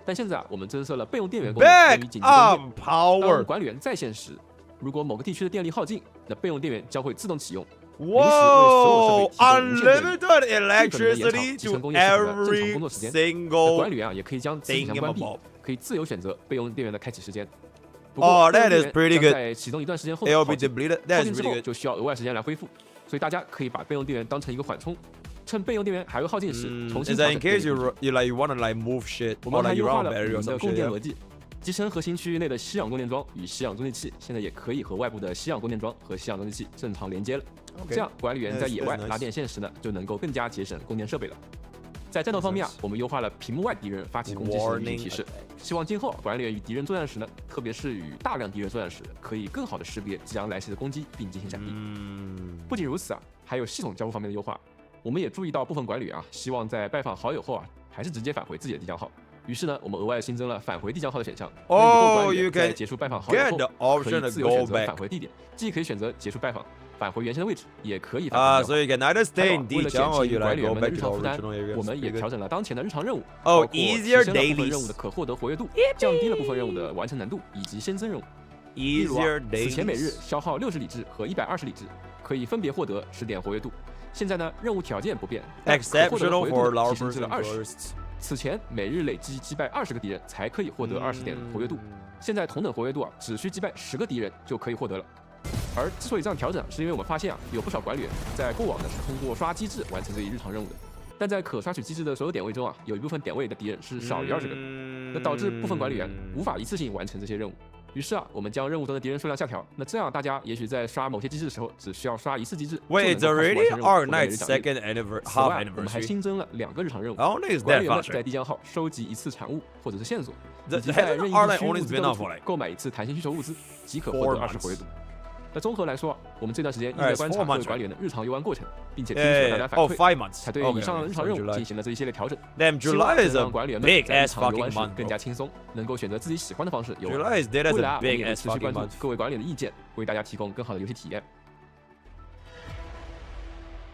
但现在啊，我们增设了备用电源功能，用于紧急供电。当管理员在线时，如果某个地区的电力耗尽，那备用电源将会自动启用。Whoa! Unlimited electricity to every single 管理员啊，也可以将此选项关闭，可以自由选择备用电源的开启时间。Oh, that is pretty good. 在启动一段时间后，It'll be depleted. That is pretty good. 就需要额外时间来恢复，所以大家可以把备用电源当成一个缓冲，趁备用电源还未耗尽时，重新调整。In case you wanna move shit, 我们还优化了我 battery 们的供电逻辑。集成核心区域内的吸氧供电桩与吸氧中继器，现在也可以和外部的吸氧供电桩和吸氧中继器正常连接了。这样管理员在野外拉电线时呢，就能够更加节省供电设备了。在战斗方面啊，我们优化了屏幕外敌人发起攻击时的预警提示，希望今后管理员与敌人作战时呢，特别是与大量敌人作战时，可以更好的识别即将来袭的攻击，并进行闪避。不仅如此啊，还有系统交互方面的优化，我们也注意到部分管理员啊，希望在拜访好友后啊，还是直接返回自己的地将号。于是呢，我们额外新增了返回地将号的选项。you can 在结束拜访好友后，可以自由选择返回地点，既可以选择结束拜访，返回原先的位置，也可以返回。So you can either stay in 地将 or you 管理员 go 们的 back 日 to 常负担， original areas. 我们也调整了当前的日常任务， easier 提升了部分 dailies. 任务的可获得活跃度，降低了部分任务的完成难度，以及新增任务。例如啊，此前每日消耗60理智和120理智，可以分别获得10点活跃度。现在呢，任务条件不变，但可获得活跃度提升至了20。此前每日累计击败20个敌人才可以获得20点活跃度，现在同等活跃度啊，只需击败10个敌人就可以获得了。而之所以这样调整，是因为我们发现啊，有不少管理员在过往呢是通过刷机制完成这一日常任务的，但在可刷取机制的所有点位中啊，有一部分点位的敌人是少于20个，那导致部分管理员无法一次性完成这些任务。于是啊，我们将任务中的敌人数量下调。那这样大家也许在刷某些机制的时候，只需要刷一次机制。Wait, it's already our night's second half anniversary. 我们还新增了2个日常任务。 I don't think it's 管 that 理员 fast. 在地将号收集一次产物或者是线索，以及 Hasn't 在任意 our 地 night 区物 only 资 been 的 on 路途 for like 购买一次弹性需求物资，即可获 4得20 months. 活跃度。那综合来说，我们这段时间一直在观察 4各位 months, 管理员的日常游玩过程，并且听取了大家反 5 馈， months. 才对以上日常任务进行了这一系列调整。 Damn, 希望 July is 让 a 管理员们 big 在日 ass 常游 fucking 玩时 month. 更加轻松，能够选择自己喜欢的方式游玩。 July is dead as 未 a 来啊，我们 big 也会 ass 持续 fucking 关注 month. 各位管理员的意见，为大家提供更好的游戏体验。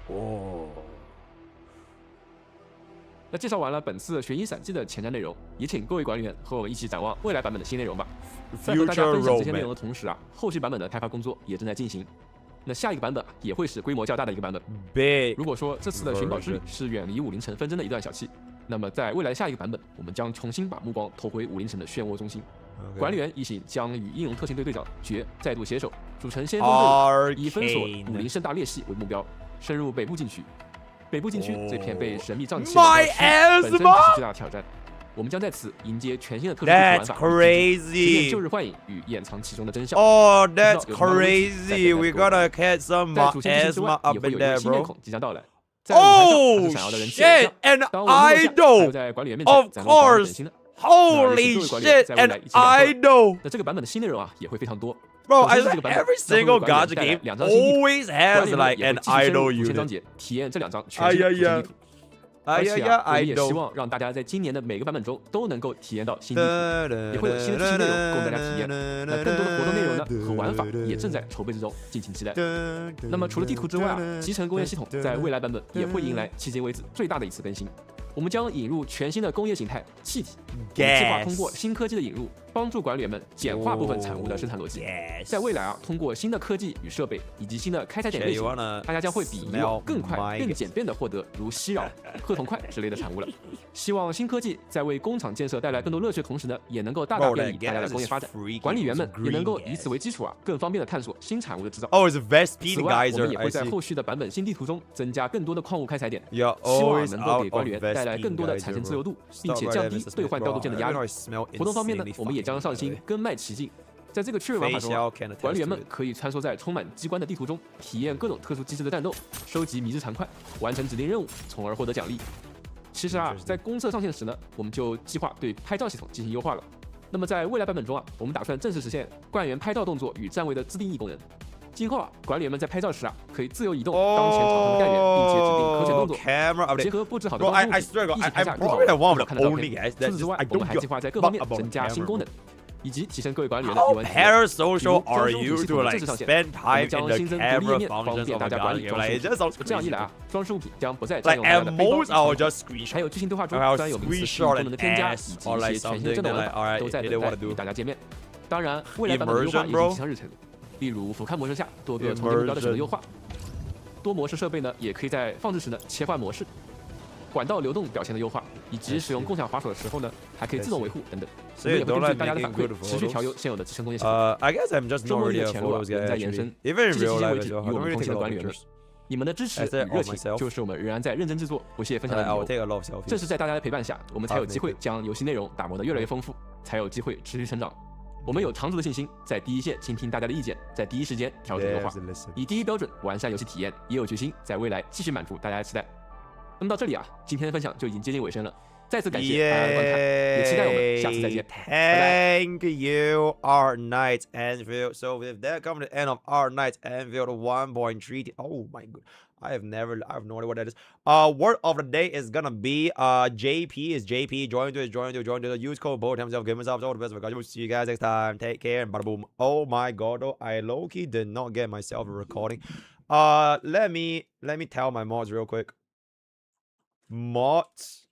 哦。那介绍完了本次悬疑闪记的前瞻内容，也请各位管理员和我们一起展望未来版本的新内容吧。在和大家分享这些内容的同时啊，后续版本的开发工作也正在进行。那下一个版本也会是规模较大的一个版本。如果说这次的寻宝之旅是远离武林城纷争的一段小憩，那么在未来下一个版本，我们将重新把目光投回武林城的漩涡中心。管理员一行将与英勇特勤队队长爵再度携手，组成先锋队伍，以封锁武林盛大裂隙为目标，深入北部禁区。北部禁区这片被神秘瘴气笼罩的区本身就是最大的挑战。我们将在此迎接全新的特殊玩法，体验旧日幻影与掩藏其中的真相。Oh, that's crazy! We gotta catch some asthma up in there, bro. 即将到来。 Oh shit! An idol! Of course! Holy shit! An idol! 那这个版本的新内容啊也会非常多。 Bro, I like every single gacha game always has like an idol unit. 体验这2张全新的地图。而且啊，我们也希望让大家在今年的每个版本中都能够体验到新地图，也会有新的剧情内容供大家体验。那更多的活动内容呢和玩法也正在筹备之中，敬请期待。那么除了地图之外啊，集成工业系统在未来版本也会迎来迄今为止最大的一次更新。我们将引入全新的工业形态气体，我们计划通过新科技的引入，帮助管理员们简化部分产物的生产逻辑。在未来啊，通过新的科技与设备以及新的开采点类型，大家将会比以往更快、更简便地获得如稀扰、褐铜块之类的产物了。希望新科技在为工厂建设带来更多乐趣的同时呢，也能够大大便利大家的工业发展。管理员们也能够以此为基础啊，更方便地探索新产物的制造。此外，我们也会在后续的版本新地图中增加更多的矿物开采点，希望能够给管理员带来更多的产线自由度，并且降低兑换调度件的压力。活动方面呢，我们也将上新跟卖奇境。在这个趣味玩法中啊，管理员们可以穿梭在充满机关的地图中，体验各种特殊机制的战斗，收集迷之残块，完成指定任务，从而获得奖励。其实啊，在公测上线时呢，我们就计划对拍照系统进行优化了。那么在未来版本中啊，我们打算正式实现官员拍照动作与站位的自定义功能。今后啊，管理员们在拍照时啊，可以自由移动当前场上的干员，并且指定可选动作。结合布置好的光幕，一起拍下更好看的照片。除此之外，我们还计划在各方面增加新功能。 以及提升各位管理员的语文体验。Parasocial are you to like spend time in the 新增独立页面，方便大家管理装饰物品。这样一来啊，装饰物品将不再占用大家的背包。还有剧情对话中专有名词新功能的添加，以及一些全新的正文法，都在等待与大家见面。当然，未来版本的优化已经提上日程，例如俯瞰模式下多个重叠目标的选择优化，多模式设备呢也可以在放置时呢切换模式。 管道流动表现的优化，以及使用共享滑手的时候呢，还可以自动维护等等。我们也会根据大家的反馈，持续调优现有的集成工业系统。周末的前路啊，仍在延伸。这些期间为止，与我们同行的管理员们，你们的支持与热情，就是我们仍然在认真制作、不懈分享的理由。正是在大家的陪伴下，我们才有机会将游戏内容打磨得越来越丰富，才有机会持续成长。我们有长足的信心，在第一线倾听大家的意见，在第一时间调整优化，以第一标准完善游戏体验，也有决心在未来继续满足大家的期待。 那么到这里啊，今天的分享就已经接近尾声了。再次感谢大家的观看，也期待我们下次再见。Thank you, our Knight Anfield. So with that, come to the end of our Knight Anfield 1.3. Oh my god, I have no idea what that is. Word of the day is gonna be JP is JP. Join to the use code both times. Give myself all the best. We'll see you guys next time. Take care and bada boom. Oh my god, oh, I low-key did not get myself a recording. Let me tell my mods real quick. Mods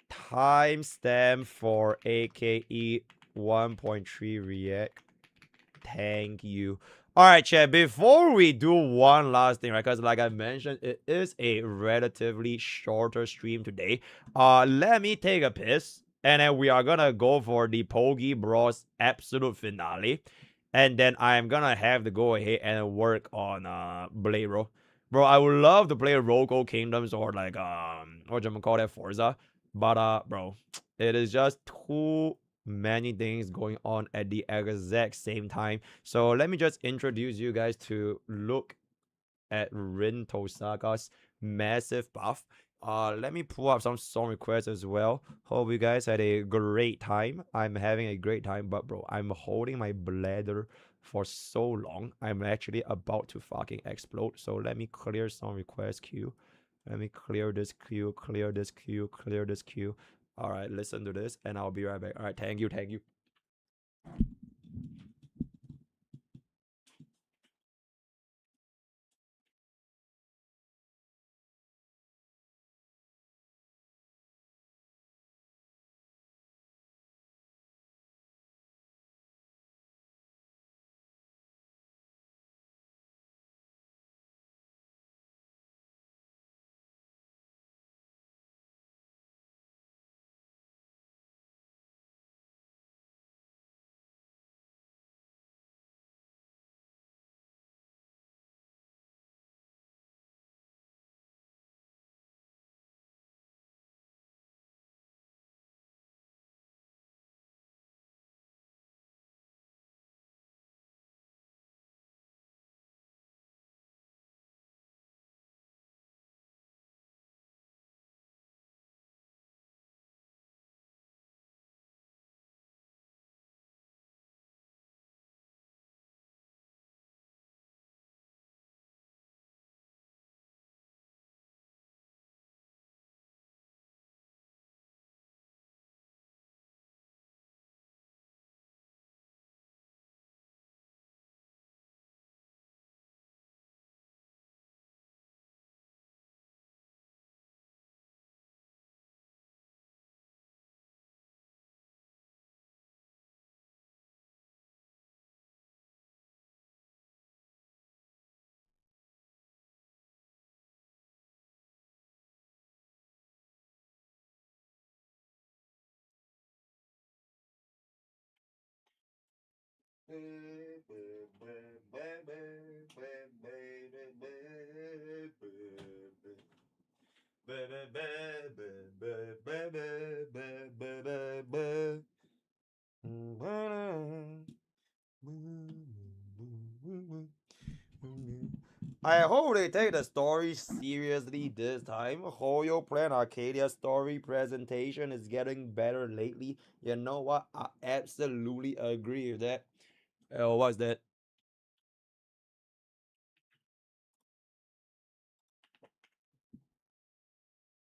timestamp for AKE 1.3 react. Thank you. All right, chat. Before we do one last thing, right? Because like I mentioned, it is a relatively shorter stream today. Let me take a piss, and then we are gonna go for the Pokke Bros absolute finale, and then I'm gonna have to go ahead and work on Mblade. Bro, I would love to play Roco Kingdoms or like whatchamacallit Forza, but bro, it is just too many things going on at the exact same time. So let me just introduce you guys to look at Rin Tosaka's massive buff. Let me pull up some song requests as well. Hope you guys had a great time. I'm having a great time, but bro, I'm holding my bladder for so long. I'm actually about to fucking explode. So let me clear some request queue. Let me clear this queue, clear this queue, clear this queue. All right, listen to this and I'll be right back. All right, thank you, thank you. I hope they take the story seriously this time. Hoyo Plan Arcadia story presentation is getting better lately. You know what? I absolutely agree with that. Oh, what's that?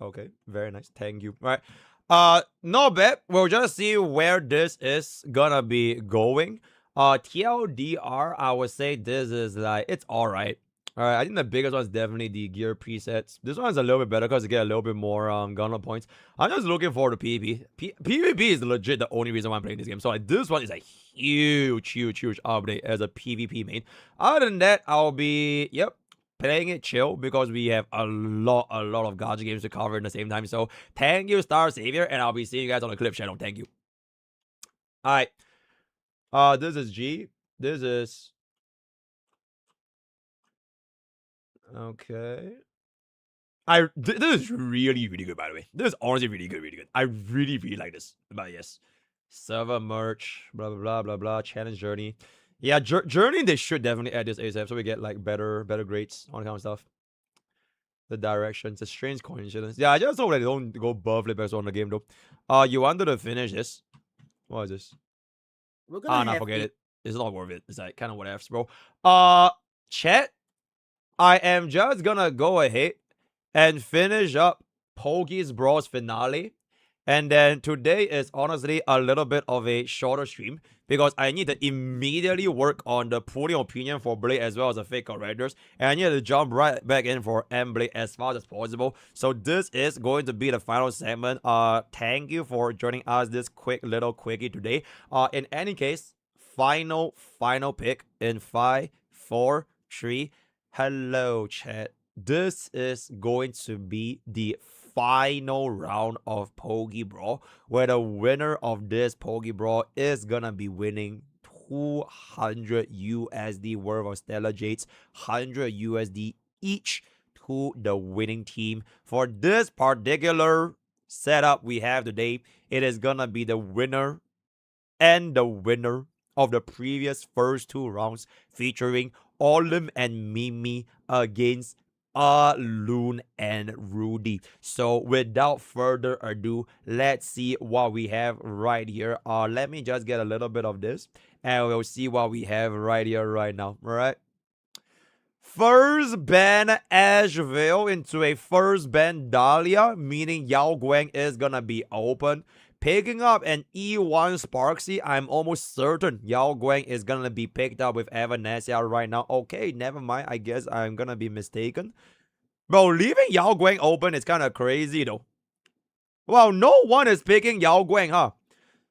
Okay, very nice. Thank you. All right. No bad. We'll just see where this is gonna be going. TLDR, I would say this is like, it's alright. Alright, I think the biggest one is definitely the gear presets. This one's a little bit better because you get a little bit more gunner points. I'm just looking forward to PvP. PvP is legit the only reason why I'm playing this game. So like, this one is a huge update as a PvP main. Other than that, I'll be, yep, playing it chill because we have a lot of gacha games to cover in the same time. So thank you, Star Savior, and I'll be seeing you guys on the clip channel. Thank you. Alright. This is G. This is... Okay. This is really good, by the way. This is honestly really good. I really like this. But yes. Server merch, blah, blah, blah. Challenge journey. Yeah, journey, they should definitely add this ASAP so we get like better grades, all that kind of stuff. The directions, a strange coincidence. Yeah, I just hope that they don't go above the best on the game though. You wanted to finish this. What is this? We're gonna forget it. It's not worth it. It's like kind of whatever, bro. Chat, I am just gonna go ahead and finish up Pokke's Brawl's finale. And then today is honestly a little bit of a shorter stream because I need to immediately work on the pooling opinion for Mblade as well as the fake characters. And I need to jump right back in for Mblade as fast as possible. So this is going to be the final segment. Thank you for joining us this quick little quickie today. In any case, final pick in 5, 4, 3. Hello, chat. This is going to be the final round of Pokke Brawl, where the winner of this Pokke Brawl is gonna be winning 200 USD worth of Stellar Jades, 100 USD each to the winning team. For this particular setup we have today, it is gonna be the winner and the winner of the previous first 2 rounds, featuring Olim and Mimi against Loon and Rudy. So without further ado, let's see what we have right here. Let me just get a little bit of this and we'll see what we have right here right now. All right. First ban Asheville into a first ban Dahlia, meaning Yao Guang is gonna be open. Picking up an E1 Sparksy, I'm almost certain Yao Guang is gonna be picked up with Evanesia right now. Okay, never mind. I guess I'm gonna be mistaken. Bro, leaving Yao Guang open is kind of crazy though. Well, no one is picking Yao Guang, huh?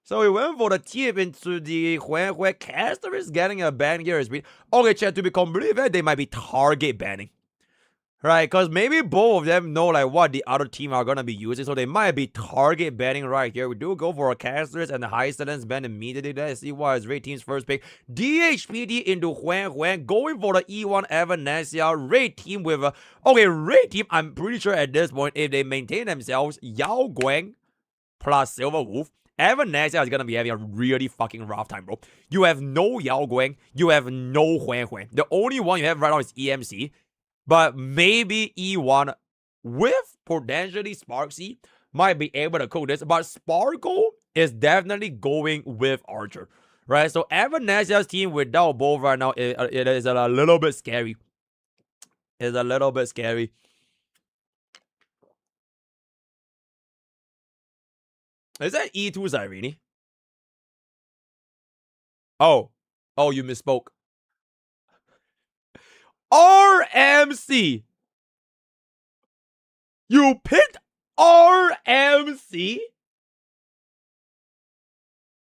So we went for the tip into the Huan caster is getting a ban here. Okay, chat, to be completely fair, they might be target banning. Right, because maybe both of them know like what the other team are going to be using. So they might be target banning right here. We do go for a casters and the high silence ban immediately. Let's see what is Red Team's first pick. DHPD into Huan. Going for the E1 Evanesia. Red Team with a... Okay, Red Team, I'm pretty sure at this point, if they maintain themselves, Yao Guang plus Silver Wolf, Evanesia is going to be having a really fucking rough time, bro. You have no Yao Guang. You have no Huan. The only one you have right now is EMC. But maybe E1 with potentially Sparksy might be able to cook this. But Sparkle is definitely going with Archer, right? So Evanesia's team without both right now, it is a little bit scary. It's a little bit scary. Is that E2 Zyrene? Oh, you misspoke. RMC. You picked RMC?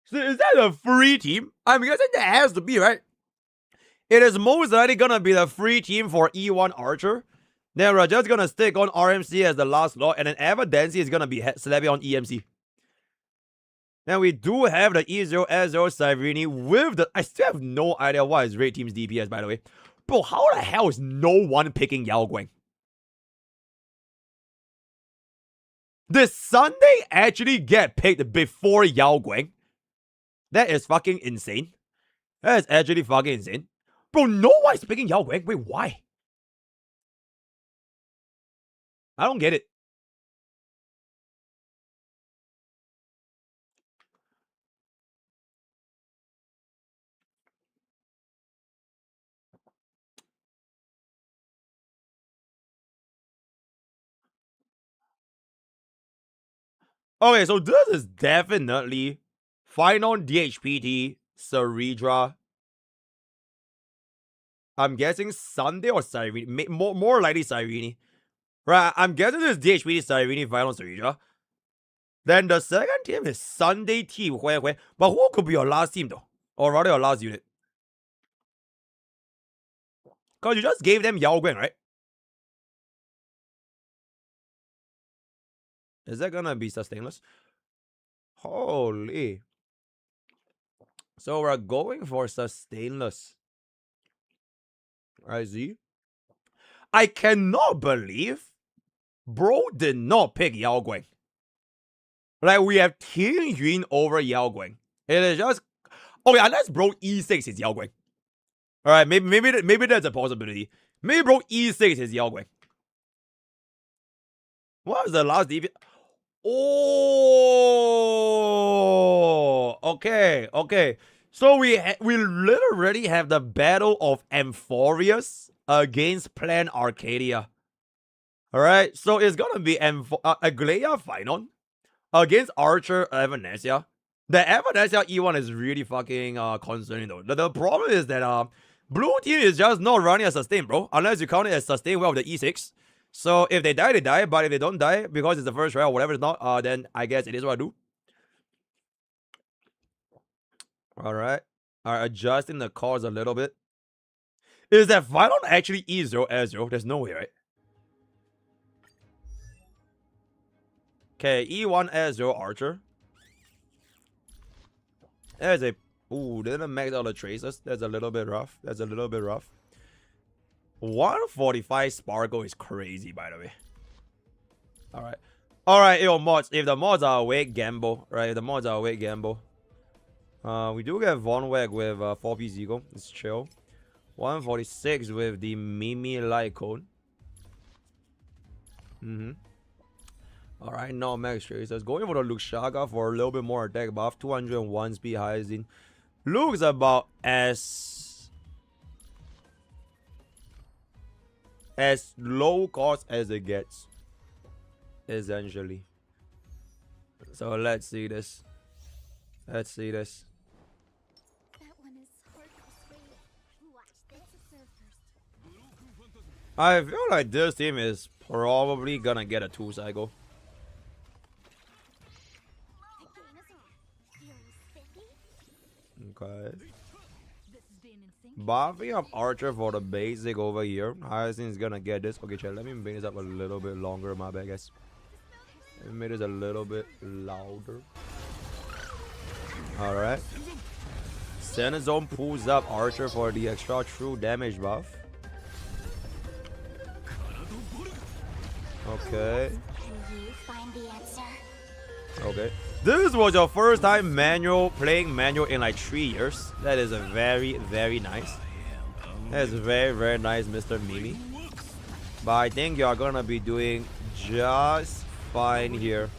So is that a free team? I'm guessing that has to be, right? It is most likely gonna be the free team for E1 Archer. Then we're just gonna stick on RMC as the last slot, and then Evidency is gonna be slapping on EMC. Then we do have the E0 S0 Cyrene with the... I still have no idea what is Red Team's DPS, by the way. Bro, how the hell is no one picking Yao Guang? Did Sunday actually get picked before Yao Guang? That is fucking insane. That is actually fucking insane. Bro, no one is picking Yao Guang. Wait, why? I don't get it. Okay, so this is definitely final DHPT Ceridra. I'm guessing Sunday or Cyrene. More likely Cyrene. Right, I'm guessing this DHPT Cyrene final Ceridra. Then the second team is Sunday team. But who could be your last team though? Or rather your last unit? Because you just gave them Yao Guang, right? Is that gonna be sustainless? Holy. So we're going for sustainless. I see. I cannot believe Bro did not pick Yao Guang. Like, we have Ting Yun over Yao Guang. It is just... Okay, unless Bro E6 is Yao Guang. Alright, maybe that's a possibility. Maybe Bro E6 is Yao Guang. What was the last DP? Oh, okay. So we literally have the Battle of Amphorius against Plan Arcadia. All right, so it's gonna be Aglaya Finon against Archer Evanesia. The Evanesia E1 is really fucking concerning though. The problem is that blue team is just not running a sustain, bro. Unless you count it as sustain well with the E6. So if they die, they die. But if they don't die because it's the first try or whatever it's not, then I guess it is what I do. Alright. Adjusting the cards a little bit. Is that Finon actually E0 S0? There's no way, right? Okay, E1 S0 Archer. There's a... Ooh, didn't max out the traces. That's a little bit rough. 145 Sparkle is crazy, by the way. Alright, yo, mods. If the mods are awake, gamble. Right, if the mods are awake, gamble. We do get Von Weg with 4P Zigo. It's chill. 146 with the Mimi Light Cone. Alright, no max tracers. Going for the Luxaga for a little bit more attack buff. 201 speed Hyzine. Looks about as low cost as it gets, essentially. So let's see this. I feel like this team is probably gonna get a 2 cycle. Okay. Buffing up Archer for the basic over here. Hyacinth is gonna get this. Okay, chat, let me make this up a little bit longer. My bad, guys. Let me make this a little bit louder. Alright. Center Zone pulls up Archer for the extra true damage buff. Okay. Okay. This was your first time playing manual in like 3 years. That is a very, very nice. That is very, very nice, Mr. Mimi. But I think you are gonna be doing just fine here.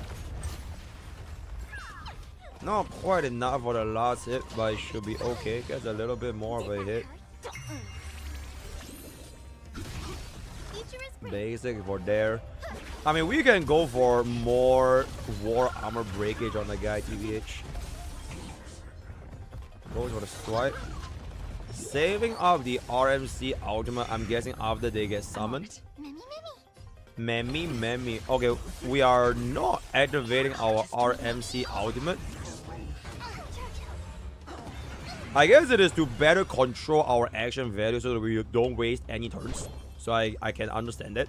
Not quite enough for the last hit, but it should be okay. Gets a little bit more of a hit. Basic for there. I mean, we can go for more war armor breakage on the guy, TVH. Goes for the swipe. Saving up the RMC ultimate, I'm guessing after they get summoned. Memi. Okay, we are not activating our RMC ultimate. I guess it is to better control our action value so that we don't waste any turns. So I can understand that.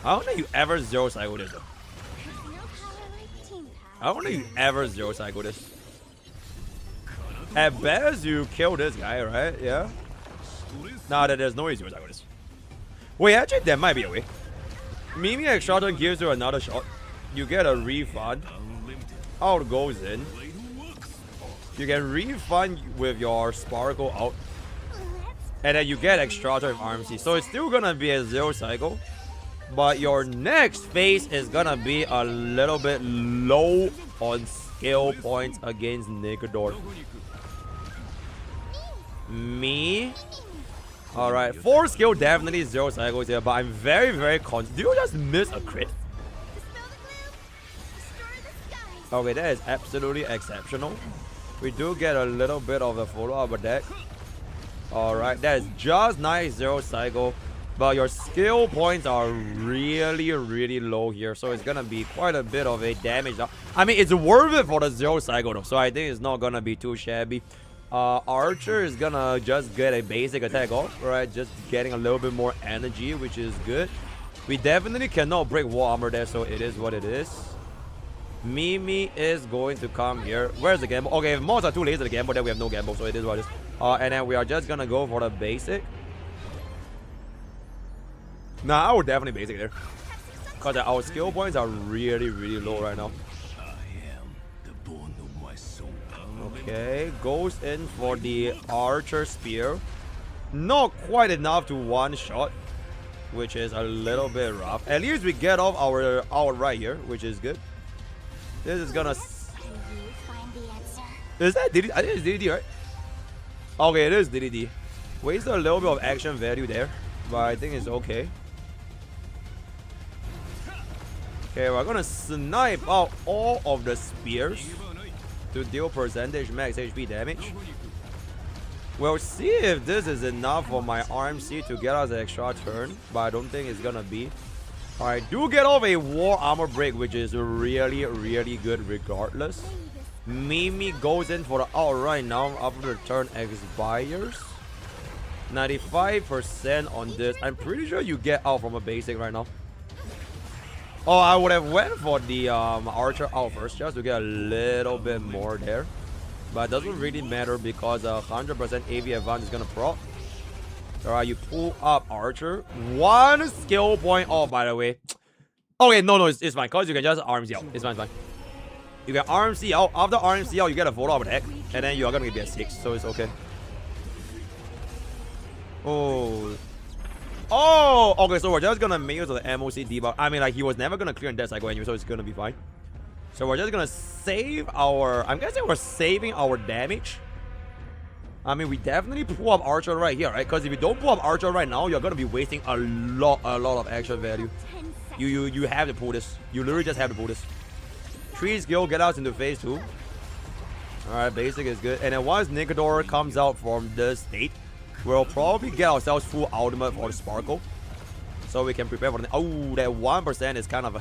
I don't think you ever zero cycle this though. I don't think you ever zero cycle this. At best you kill this guy, right? Yeah. Nah, there's no way zero cycle this. Wait, actually there might be a way. Mimi Extractor gives you another shot. You get a refund. Out goes in. You can refund with your Sparkle out. And then you get Extractor with RMC. So it's still gonna be a zero cycle. But your next phase is gonna be a little bit low on skill points against Nikodor. Me? Alright, 4 skill definitely 0 cycles here, but I'm very, very confident. Do you just miss a crit? Okay, that is absolutely exceptional. We do get a little bit of a follow-up deck. Alright, that is just nice 0 cycle. But your skill points are really, really low here. So it's gonna be quite a bit of a damage. I mean, it's worth it for the 0 cycle though. So I think it's not gonna be too shabby. Archer is gonna just get a basic attack off, right? Just getting a little bit more energy, which is good. We definitely cannot break wall armor there, so it is what it is. Mimi is going to come here. Where's the gamble? Okay, if mods are too lazy to gamble, then we have no gamble, so it is what it is. And then we are just gonna go for the basic. Nah, I would definitely basic there. Because our skill points are really, really low right now. Okay, goes in for the Archer Spear. Not quite enough to one-shot, which is a little bit rough. At least we get off our right here, which is good. This is gonna... Is that DDD? I think it's DDD, right? Okay, it is DDD. Wasted a little bit of action value there, but I think it's okay. Okay, we're gonna snipe out all of the spears to deal percentage max HP damage. We'll see if this is enough for my RMC to get us an extra turn, but I don't think it's gonna be. Alright, do get off a war armor break, which is really, really good regardless. Mimi goes in for the out right now after the turn expires. 95% on this. I'm pretty sure you get out from a basic right now. Oh, I would have went for the Archer out first just to get a little bit more there. But it doesn't really matter because 100% AV advance is going to proc. Alright, you pull up Archer. 1 skill point off, by the way. Okay, no, it's fine. Because you can just RMC out. It's fine. You can RMC out. After RMC out, you get a follow-up attack. And then you are going to get 6. So it's okay. Oh, okay, so we're just gonna make use of the MOC debuff. I mean, like, he was never gonna clear in that cycle anyway, so it's gonna be fine. So we're just gonna save our... I'm guessing we're saving our damage. I mean, we definitely pull up Archer right here, right? Because if you don't pull up Archer right now, you're gonna be wasting a lot of action value. You have to pull this. You literally just have to pull this. 3 skill, get us into phase 2. Alright, basic is good. And then once Nigador comes out from this state, we'll probably get ourselves full ultimate for the Sparkle. So we can prepare for the... Oh, that 1% is kind of...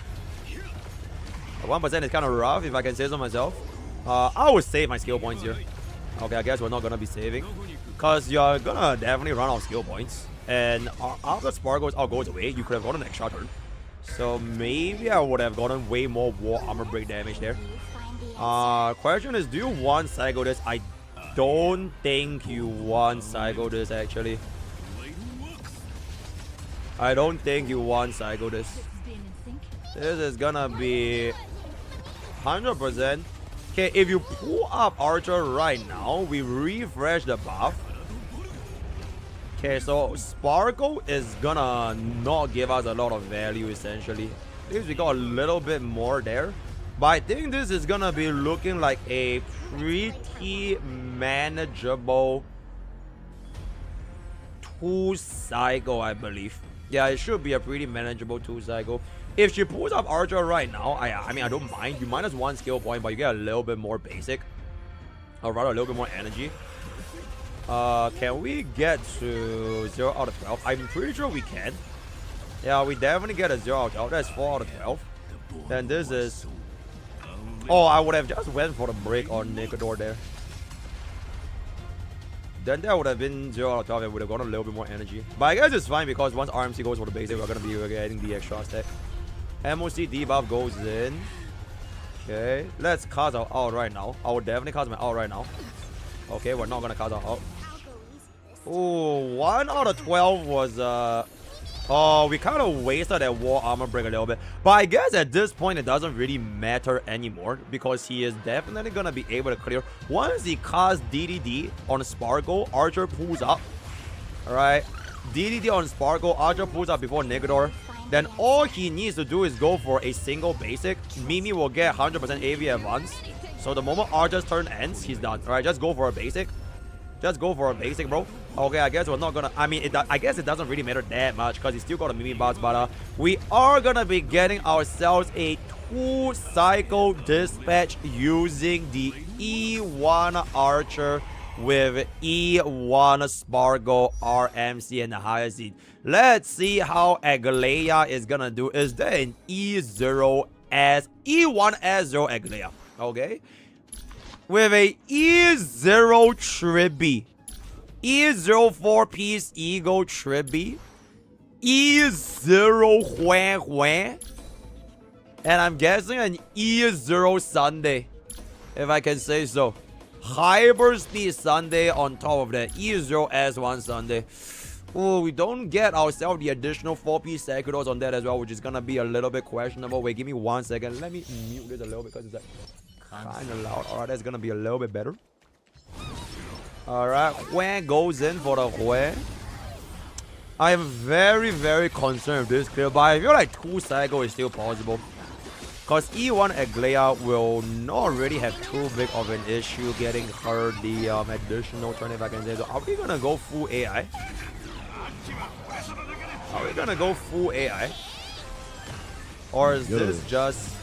1% is kind of rough, if I can say so myself. I would save my skill points here. Okay, I guess we're not going to be saving. Because you're going to definitely run out of skill points. And after Sparkle goes away, you could have gotten an extra turn. So maybe I would have gotten way more war armor break damage there. Question is, do you want cycle this? I don't think you want cycle this actually. I don't think you want cycle this. This is gonna be 100%. Okay, if you pull up Archer right now, we refresh the buff. Okay, so Sparkle is gonna not give us a lot of value essentially. At least we got a little bit more there. But I think this is gonna be looking like a pretty manageable 2 cycle, I believe. Yeah, it should be a pretty manageable 2 cycle. If she pulls up Archer right now, I mean, I don't mind. You minus 1 skill point, but you get a little bit more basic. Or rather, a little bit more energy. Can we get to 0 out of 12? I'm pretty sure we can. Yeah, we definitely get a 0 out of 12. That's 4 out of 12. Then this is... Oh, I would have just went for the break on Nigador there. Then that would have been 0 out of 12 and would have gotten a little bit more energy. But I guess it's fine because once RMC goes for the basic, we're going to be getting the extra stack. MOC debuff goes in. Okay, let's cast our out right now. I would definitely cast my out right now. Okay, we're not going to cast our out. Oh, 1 out of 12 was... Oh, we kind of wasted that war armor break a little bit. But I guess at this point, it doesn't really matter anymore. Because he is definitely going to be able to clear. Once he casts DDD on Sparkle, Archer pulls up. Alright. DDD on Sparkle, Archer pulls up before Nigador. Then all he needs to do is go for a single basic. Mimi will get 100% AV advance. So the moment Archer's turn ends, he's done. Alright, just go for a basic. Just go for a basic, bro. Okay, I guess we're not gonna... I mean, I guess it doesn't really matter that much because he's still got a Mimi bots. But we are gonna be getting ourselves a full cycle dispatch using the E1 Archer with E1 Sparkle, RMC, and the Hyacinth. Let's see how Aglaia is gonna do. Is there an E1 S0 Aglaia? Okay. With a E0 Tribby, E0 4-piece Eagle Tribby, E0 Huan, and I'm guessing an E0 Sunday, if I can say so. Hyper Speed Sunday on top of that E0 S1 Sunday. Oh, we don't get ourselves the additional 4-piece Sekiros on that as well, which is gonna be a little bit questionable. Wait, give me 1 second. Let me mute this a little bit because it's like kind of loud. Alright, that's gonna be a little bit better. Alright, Huan goes in for the Huan. I am very, very concerned with this clear, but I feel like 2 cycle is still possible. Because E1 Aglaia will not really have too big of an issue getting her the additional turn, if I can say so. Are we gonna go full AI? Are we gonna go full AI? Or is this just...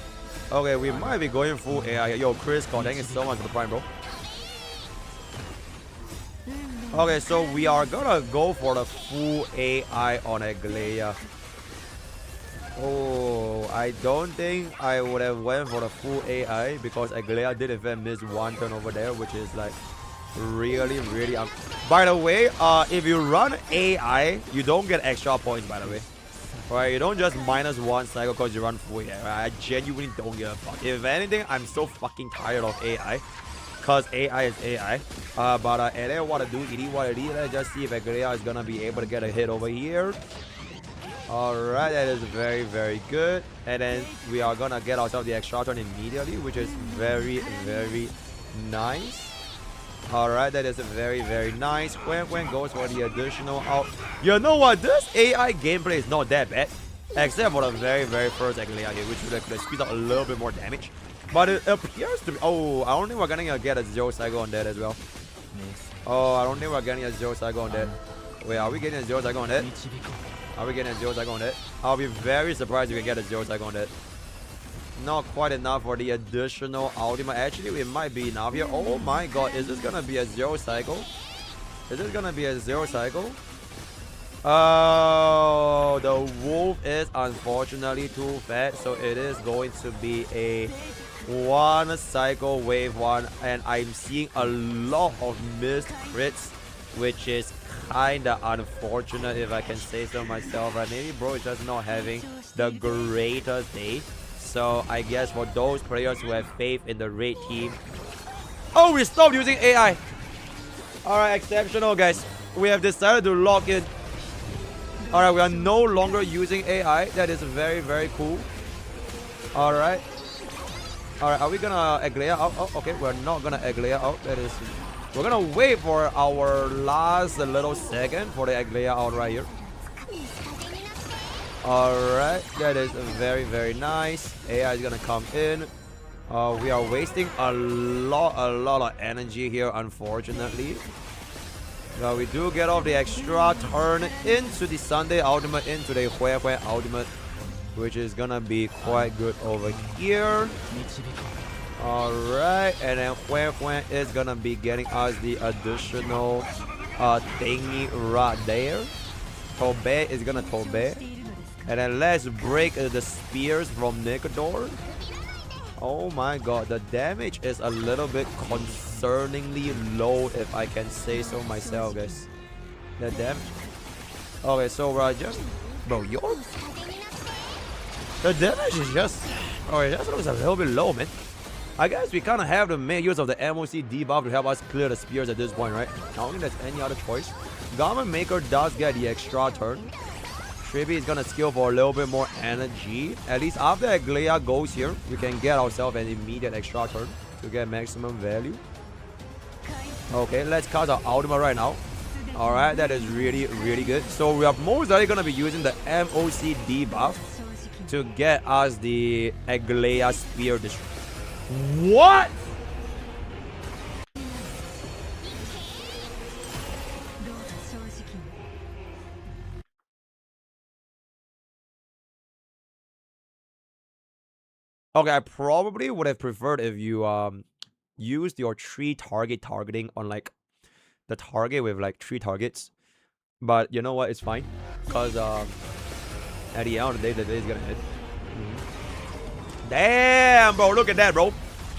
Okay, we might be going full AI. Yo, Chris, thank you so much for the prime, bro. Okay, so we are gonna go for the full AI on Aglaia. Oh, I don't think I would have went for the full AI because Aglaia did in fact miss 1 turn over there, which is like really, really... By the way, if you run AI, you don't get extra points, by the way. Right, you don't just -1 cycle because you run full AI. Right? I genuinely don't give a fuck. If anything, I'm so fucking tired of AI. Because AI is AI. But it ain't what to do, it is what it is. Let's just see if Aglaia is gonna be able to get a hit over here. Alright, that is very, very good. And then we are gonna get ourselves the extra turn immediately, which is very, very nice. Alright, that is very, very nice. When goes for the additional out. You know what? This AI gameplay is not that bad. Except for the very, very first Aglaia here, which would have speed up a little bit more damage. But it appears to be... Oh, I don't think we're gonna get a 0 cycle on that as well. Oh, I don't think we're getting a 0 cycle on that. Wait, are we getting a 0 cycle on that? Are we getting a 0 cycle on that? I'll be very surprised if we get a 0 cycle on that. Not quite enough for the additional ultimate. Actually, it might be enough here. Oh my god, is this gonna be a 0 cycle? Is this gonna be a 0 cycle? Oh, the wolf is unfortunately too fat, so it is going to be a 1 cycle wave 1, and I'm seeing a lot of missed crits, which is kinda unfortunate if I can say so myself. Right? Maybe bro is just not having the greatest day. So I guess for those players who have faith in the raid team. Oh, we stopped using AI. Alright, exceptional guys. We have decided to lock in. Alright, we are no longer using AI. That is very, very cool. Alright. Alright, are we gonna Aglaia out? Oh, okay, we're not gonna Aglaia out. That is... We're gonna wait for our last little second for the Aglaia out right here. Alright, that is very, very nice. AI is gonna come in. We are wasting a lot of energy here, unfortunately. Now we do get off the extra turn into the Sunday ultimate, into the Hue ultimate, which is gonna be quite good over here. Alright, and then Hue is gonna be getting us the additional thingy right there. Tobe is gonna Tobe. And then let's break the spears from Nicodor. Oh my god, the damage is a little bit concerningly low, if I can say so myself, guys. The damage. Okay, so just... Bro, the damage is just... Oh, it just looks a little bit low, man. I guess we kind of have to make use of the MOC debuff to help us clear the spears at this point, right? I don't think there's any other choice. Garment Maker does get the extra turn. Tribby is gonna skill for a little bit more energy. At least after Aglaia goes here, we can get ourselves an immediate extra turn to get maximum value. Okay, let's cast our ultimate right now. Alright, that is really, really good. So we are most likely gonna be using the MOC debuff to get us the Aglaia Spear Destroy. What? Okay, I probably would have preferred if you used your 3 targeting on like the target with like 3 targets. But you know what? It's fine. Because at the end of the day is gonna hit. Damn, bro. Look at that, bro.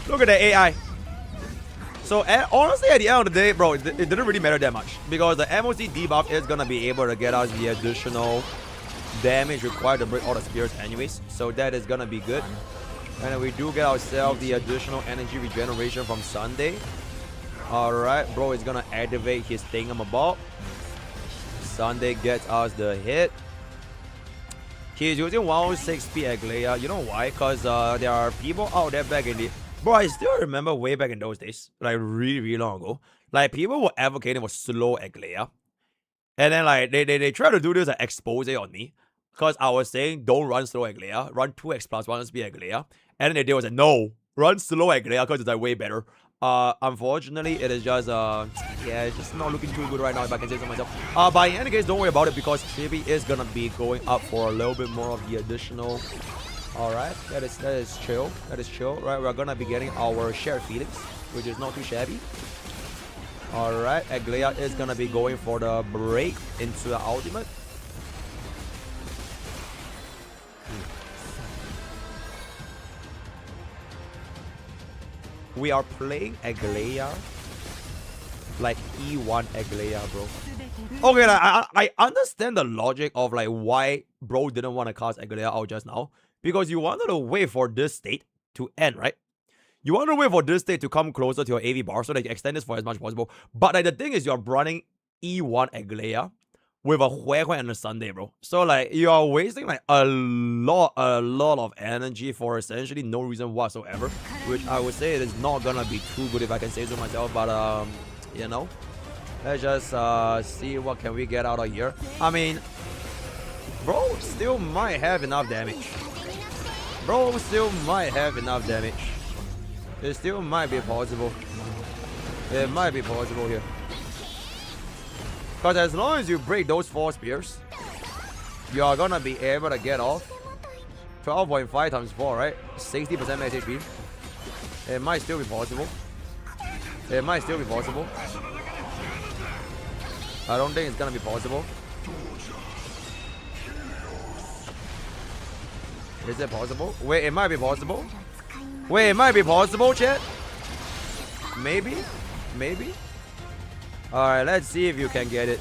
Look at the AI. So honestly, at the end of the day, bro, it didn't really matter that much. Because the MOC debuff is gonna be able to get us the additional damage required to break all the spears anyways. So that is gonna be good. And then we do get ourselves the additional energy regeneration from Sunday. Alright, bro is gonna activate his thingamabob. Sunday gets us the hit. He's using 106 speed Aglaia. You know why? Because there are people out there back in the... Bro, I still remember way back in those days. Like, really, really long ago. Like, people were advocating for slow Aglaia. And then, like, they try to do this like, expose on me. Because I was saying, don't run slow Aglaia. Run 2x plus 1 speed Aglaia. And then they was like, no. Run slow Aglaia because it's like way better. Unfortunately, it is just, yeah, it's just not looking too good right now, if I can say so myself. But in any case, don't worry about it, because Chibi is gonna be going up for a little bit more of the additional. Alright, that is chill. That is chill. Right, we're gonna be getting our shared feelings, which is not too shabby. Alright, Aglaia is gonna be going for the break into the ultimate. We are playing Aglaia like E1 Aglaia, bro. Okay, like, I understand the logic of like why bro didn't want to cast Aglaia out just now. Because you wanted to wait for this state to end, right? You want to wait for this state to come closer to your AV bar so that you extend this for as much as possible. But like the thing is, you're running E1 Aglaia with a Hue and a Sunday, bro. So like you are wasting like a lot of energy for essentially no reason whatsoever, which I would say it is not gonna be too good, if I can say so myself. But you know, let's just see what can we get out of here. I mean, bro still might have enough damage. Bro still might have enough damage. It still might be possible. It might be possible here. Because as long as you break those 4 spears, you are gonna be able to get off 12.5 times 4, right? 60% max HP. It might still be possible. It might still be possible. I don't think it's gonna be possible. Is it possible? Wait, it might be possible. Wait, it might be possible, chat. Maybe. Maybe. Alright, let's see if you can get it.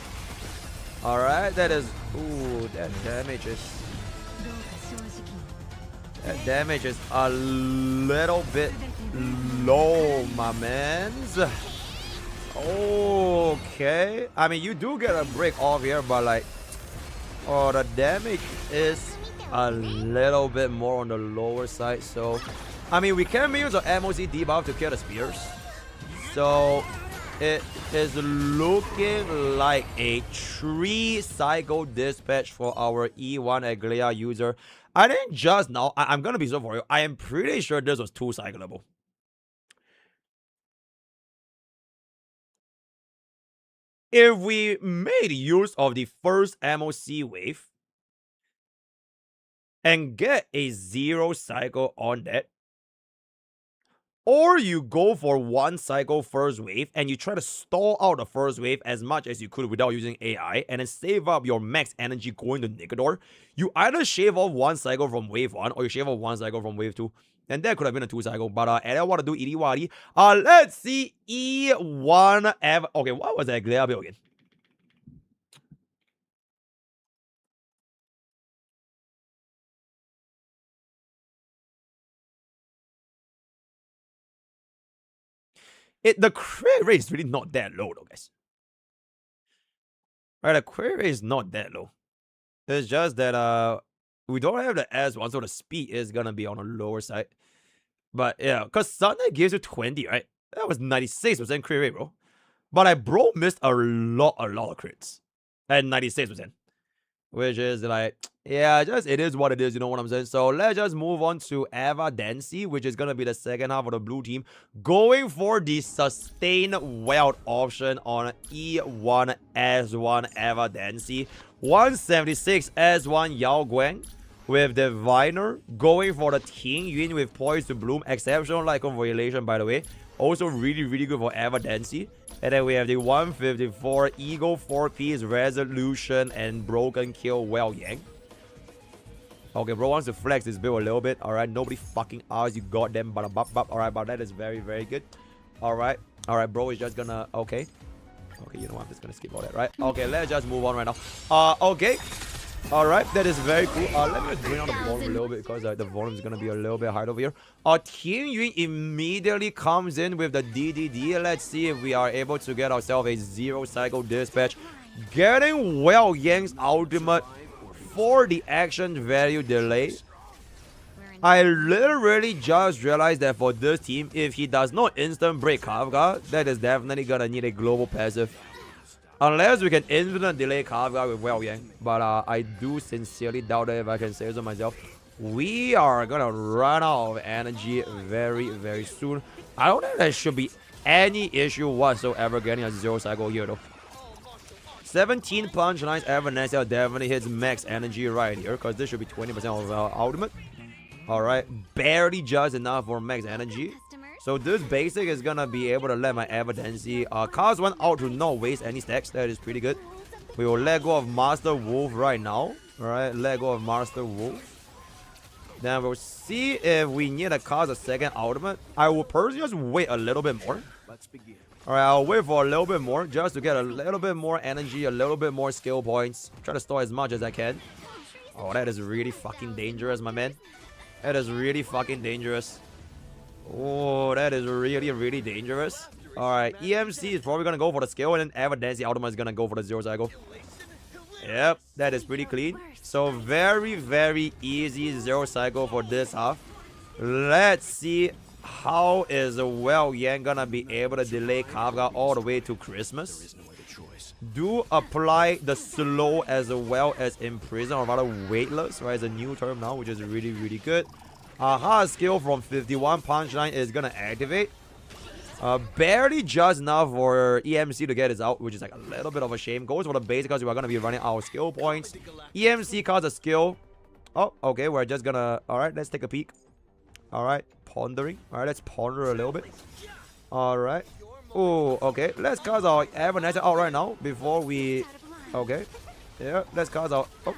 Alright, that is... Ooh, that damage is... That damage is a little bit low, my mans. Okay. I mean, you do get a break off here, but like... Oh, the damage is a little bit more on the lower side, so... I mean, we can use the MOC debuff to kill the spears. So... It is looking like a 3-cycle dispatch for our E1 Aglaia user. I think just now, I'm gonna be so for you. I am pretty sure this was 2-cyclable. If we made use of the first MOC wave and get a 0-cycle on that, or you go for 1-cycle first wave and you try to stall out the first wave as much as you could without using AI and then save up your max energy going to Nigador, you either shave off 1 cycle from wave 1 or you shave off 1 cycle from wave 2. And that could have been a 2-cycle, but I don't want to do Iriwari. Let's see E1 ever. Okay, what was that Aglaia build again? The crit rate is really not that low though, guys. Right, the crit rate is not that low. It's just that we don't have the S1, so the speed is gonna be on the lower side. But yeah, because Sunday gives you 20, right? That was 96% crit rate, bro. But like, bro missed a lot of crits at 96%. Which is like, yeah, just it is what it is, you know what I'm saying? So let's just move on to Eva Dancy, which is going to be the second half of the blue team. Going for the sustained weld option on E1 S1 Eva Dancy. 176 S1 Yao Guang. with Diviner, going for the Ting Yun with Poise to Bloom, exceptional like Violation, by the way. Also really, really good for Evidency. And then we have the 154 Eagle 4-piece Resolution and Broken Kill Well Yang. Okay, bro wants to flex this build a little bit. Alright, nobody fucking asked you goddamn bada bop bop. Alright, but that is very, very good. Alright. Alright, bro is just gonna okay. Okay, you know what? I'm just gonna skip all that, right? Okay, let's just move on right now. Okay. Alright, that is very cool. Let me just bring down the volume a little bit because the volume is gonna be a little bit high over here. Ting Yun immediately comes in with the DDD. Let's see if we are able to get ourselves a 0-cycle dispatch. Getting Well Yang's ultimate for the action value delay. I literally just realized that for this team, if he does not instant break Kafka, that is definitely gonna need a global passive. Unless we can infinite delay Kafka with Well Yang. But I do sincerely doubt it, if I can say so myself. We are gonna run out of energy very, very soon. I don't think there should be any issue whatsoever getting a 0-cycle here though. 17 punch lines, Evanescence definitely hits max energy right here, because this should be 20% of our ultimate. Alright, barely just enough for max energy. So this basic is gonna be able to let my Evidency cast one out to not waste any stacks. That is pretty good. We will let go of Master Wolf right now. Alright, let go of Master Wolf. Then we'll see if we need to cast a second ultimate. I will personally just wait a little bit more. Let's begin. Alright, I'll wait for a little bit more just to get a little bit more energy, a little bit more skill points. Try to store as much as I can. Oh, that is really fucking dangerous, my man. That is really fucking dangerous. Oh, that is really, really dangerous. Alright, EMC is probably gonna go for the skill, and then Evidency ultimate is gonna go for the 0-cycle. Yep, that is pretty clean. So very, very easy 0-cycle for this half. Let's see how is Well Yang gonna be able to delay Kafka all the way to Christmas. Do apply the slow as well as imprison, or rather weightless, right? It's a new term now, which is really, really good. Aha skill from 51 punchline is gonna activate. Barely just enough for EMC to get his out, which is like a little bit of a shame. Goes for the base because we are gonna be running out of skill points. EMC casts a skill. Oh, okay, we're just gonna... Alright, let's take a peek. Alright, pondering. Alright, let's ponder a little bit. Alright. Oh, okay. Let's cast our Evanescence out right now before we... Okay. Yeah, let's cast out... Oh.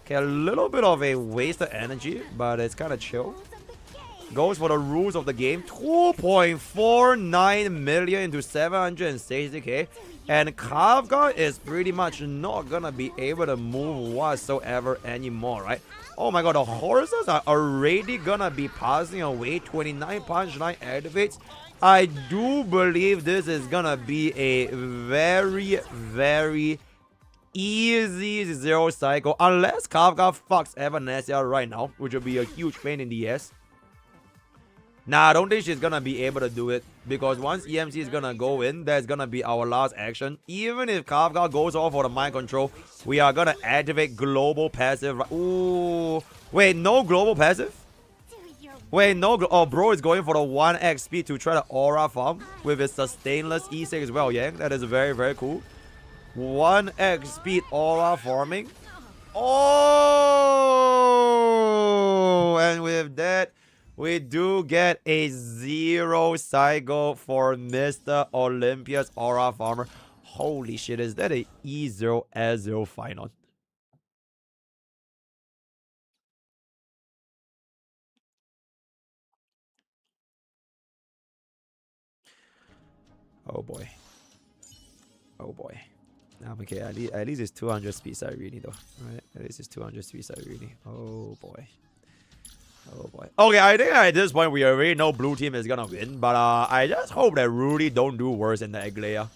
Okay, a little bit of a waste of energy, but it's kind of chill. Goes for the rules of the game. 2.49 million into 760k. And Kafka is pretty much not gonna be able to move whatsoever anymore, right? Oh my god, the horses are already gonna be passing away. 29 punch line activates. I do believe this is gonna be a very, very easy 0-cycle. Unless Kafka fucks Evanescence right now, which will be a huge pain in the ass. Nah, I don't think she's gonna be able to do it. Because once EMC is gonna go in, that's gonna be our last action. Even if Kafka goes off for the mind control, we are gonna activate global passive. Ooh. Wait, no global passive? Wait, no. Oh, bro is going for the 1x speed to try to aura farm with his sustainless E6 as well, yeah? That is very, very cool. 1x speed aura farming. Oh! And with that, we do get a 0-cycle for Mr. Olympia's aura farmer. Holy shit, is that a E0 S0 final? Oh boy. Oh boy. Okay, at least it's 200 speed Irene though. Right? At least it's 200 speed Irene. Oh boy. Oh boy. Okay, I think at this point we already know blue team is gonna win, but I just hope that Rudy don't do worse in the Aglaia.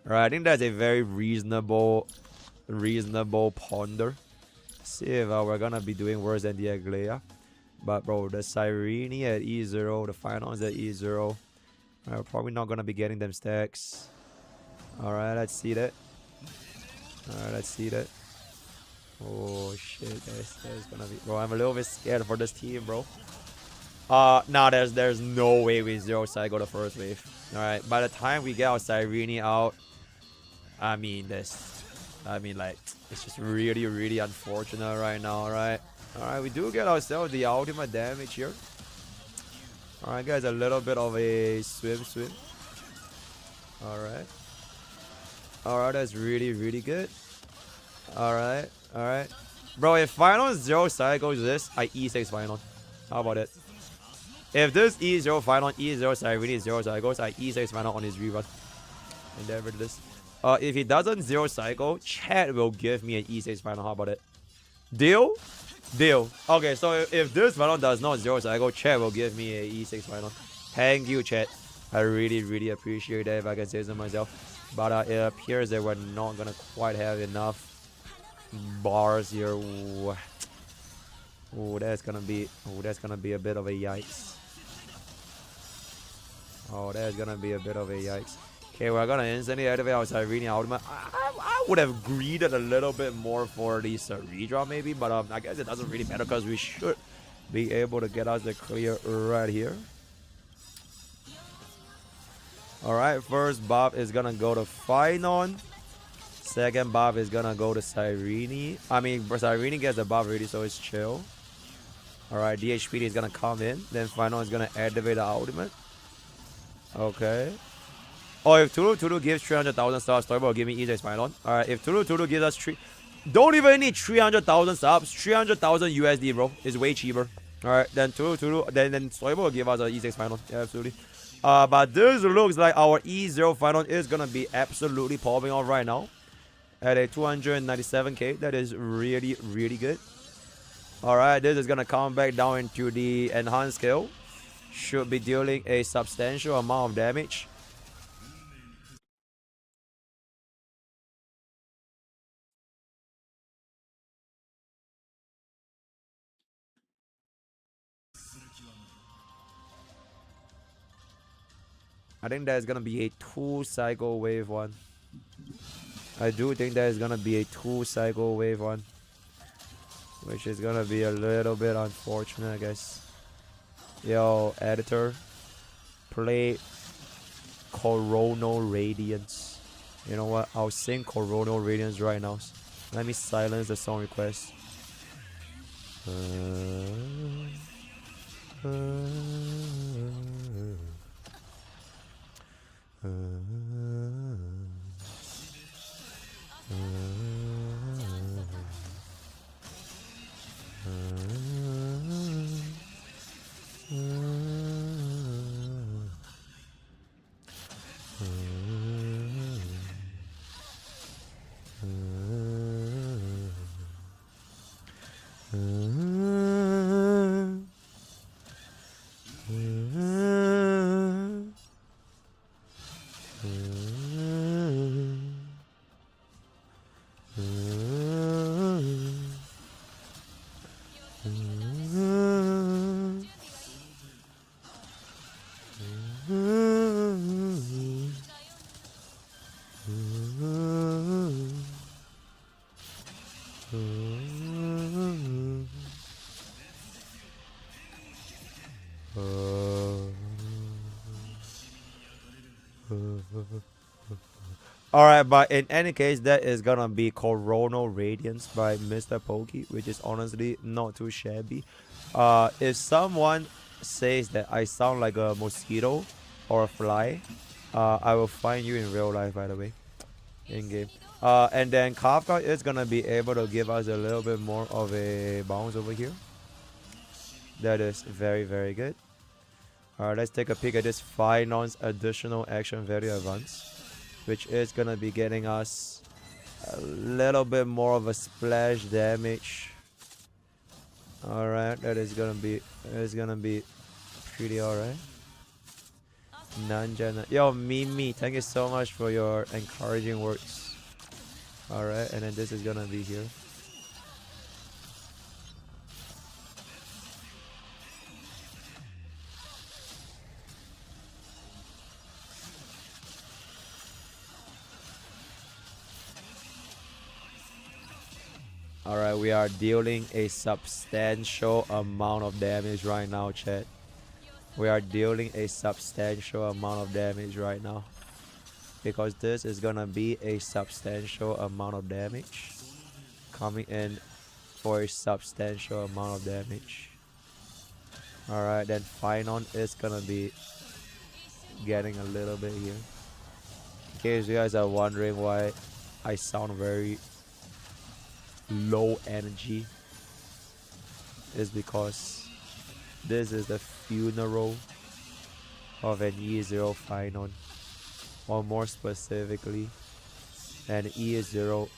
Alright, I think that's a very reasonable ponder. See if we're gonna be doing worse than the Aglaia. But bro, the Cyrene at E0, the finals at E0. We're probably not gonna be getting them stacks. Alright, let's see that. Alright, let's see that. Oh shit, that's gonna be... Bro, I'm a little bit scared for this team, bro. Nah, there's no way we 0-cycle the first wave. Alright, by the time we get our Cyrene out, like, it's just really, really unfortunate right now, right? Alright, we do get ourselves the ultimate damage here. Alright, guys, a little bit of a swim. Alright. Alright, that's really good. Alright. Bro, if final 0 cycles this, I E6 final. How about it? If this E0 final, E0 Cyrene 0 cycles, I E6 final on his rerun. Endeavor to this. If he doesn't 0 cycle, chat will give me an E6 final. How about it? Deal? Deal. Okay, so if this final does not 0 cycle, chat will give me a E6 final. Thank you, chat. I really appreciate that if I can say so myself. But it appears that we're not gonna quite have enough bars here. Ooh, that's gonna be a bit of a yikes. Oh, that's gonna be a bit of a yikes. Okay, we're gonna instantly activate our Cyrene ultimate. I would have greeded a little bit more for the redraw maybe, but I guess it doesn't really matter because we should be able to get us the clear right here. Alright, first buff is gonna go to Phynon. Second buff is gonna go to Cyrene. I mean, Cyrene gets the buff ready, so it's chill. Alright, DHPD is gonna come in. Then Phynon is gonna activate the ultimate. Okay. Oh, if Tulu gives 300,000 subs, Storyboy will give me E6 Phynon. Alright, if Tulu gives us don't even need 300,000 subs. 300,000 USD, bro. Is way cheaper. Alright, then Tulu, then Storyboy will give us an E6 Phynon. Yeah, absolutely. But this looks like our E0 Phynon is gonna be absolutely popping off right now. At a 297k. That is really good. Alright, this is gonna come back down into the enhanced skill. Should be dealing a substantial amount of damage. I think there's gonna be a 2-cycle wave one. I do think there's gonna be a 2-cycle wave one. Which is gonna be a little bit unfortunate, I guess. Yo, editor. Play Coronal Radiance. You know what? I'll sing Coronal Radiance right now. Let me silence the song request. Alright, but in any case, that is gonna be Coronal Radiance by MrPokke, which is honestly not too shabby. If someone says that I sound like a mosquito or a fly, I will find you in real life, by the way, in game. And then Kafka is gonna be able to give us a little bit more of a bounce over here. That is very good. Alright, let's take a peek at this Phynon's additional action value advance, which is gonna be getting us a little bit more of a splash damage. Alright, that is gonna be pretty alright. Nanjana. Yo, Mimi, thank you so much for your encouraging words. Alright, and then this is gonna be here. Alright, we are dealing a substantial amount of damage right now, chat. We are dealing a substantial amount of damage right now. Because this is gonna be a substantial amount of damage coming in for a substantial amount of damage. Alright, then Finon is gonna be getting a little bit here. In case you guys are wondering why I sound very low energy, is because this is the funeral of an E0 Finon, or more specifically an E0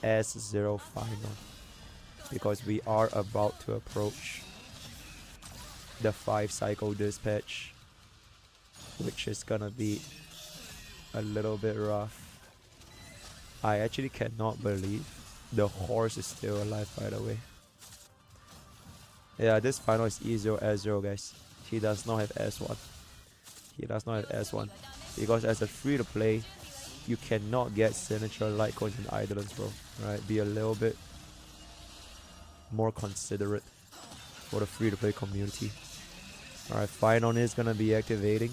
S0 Finon, because we are about to approach the 5-cycle dispatch, which is gonna be a little bit rough. I actually cannot believe the horse is still alive, by the way. Yeah, this final is E0 S0, guys. He does not have S1. He does not have S1. Because as a free-to-play, you cannot get signature light coins in Eidolons, bro. Right? Be a little bit more considerate for the free-to-play community. Alright, Finon is gonna be activating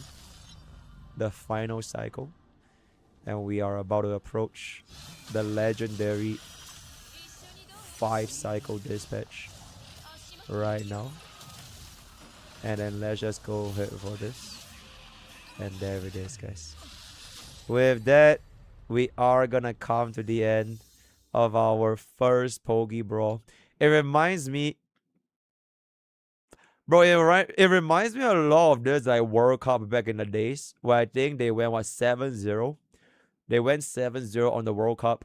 the final cycle. And we are about to approach the legendary 5-cycle dispatch right now. And then let's just go ahead for this. And there it is, guys. With that, we are gonna come to the end of our first Pokke Brawl. It reminds me, bro, it reminds me a lot of this like World Cup back in the days, where I think they went, what, 7-0? They went 7-0 on the World Cup.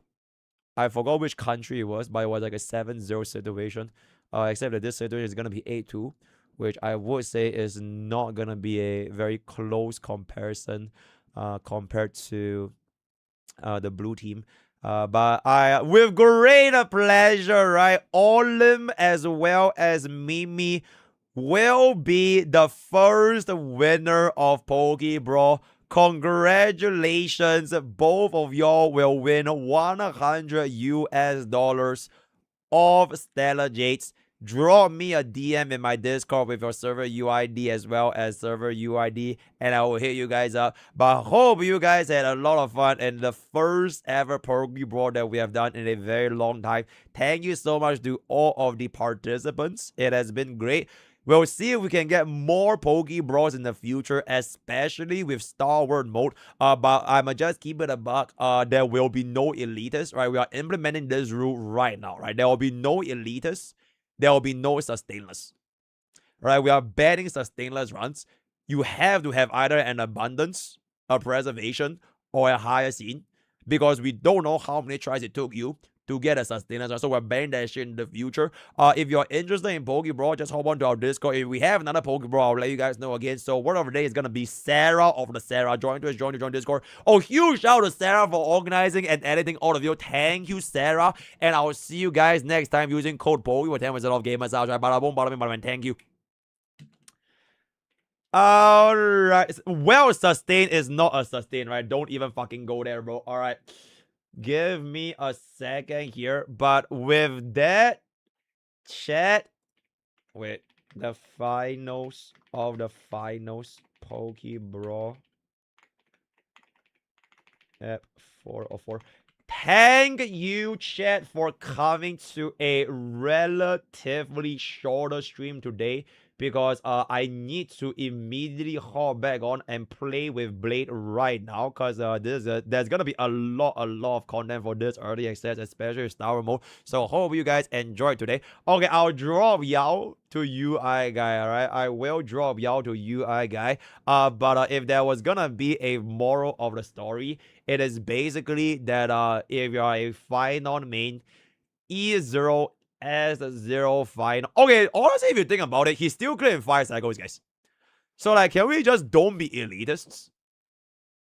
I forgot which country it was, but it was like a 7-0 situation. Except that this situation is going to be 8-2, which I would say is not going to be a very close comparison compared to the blue team. But I, with great pleasure, right, Olim as well as Mimi will be the first winner of Pokke Brawl. Congratulations, both of y'all will win $100 of Stellar Jades. Drop me a DM in my Discord with your server UID as well as server UID, and I will hit you guys up. But hope you guys had a lot of fun in the first ever Pokke Brawl that we have done in a very long time. Thank you so much to all of the participants. It has been great. We'll see if we can get more Pokke Brawls in the future, especially with Star Wars mode. But I'ma just keep it a buck. There will be no elitists, right? We are implementing this rule right now, right? There will be no elitists. There will be no sustainless. Right? We are banning sustainless runs. You have to have either an abundance, a preservation, or a higher scene, because we don't know how many tries it took you to get a sustainless run. So we're banning that shit in the future. If you're interested in Pokke Brawl, just hop on to our Discord. If we have another Pokke Brawl, I'll let you guys know again. So word of the day is gonna be Sarah of the Sarah. Join Discord. Oh, huge shout out to Sarah for organizing and editing all of you. Thank you, Sarah. And I will see you guys next time using code Pokke for 10% off game massage. Bada boom, bada bing, bada bing. Thank you. Alright. Well, sustain is not a sustain, right? Don't even fucking go there, bro. Alright. Give me a second here. But with that, chat, with the finals of the finals Pokke Brawl at 404. Thank you, chat, for coming to a relatively shorter stream today, because I need to immediately hop back on and play with Blade right now, because there's gonna be a lot of content for this early access, especially Star Wars mode. So hope you guys enjoyed today. Okay, I'll drop y'all to UI guy. All right, I will drop y'all to UI guy. But if there was gonna be a moral of the story, it is basically that if you are a Finon main, E0 S0 Finon. Okay, honestly, if you think about it, he's still clear in 5 cycles, guys. So, like, can we just don't be elitists?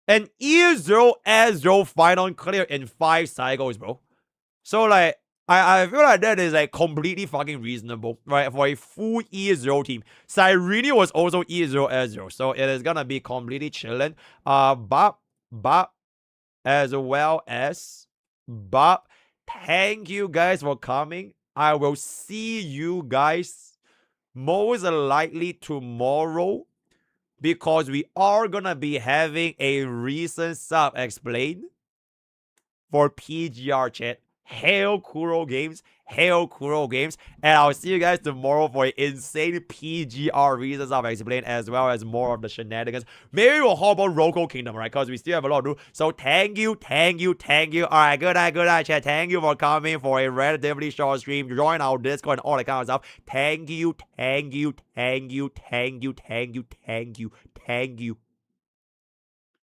And E0 S0 Finon clear in 5 cycles, bro. So, like, I feel like that is, like, completely fucking reasonable, right? For a full E0 team. Cyrene was also E0 S0. So, it is gonna be completely chilling. Bop, as well as Bop. Thank you guys for coming. I will see you guys most likely tomorrow, because we are gonna be having a recent sub explained for PGR chat. Hail Kuro Games. Hail Kuro Games. And I'll see you guys tomorrow for insane PGR reasons I've explained, as well as more of the shenanigans. Maybe we'll hop on Roko Kingdom, right? Because we still have a lot to do. So thank you. Alright, good night, chat. Thank you for coming for a relatively short stream. Join our Discord and all that kind of stuff. Thank you.